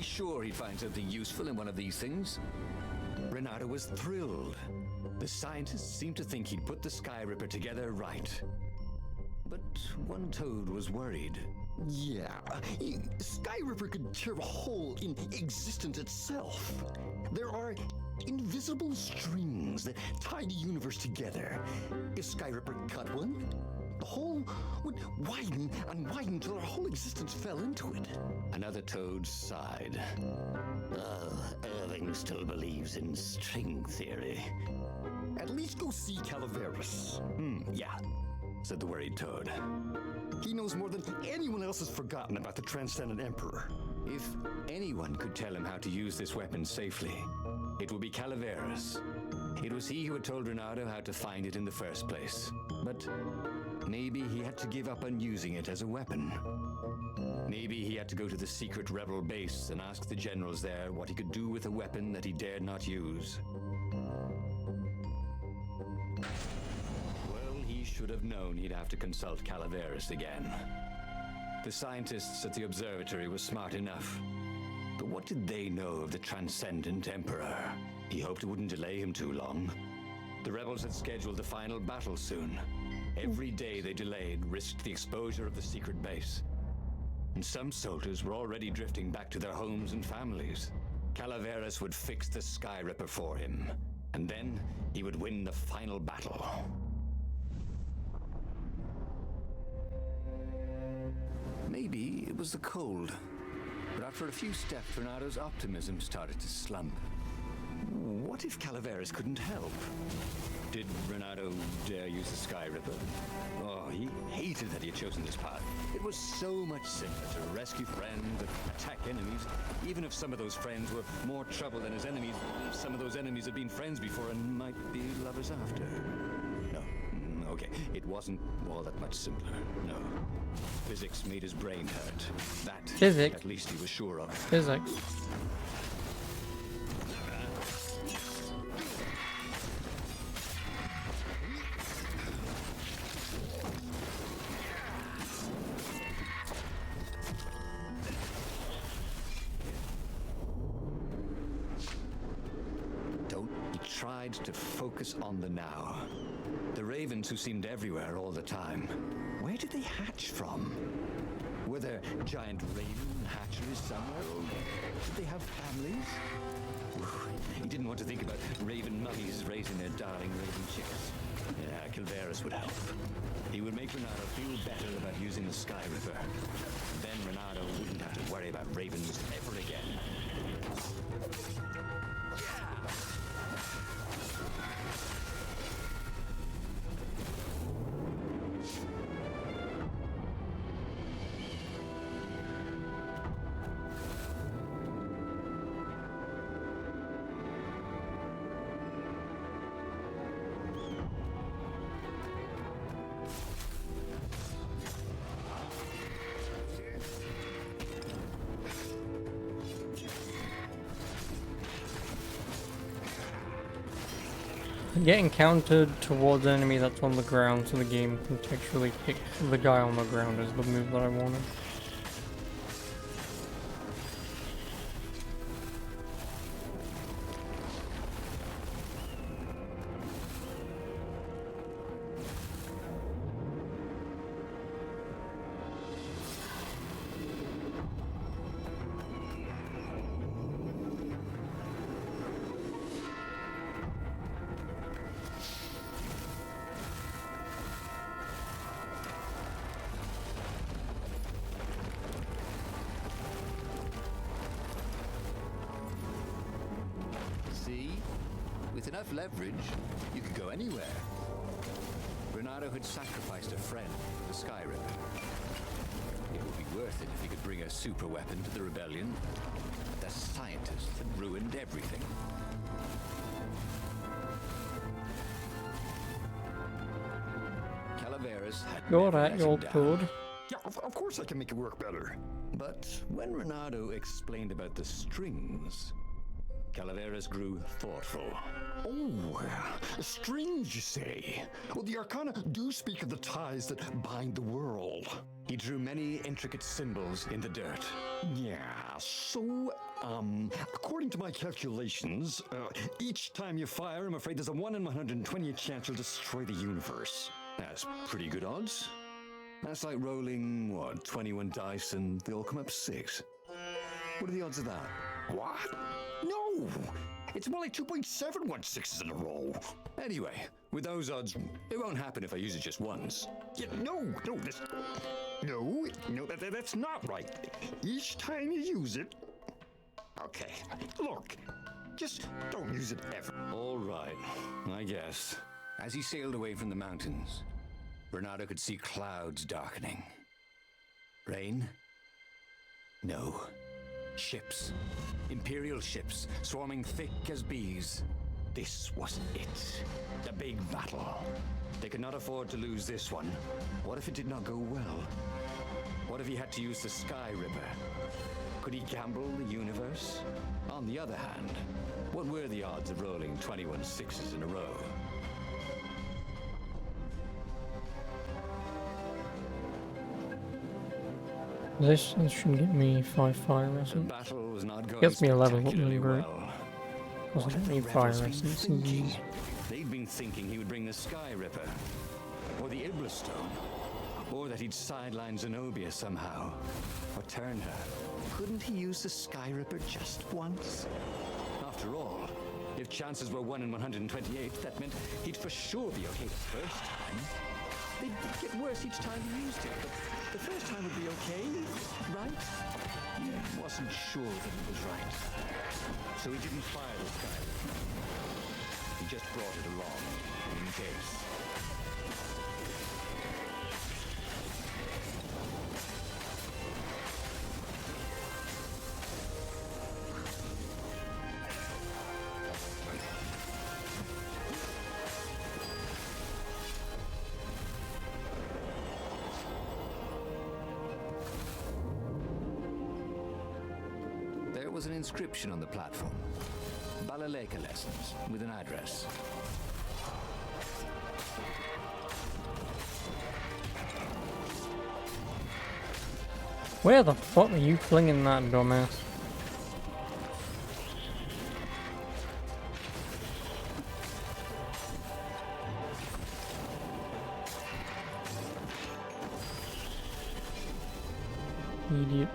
Sure he'd find something useful in one of these things. Renato was thrilled. The scientists seemed to think he'd put the Sky Ripper together right. But one toad was worried. Yeah, Sky Ripper could tear a hole in existence itself. There are invisible strings that tie the universe together. If Sky Ripper cut one, the hole would widen and widen until our whole existence fell into it. Another toad sighed. Irving still believes in string theory. At least go see Calaveras. Yeah, said the worried toad. He knows more than anyone else has forgotten about the Transcendent Emperor. If anyone could tell him how to use this weapon safely, it would be Calaveras. It was he who had told Renato how to find it in the first place. But maybe he had to give up on using it as a weapon. Maybe he had to go to the secret rebel base and ask the generals there what he could do with a weapon that he dared not use. Well, he should have known he'd have to consult Calaveras again. The scientists at the observatory were smart enough. But what did they know of the Transcendent Emperor? He hoped it wouldn't delay him too long. The rebels had scheduled the final battle soon. Every day they delayed risked the exposure of the secret base. And some soldiers were already drifting back to their homes and families. Calaveras would fix the Sky Ripper for him, and then he would win the final battle. Maybe it was the cold, but after a few steps, Renato's optimism started to slump. What if Calaveras couldn't help? Did Renato dare use the Sky Ripper? Oh, he hated that he had chosen this path. It was so much simpler to rescue friends and attack enemies, even if some of those friends were more trouble than his enemies. Some of those enemies had been friends before and might be lovers after. No, okay, it wasn't all that much simpler, no. Physics made his brain hurt. That, Physics? at least he was sure of. Physics. He tried to focus on the now. The ravens who seemed everywhere all the time. Where did they hatch from? Were there giant raven hatcheries somewhere? Or did they have families? He didn't want to think about raven mummies raising their darling raven chicks. Yeah, Calaveras would help. He would make Renato feel better about using the Sky Ripper. Then Renato wouldn't have to worry about ravens ever again. Getting countered towards an enemy that's on the ground so the game contextually pick the guy on the ground is the move that I wanted. With enough leverage, you could go anywhere. Renato had sacrificed a friend for the Sky Ripper. It would be worth it if he could bring a super weapon to the rebellion. The scientist had ruined everything. Calaveras had You're never right, let you him old down. toad. Yeah, of course I can make it work better. But when Renato explained about the strings, Calaveras grew thoughtful. Oh, strings, you say? Well, the Arcana do speak of the ties that bind the world. He drew many intricate symbols in the dirt. Yeah, so, according to my calculations, each time you fire, I'm afraid there's a 1 in 120 chance you'll destroy the universe. That's pretty good odds. That's like rolling, 21 dice and they all come up 6. What are the odds of that? What? No! It's more like 2.716s in a row. Anyway, with those odds, it won't happen if I use it just once. Yeah, no, that's not right. Each time you use it... Okay, look, just don't use it ever. All right, I guess. As he sailed away from the mountains, Renato could see clouds darkening. Rain? No. Ships. Imperial ships, swarming thick as bees. This was it. The big battle. They could not afford to lose this one. What if it did not go well? What if he had to use the Sky Ripper? Could he gamble the universe? On the other hand, what were the odds of rolling 21 sixes in a row? This should get me 5 fire The essence. battle was not going Gets me a level up spectacularly really great. well. Doesn't What get had me the fire rebels been essence. thinking? They'd been thinking he would bring the Sky Ripper, or the Iblis Stone, or that he'd sideline Zenobia somehow, or turn her. Couldn't he use the Sky Ripper just once? After all, if chances were 1 in 128, that meant he'd for sure be okay the first time. They'd get worse each time he used it, but the first time would be okay, right? He wasn't sure that it was right. So he didn't fire the Sky Ripper. He just brought it along, in case. There was an inscription on the platform. Balaleka lessons, with an address. Where the fuck are you flinging that, dumbass? Idiot.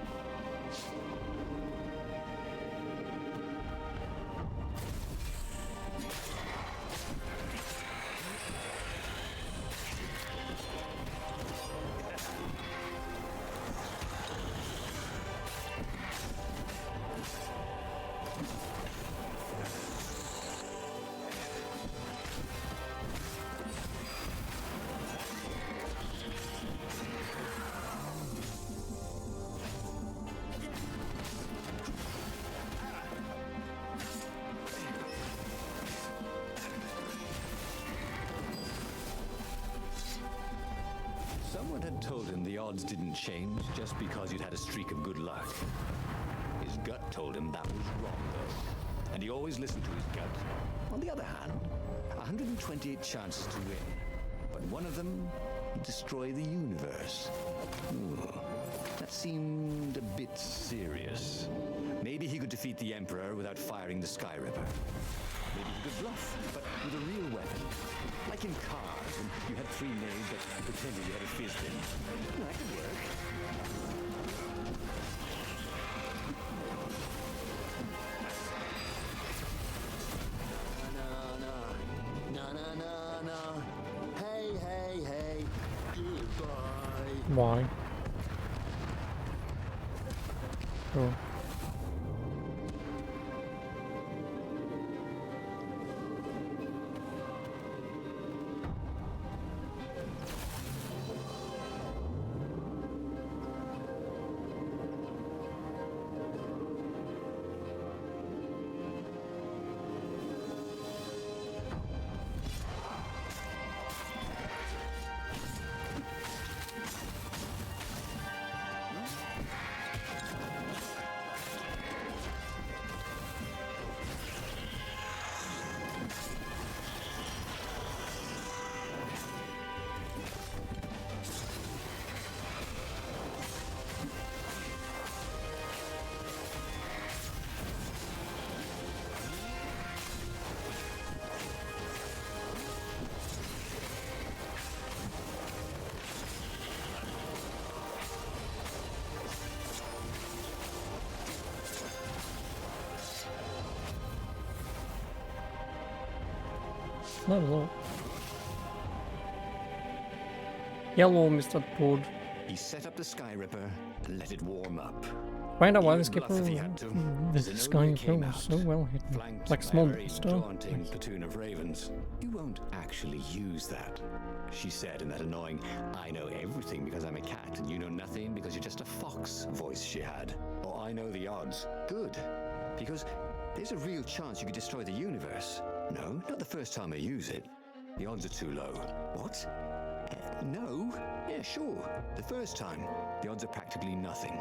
Someone had told him the odds didn't change just because he'd had a streak of good luck. His gut told him that was wrong, though. And he always listened to his gut. On the other hand, 128 chances to win. But one of them would destroy the universe. Ooh, that seemed a bit serious. Maybe he could defeat the Emperor without firing the Sky Ripper. Maybe he could bluff, but with a real weapon. Like in cars, when you had 3 maids that pretended you had a fizz bin. That could work. No. Hey. Goodbye. Why? Cool. Level up. Yellow, Mr. Toad. He set up the Sky Ripper and let it warm up. Find out He why would this skipper, bluff if he had to. this Zenobia sky came was out, so well hidden, flanked like by small a very star. daunting platoon of ravens. You won't actually use that, she said in that annoying, I know everything because I'm a cat and you know nothing because you're just a fox voice she had. Or I know the odds. Good, because there's a real chance you could destroy the universe. No, not the first time I use it. The odds are too low. What? No? Yeah, sure. The first time, the odds are practically nothing.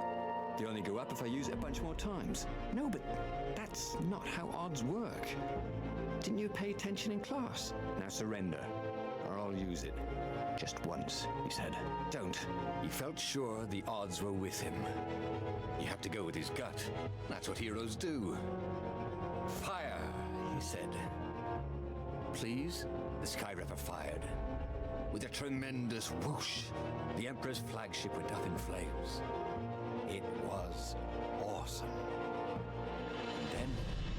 They only go up if I use it a bunch more times. No, but that's not how odds work. Didn't you pay attention in class? Now surrender, or I'll use it. Just once, he said. Don't. He felt sure the odds were with him. He had to go with his gut. That's what heroes do. Fire, he said. Please? The Skyripper fired. With a tremendous whoosh, the Emperor's flagship went up in flames. It was awesome. And then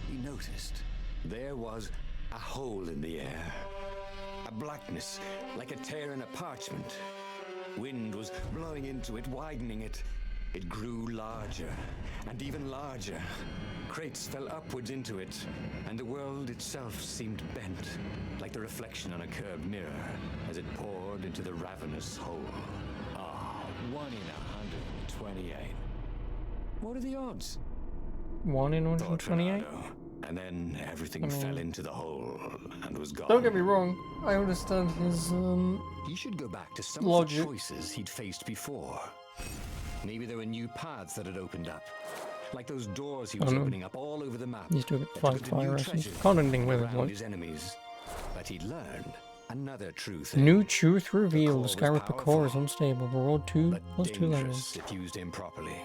he noticed there was a hole in the air. A blackness, like a tear in a parchment. Wind was blowing into it, widening it. It grew larger and even larger. Crates fell upwards into it, and the world itself seemed bent, like the reflection on a curved mirror, as it poured into the ravenous hole. Ah, 1 in 128. What are the odds? 1 in Thought 128? Renato. And then everything fell into the hole and was gone. Don't get me wrong, I understand his, He should go back to some logic. of the choices he'd faced before. Maybe there were new paths that had opened up. Like those doors he was opening up all over the map. He's doing that 5 took the fire new lessons. treasures Can't do anything with it, around like. his enemies. But he'd learned another truth. New truth revealed, the core was Skyripper core is powerful, unstable, the world 2 but plus 2 levels. dangerous if used improperly.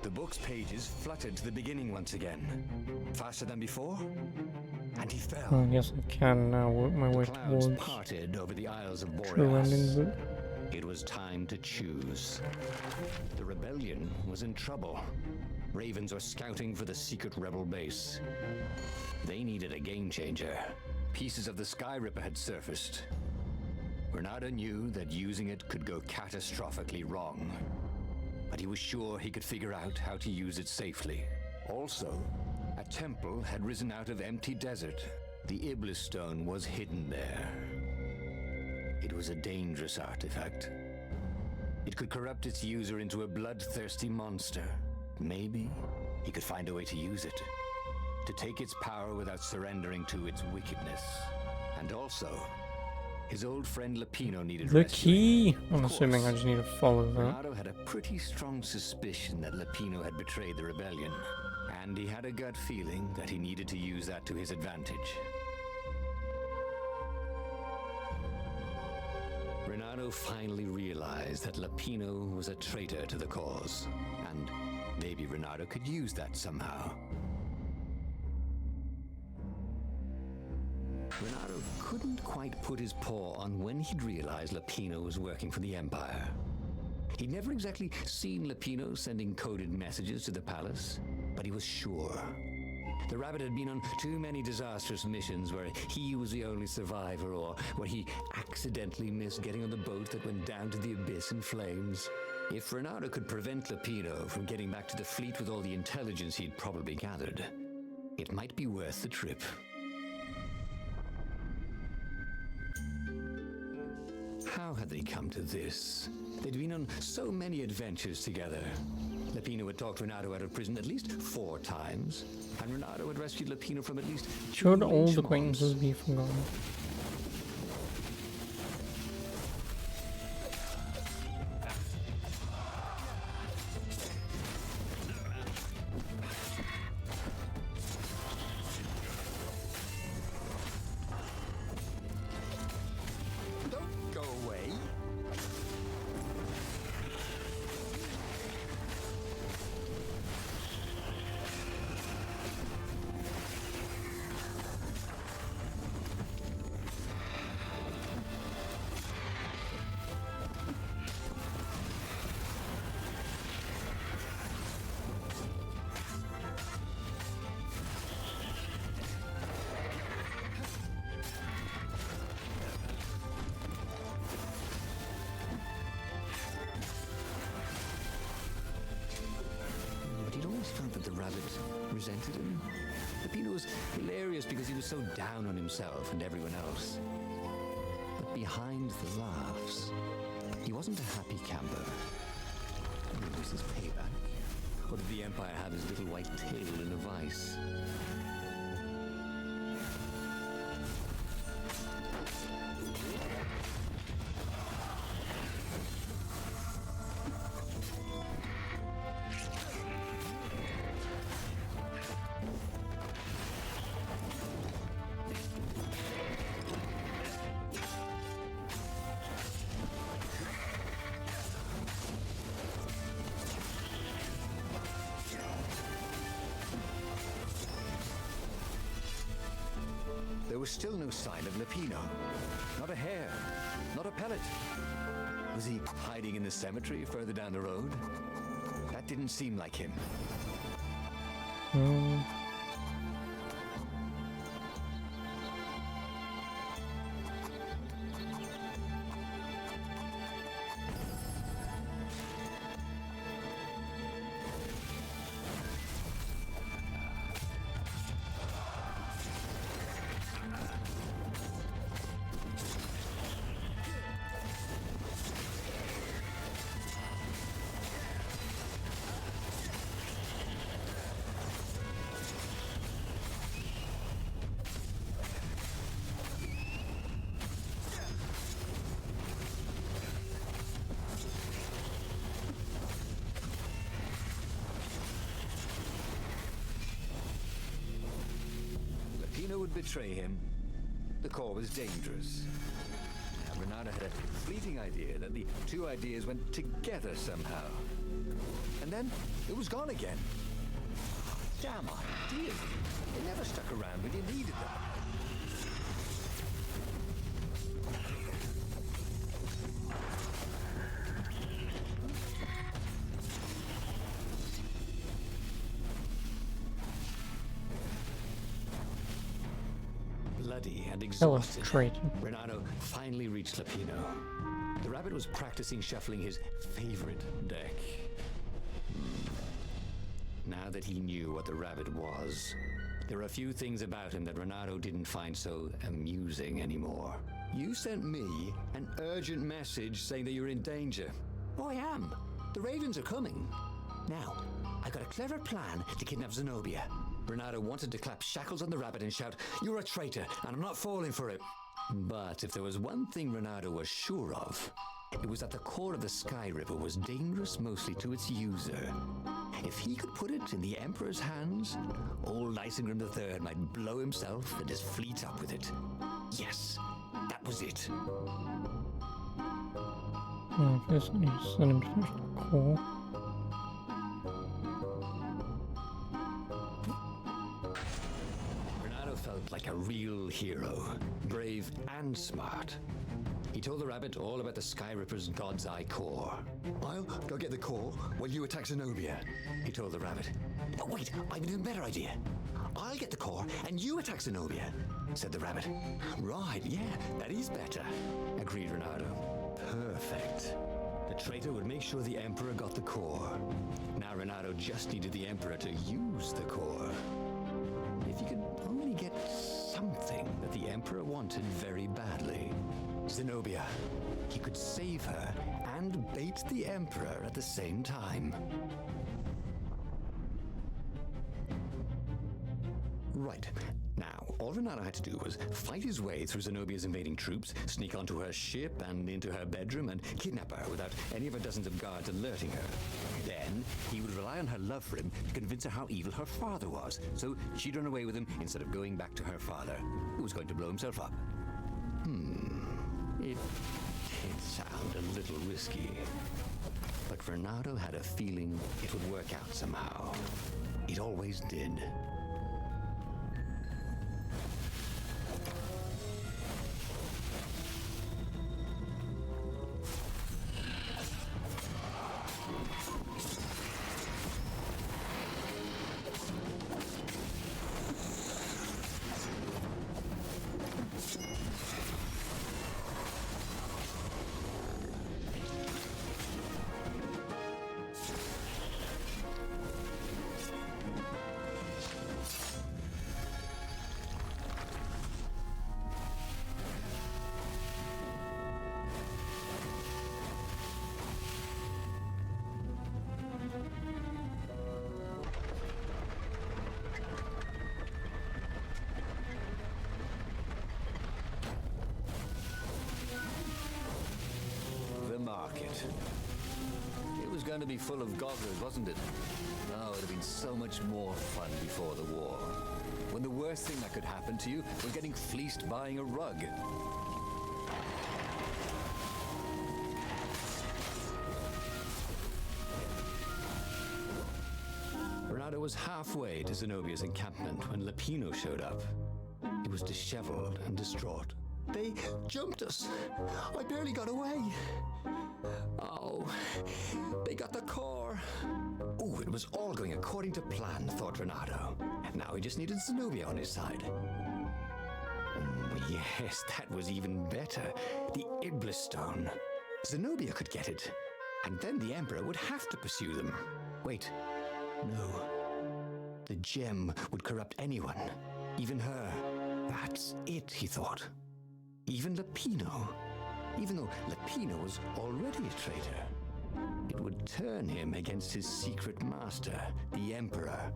The book's pages fluttered to the beginning once again. Faster than before? And he fell. Oh, yes, I can now work my way The clouds towards parted over the Isles of true ending, Boreas. but It was time to choose. The rebellion was in trouble. Ravens were scouting for the secret rebel base. They needed a game changer. Pieces of the Skyripper had surfaced. Renato knew that using it could go catastrophically wrong. But he was sure he could figure out how to use it safely. Also, a temple had risen out of empty desert. The Iblis stone was hidden there. It was a dangerous artifact. It could corrupt its user into a bloodthirsty monster. Maybe he could find a way to use it. To take its power without surrendering to its wickedness. And also, his old friend Lapino needed the rescuing. key! I'm Of assuming I course. just need to follow that. Renato had a pretty strong suspicion that Lapino had betrayed the rebellion, and he had a gut feeling that he needed to use that to his advantage. Renato finally realized that Lapino was a traitor to the cause, and maybe Renato could use that somehow. Renato couldn't quite put his paw on when he'd realized Lapino was working for the Empire. He'd never exactly seen Lapino sending coded messages to the palace, but he was sure. The rabbit had been on too many disastrous missions where he was the only survivor, or where he accidentally missed getting on the boat that went down to the abyss in flames. If Renato could prevent Lapino from getting back to the fleet with all the intelligence he'd probably gathered, it might be worth the trip. How had they come to this? They'd been on so many adventures together. Lapino had talked Renato out of prison at least 4 times, and Renato had rescued Lapino from at least 2 Should old lynch acquaintances mobs. be forgotten? Don't go away. resented him. Peppino was hilarious because he was so down on himself and everyone else. But behind the laughs, he wasn't a happy camper. It was his payback. Or did the Empire have his little white tail in a vice? There was still no sign of Lupino. Not a hair, not a pellet. Was he hiding in the cemetery further down the road? That didn't seem like him. Lupino would betray him. The core was dangerous. Now, Renato had a fleeting idea that the two ideas went together somehow. And then it was gone again. Damn ideas. They never stuck around when you needed them. Bloody and exhausted, traitor. Renato finally reached Lupino. The rabbit was practicing shuffling his favorite deck. Now that he knew what the rabbit was, there were a few things about him that Renato didn't find so amusing anymore. You sent me an urgent message saying that you're in danger. Oh, I am. The ravens are coming. Now, I've got a clever plan to kidnap Zenobia. Renato wanted to clap shackles on the rabbit and shout, "You're a traitor, and I'm not falling for it." But if there was one thing Renato was sure of, it was that the core of the Sky River was dangerous mostly to its user. If he could put it in the Emperor's hands, old Isengrim III might blow himself and his fleet up with it. Yes, that was it. I guess I need to send him to finish the core. Renato felt like a real hero, brave and smart. He told the rabbit all about the Sky Ripper's God's Eye core. I'll go get the core while you attack Zenobia. He told the rabbit. But wait, I've an even better idea. I'll get the core and you attack Zenobia, Said the rabbit. Right, yeah, that is better. Agreed Renato. Perfect. The traitor would make sure the Emperor got the core. Now Renato just needed the Emperor to use the core. If he could only get something that the Emperor wanted very badly. Zenobia. He could save her and bait the Emperor at the same time. Right. Now, all Renato had to do was fight his way through Zenobia's invading troops, sneak onto her ship and into her bedroom, and kidnap her without any of her dozens of guards alerting her. Then, he would rely on her love for him to convince her how evil her father was, so she'd run away with him instead of going back to her father, who was going to blow himself up. It did sound a little risky. But Renato had a feeling it would work out somehow. It always did. right. It was going to be full of gogglers, wasn't it? Oh, it would have been so much more fun before the war. When the worst thing that could happen to you was getting fleeced buying a rug. Renato was halfway to Zenobia's encampment when Lapino showed up. He was disheveled and distraught. They jumped us. I barely got away. Oh, they got the core. Ooh, it was all going according to plan, thought Renato. Now he just needed Zenobia on his side. Yes, that was even better. The Iblis Stone. Zenobia could get it. And then the Emperor would have to pursue them. Wait, no. The gem would corrupt anyone, even her. That's it, he thought. Even Lapino. Even though Lapino was already a traitor. It would turn him against his secret master, the Emperor.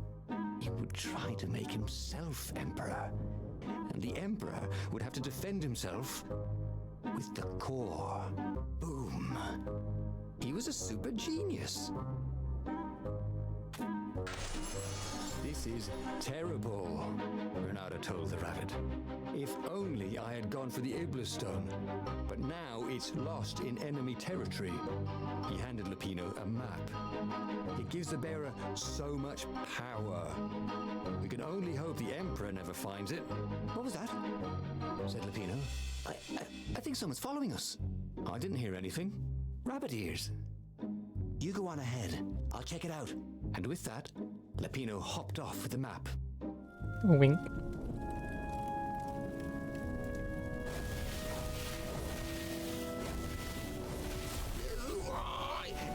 He would try to make himself Emperor. And the Emperor would have to defend himself with the core. Boom. He was a super genius. This is terrible, Renato told the rabbit. If only I had gone for the Iblis Stone. But now it's lost in enemy territory. He handed Lapino a map. It gives the bearer so much power. We can only hope the Emperor never finds it. What was that? Said Lapino. I think someone's following us. I didn't hear anything. Rabbit ears. You go on ahead. I'll check it out. And with that, Lapino hopped off with the map. Wink.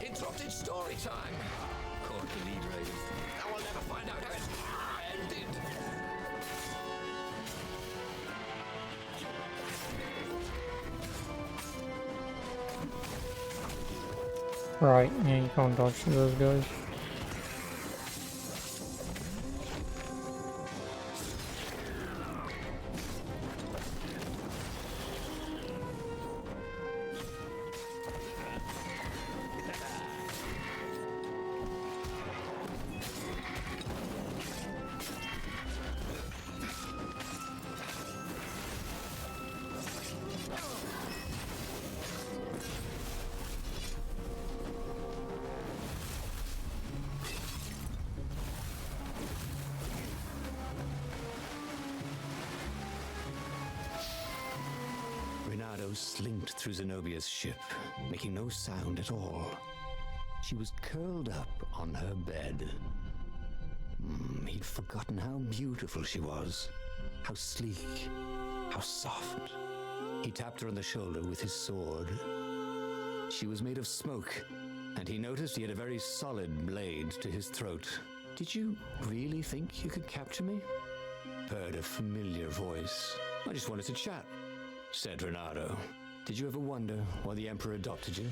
Interrupted story time. Caught the lead raven. Now we'll never find out how it ended. Right, yeah, you can't dodge those guys. Renato slinked through Zenobia's ship, making no sound at all. She was curled up on her bed. He'd forgotten how beautiful she was, how sleek, how soft. He tapped her on the shoulder with his sword. She was made of smoke, and he noticed he had a very solid blade to his throat. "Did you really think you could capture me?" Heard a familiar voice. "I just wanted to chat," said Renato. "Did you ever wonder why the Emperor adopted you?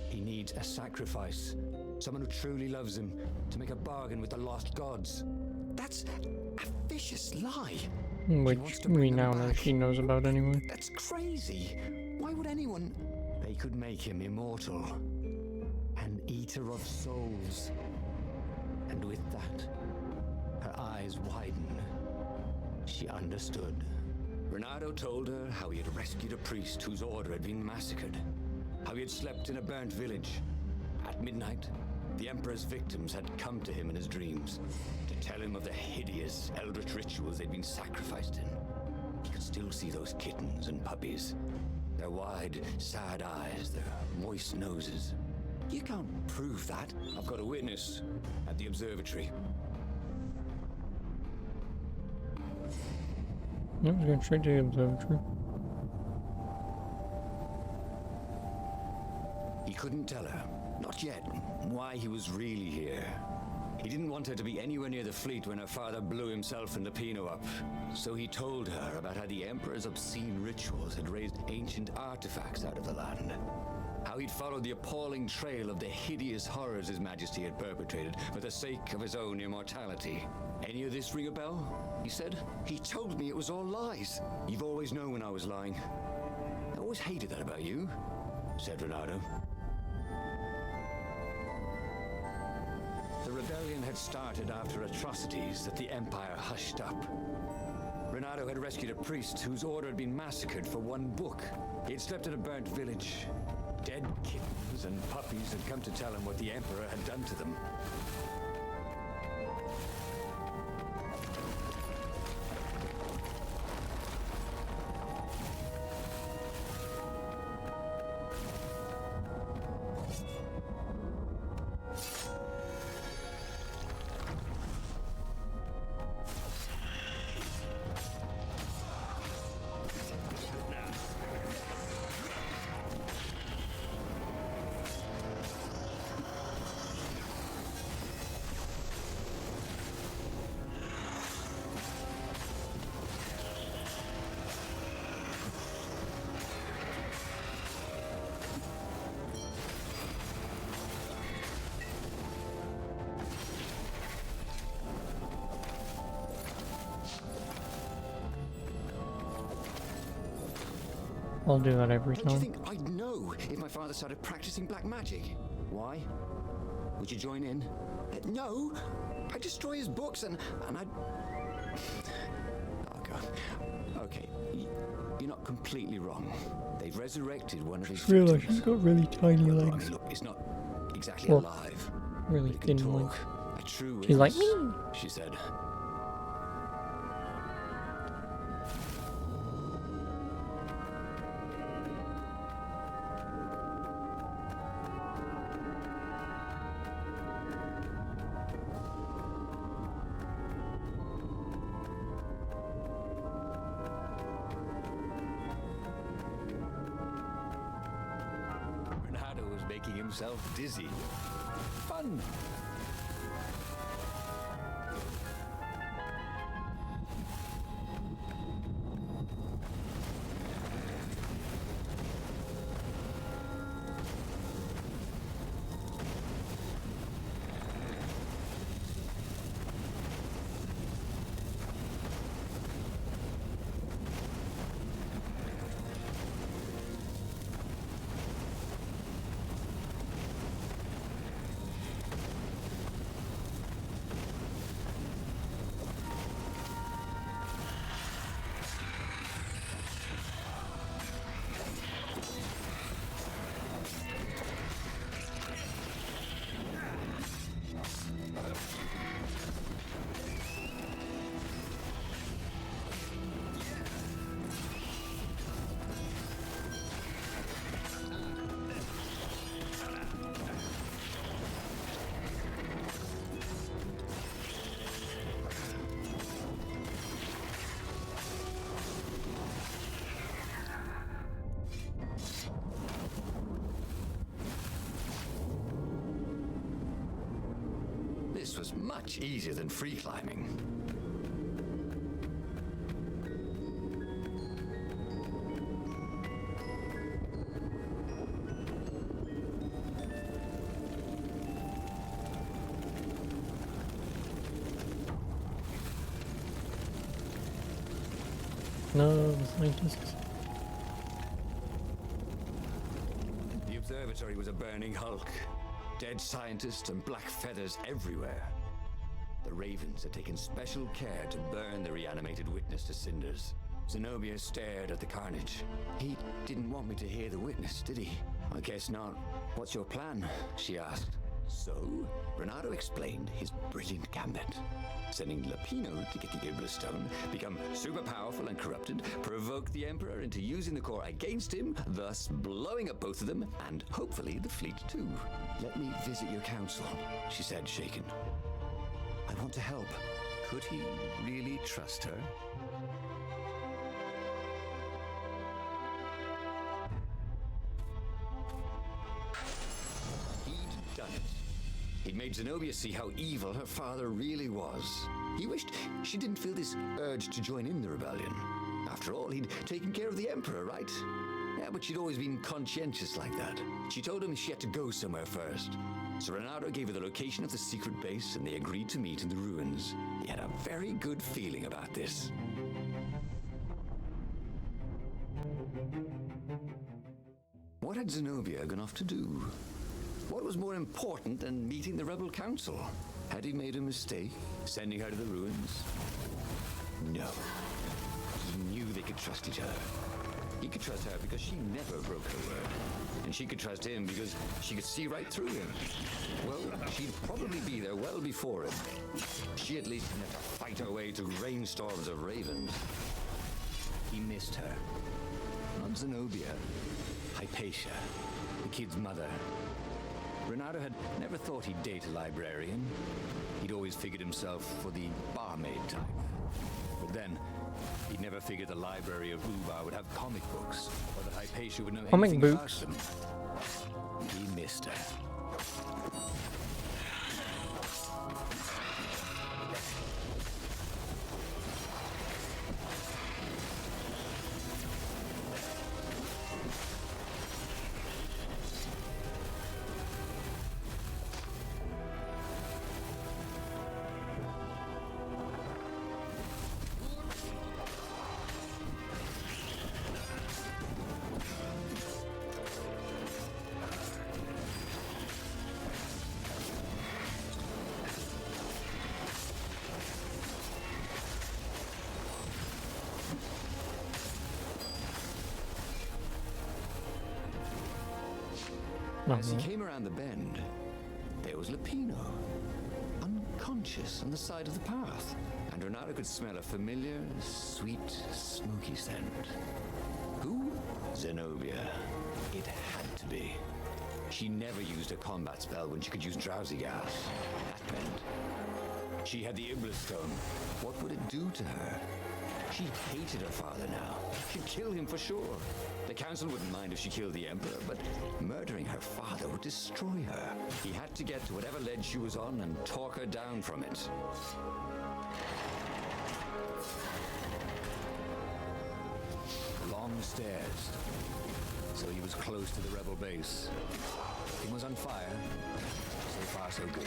He needs a sacrifice, someone who truly loves him, to make a bargain with the lost gods." "That's a vicious lie." Which we now know she knows about anyway. "That's crazy. Why would anyone..." "They could make him immortal, an eater of souls." And with that, her eyes widened. She understood. Renato told her how he had rescued a priest whose order had been massacred, how he had slept in a burnt village. At midnight, the Emperor's victims had come to him in his dreams to tell him of the hideous eldritch rituals they'd been sacrificed in. He could still see those kittens and puppies, their wide, sad eyes, their moist noses. "You can't prove that." "I've got a witness at the observatory." No, he's going straight to the observatory. He couldn't tell her, not yet, why he was really here. He didn't want her to be anywhere near the fleet when her father blew himself and Lapino up. So he told her about how the Emperor's obscene rituals had raised ancient artifacts out of the land. How he'd followed the appalling trail of the hideous horrors His Majesty had perpetrated for the sake of his own immortality. "Any of this ring a bell?" he said. "He told me it was all lies." "You've always known when I was lying. I always hated that about you. said Renato. The rebellion had started after atrocities that the Empire hushed up. Renato had rescued a priest whose order had been massacred for one book. He had slept in a burnt village. Dead kittens and puppies had come to tell him what the Emperor had done to them. I'll do that every Don't you time. think I'd know if my father started practicing black magic? Why? Would you join in? No, I'd destroy his books and I'd... Oh, God. Okay, you're not completely wrong. They've resurrected one of his Just realised victims. she's got really tiny Well, I legs. mean, look, it's not exactly Well, alive. Really But it can thin talk. legs. A true She's like, witness, "Me." she said. Renato was making himself dizzy. Fun! This was much easier than free climbing. No, the scientists. The observatory was a burning hulk. Dead scientists and black feathers everywhere. The Ravens had taken special care to burn the reanimated witness to cinders. Zenobia stared at the carnage. He didn't want me to hear the witness, did he? I guess not. What's your plan? She asked. So, Renato explained his brilliant gambit. Sending Lapino to get the Iblis Stone, become super powerful and corrupted, provoke the Emperor into using the core against him, thus blowing up both of them, and hopefully the fleet too. Let me visit your council, she said, shaken. I want to help. Could he really trust her? He'd done it. He'd made Zenobia see how evil her father really was. He wished she didn't feel this urge to join in the rebellion. After all, he'd taken care of the Emperor, right? Yeah, but she'd always been conscientious like that. She told him she had to go somewhere first. So Renato gave her the location of the secret base, and they agreed to meet in the ruins. He had a very good feeling about this. What What had Zenobia gone off to do? What was more important than meeting the rebel council? Had he made a mistake, sending her to the ruins? No. He knew they could trust each other. He could trust her because she never broke her word. And she could trust him because she could see right through him. Well, she'd probably be there well before him. She at least didn't have to fight her way through rainstorms of ravens. He missed her. Not Zenobia. Hypatia, the kid's mother. Renato had never thought he'd date a librarian. He'd always figured himself for the barmaid type. But then, he'd never figured the library of Ubar would have comic books, or that Hypatia would know Comic anything about books? them. He missed her. As he came around the bend, there was Lupino, unconscious on the side of the path. And Renato could smell a familiar, sweet, smoky scent. Who? Zenobia. It had to be. She never used a combat spell when she could use drowsy gas. That bend. She had the Iblis stone. What would it do to her? She hated her father now. She'd kill him for sure. The council wouldn't mind if she killed the Emperor, but murdering her father would destroy her. He had to get to whatever ledge she was on and talk her down from it. Long stairs. So he was close to the rebel base. He was on fire. So far, so good.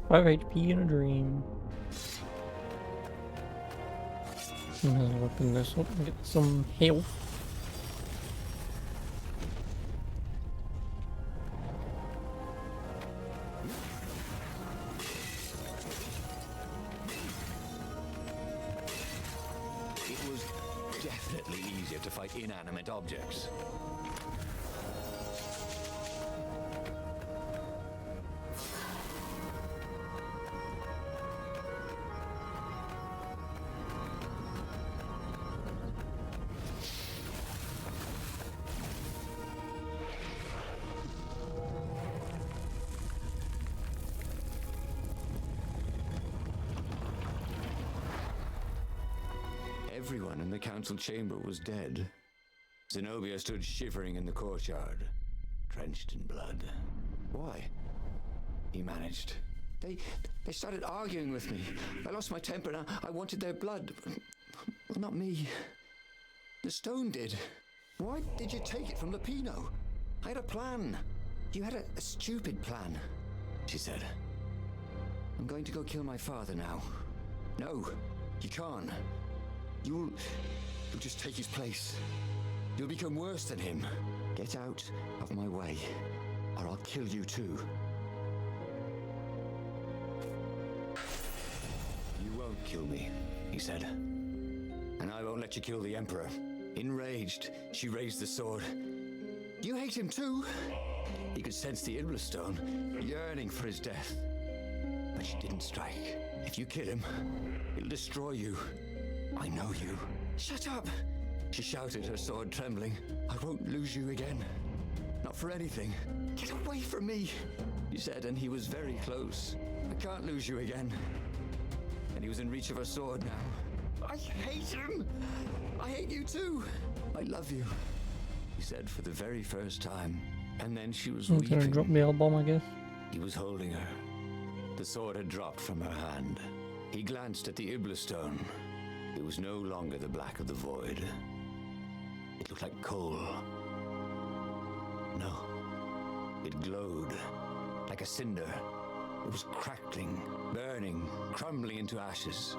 Five HP in a dream. Might as well open this up and get some health. It was definitely easier to fight inanimate objects. Everyone in the council chamber was dead. Zenobia stood shivering in the courtyard, drenched in blood. Why? He managed. They started arguing with me. I lost my temper and I wanted their blood. Well, not me. The stone did. Why did you take it from Lupino? I had a plan. You had a stupid plan, she said. I'm going to go kill my father now. No, you can't. You'll just take his place. You'll become worse than him. Get out of my way, or I'll kill you too. You won't kill me, he said. And I won't let you kill the Emperor. Enraged, she raised the sword. You hate him too? He could sense the Iblis stone, yearning for his death. But she didn't strike. If you kill him, it'll destroy you. I know you. Shut up! She shouted, her sword trembling. I won't lose you again. Not for anything. Get away from me! He said, and he was very close. I can't lose you again. And he was in reach of her sword now. I hate him! I hate you too! I love you, he said for the very first time. And then she was I'm gonna weeping. drop the L-bomb, I guess. He was holding her. The sword had dropped from her hand. He glanced at the Iblastone. It was no longer the black of the void. It looked like coal. No. It glowed like a cinder. It was crackling, burning, crumbling into ashes.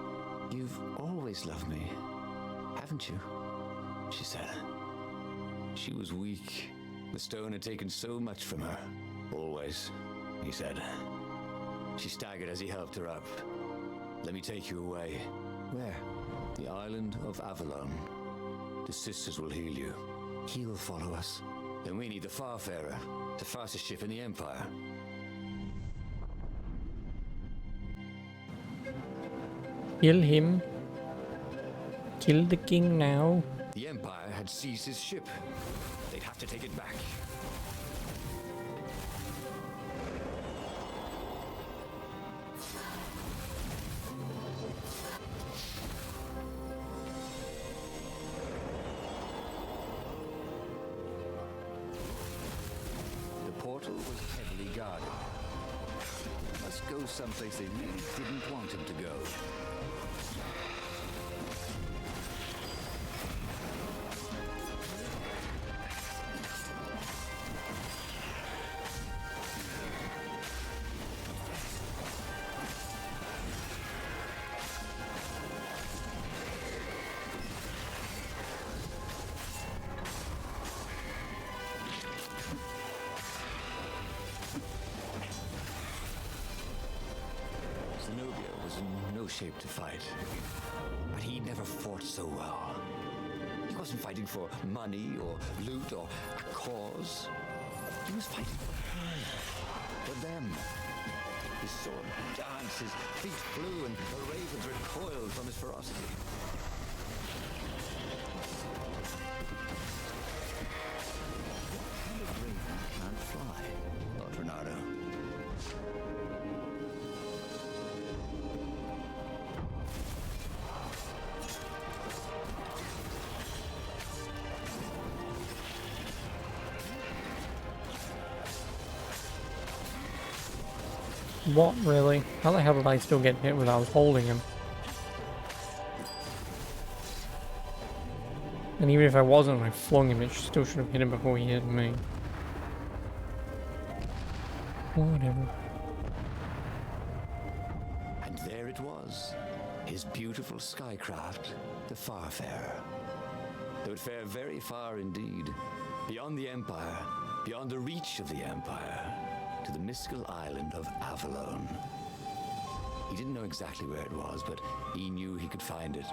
You've always loved me, haven't you? She said. She was weak. The stone had taken so much from her. Always, he said. She staggered as he helped her up. Let me take you away. Where? The island of Avalon. The sisters will heal you. He will follow us. Then we need the Farfarer, the fastest ship in the Empire. Kill him. Kill the king now. The Empire had seized his ship. They'd have to take it back. The portal was heavily guarded. Must go someplace they really didn't want him to go. Zenobia was in no shape to fight, but he never fought so well. He wasn't fighting for money or loot or a cause. He was fighting for them. His sword danced, his feet flew, and the ravens recoiled from his ferocity. What kind of raven can't fly? Thought Renardo. What, really? How the hell did I still get hit when I was holding him? And even if I wasn't, I flung him, it still should have hit him before he hit me. Whatever. And there it was, his beautiful skycraft, the Farfarer. They would fare very far indeed, beyond the Empire, beyond the reach of the Empire, to the mystical island of Avalon. He didn't know exactly where it was, but he knew he could find it.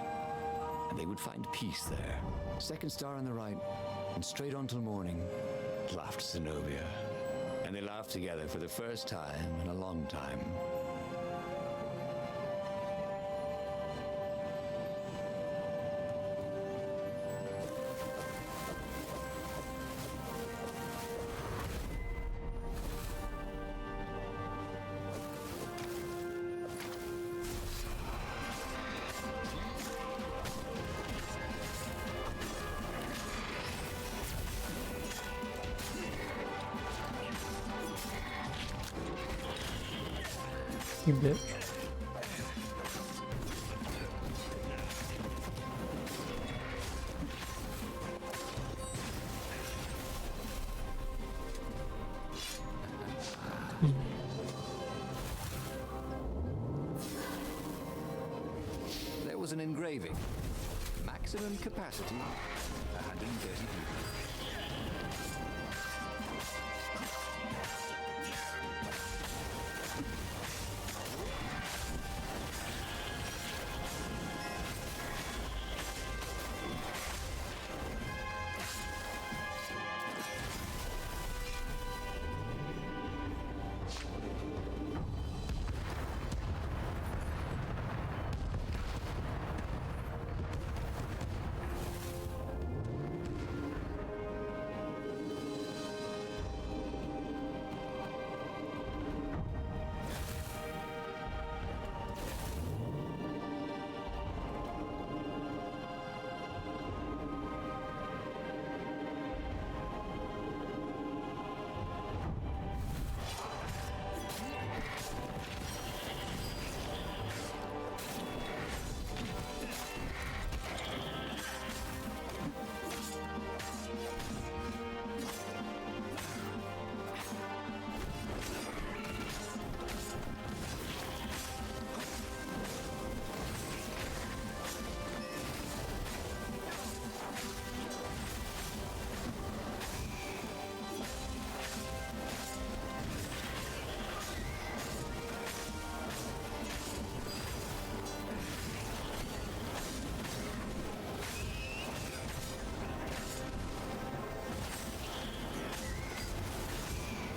And they would find peace there. Second star on the right, and straight on till morning, laughed Zenobia. And they laughed together for the first time in a long time. You bitch. There was an engraving. Maximum capacity, 130 people.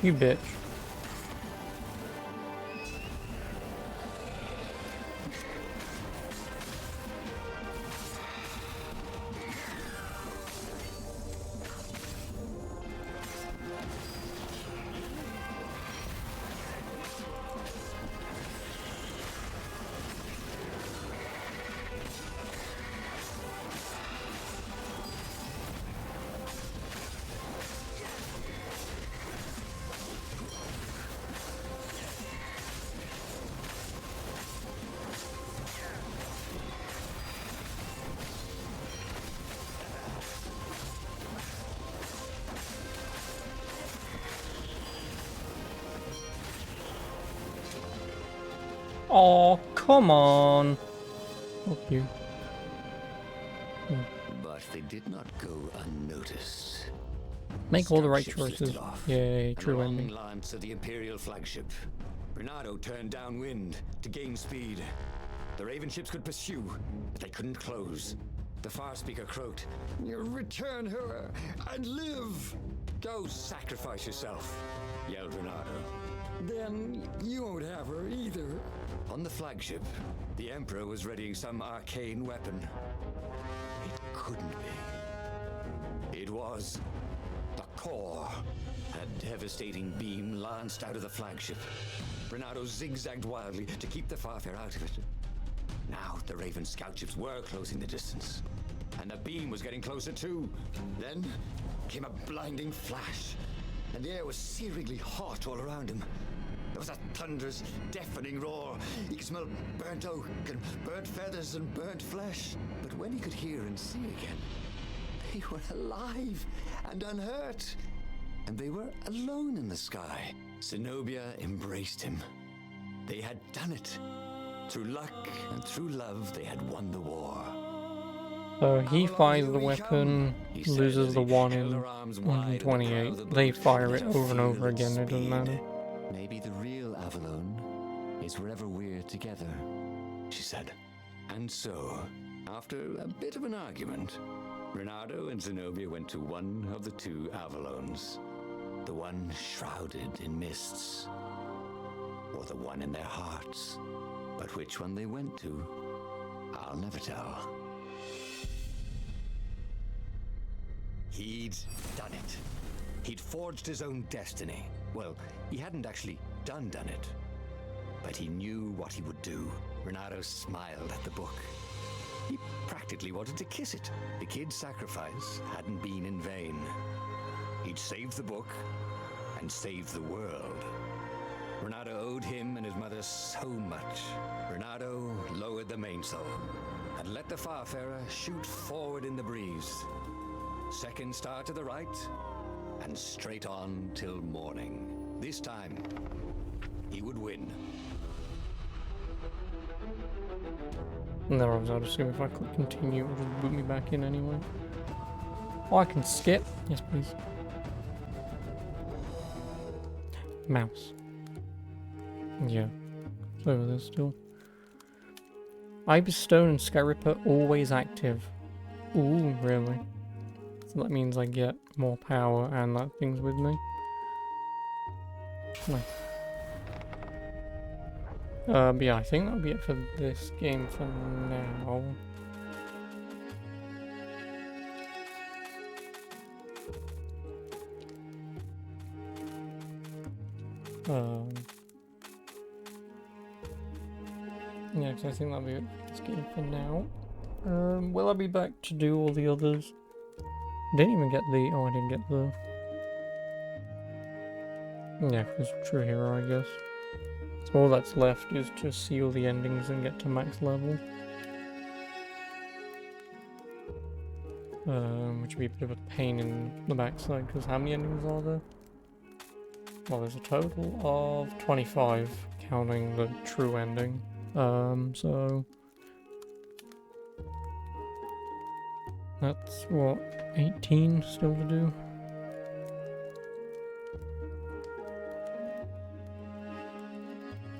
You bitch. Oh, come on. Fuck you. But they did not go unnoticed. Make all the right Scout ships choices. lifted off, Yay, and true along ending. lance of the Imperial flagship. Renato turned downwind to gain speed. The Raven ships could pursue, but they couldn't close. The Farspeaker croaked, "Return her and live!" "Go sacrifice yourself," yelled Renato. "Then you won't have her either." On the flagship, The Emperor was readying some arcane weapon. it couldn't be. It was the core. A devastating beam lanced out of the flagship. Renato zigzagged wildly to keep the Farfare out of it. Now the Raven scout ships were closing the distance, and the beam was getting closer too. Then came a blinding flash, and the air was searingly hot all around him. There was a thunderous, deafening roar. He could smell burnt oak and burnt feathers and burnt flesh. But when he could hear and see again, they were alive and unhurt. And they were alone in the sky. Zenobia embraced him. They had done it. Through luck and through love, they had won the war. So he How long fires will the we weapon, come? He said loses as the he one held in her arms wide and 28. proud of the They boat. fire Let it her over and feel over its again, it doesn't speed. matter. Maybe the real Avalon is wherever we're together, she said. And so, after a bit of an argument, Renato and Zenobia went to one of the two Avalons. The one shrouded in mists, or the one in their hearts. But which one they went to, I'll never tell. He'd done it. He'd forged his own destiny. Well, he hadn't actually done it. But he knew what he would do. Renato smiled at the book. He practically wanted to kiss it. The kid's sacrifice hadn't been in vain. He'd saved the book and saved the world. Renato owed him and his mother so much. Renato lowered the mainsail and let the Farfarer shoot forward in the breeze. Second star to the right, and straight on till morning. This time, he would win. And then I was able to see if I could continue, it would just boot me back in anyway. Oh, I can skip. Yes, please. Mouse. Yeah. It's over there still. Ibis Stone and Sky Ripper always active. Ooh, really? So that means I get more power and that thing's with me. Nice. But yeah, I think that'll be it for this game for now. Yeah, 'cause I think that'll be it for this game for now. Will I be back to do all the others? Didn't even get the... Oh, I didn't get the... Yeah, because True Hero, I guess. So all that's left is to see all the endings and get to max level. Which would be a bit of a pain in the backside, because how many endings are there? Well, there's a total of 25, counting the true ending. So... That's, what, 18 still to do?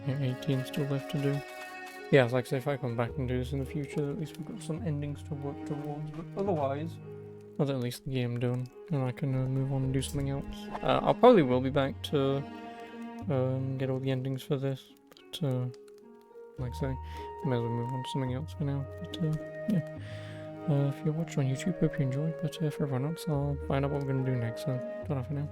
Yeah, 18 still left to do. Yeah, it's like I say, if I come back and do this in the future, at least we've got some endings to work towards. But otherwise, Or at least the game done, and I can move on and do something else. I'll probably will be back to get all the endings for this, but like I say, I may as well move on to something else for now. But yeah, if you're watching on YouTube, hope you enjoyed. But for everyone else, I'll find out what we're gonna do next. So, ta-ra for now.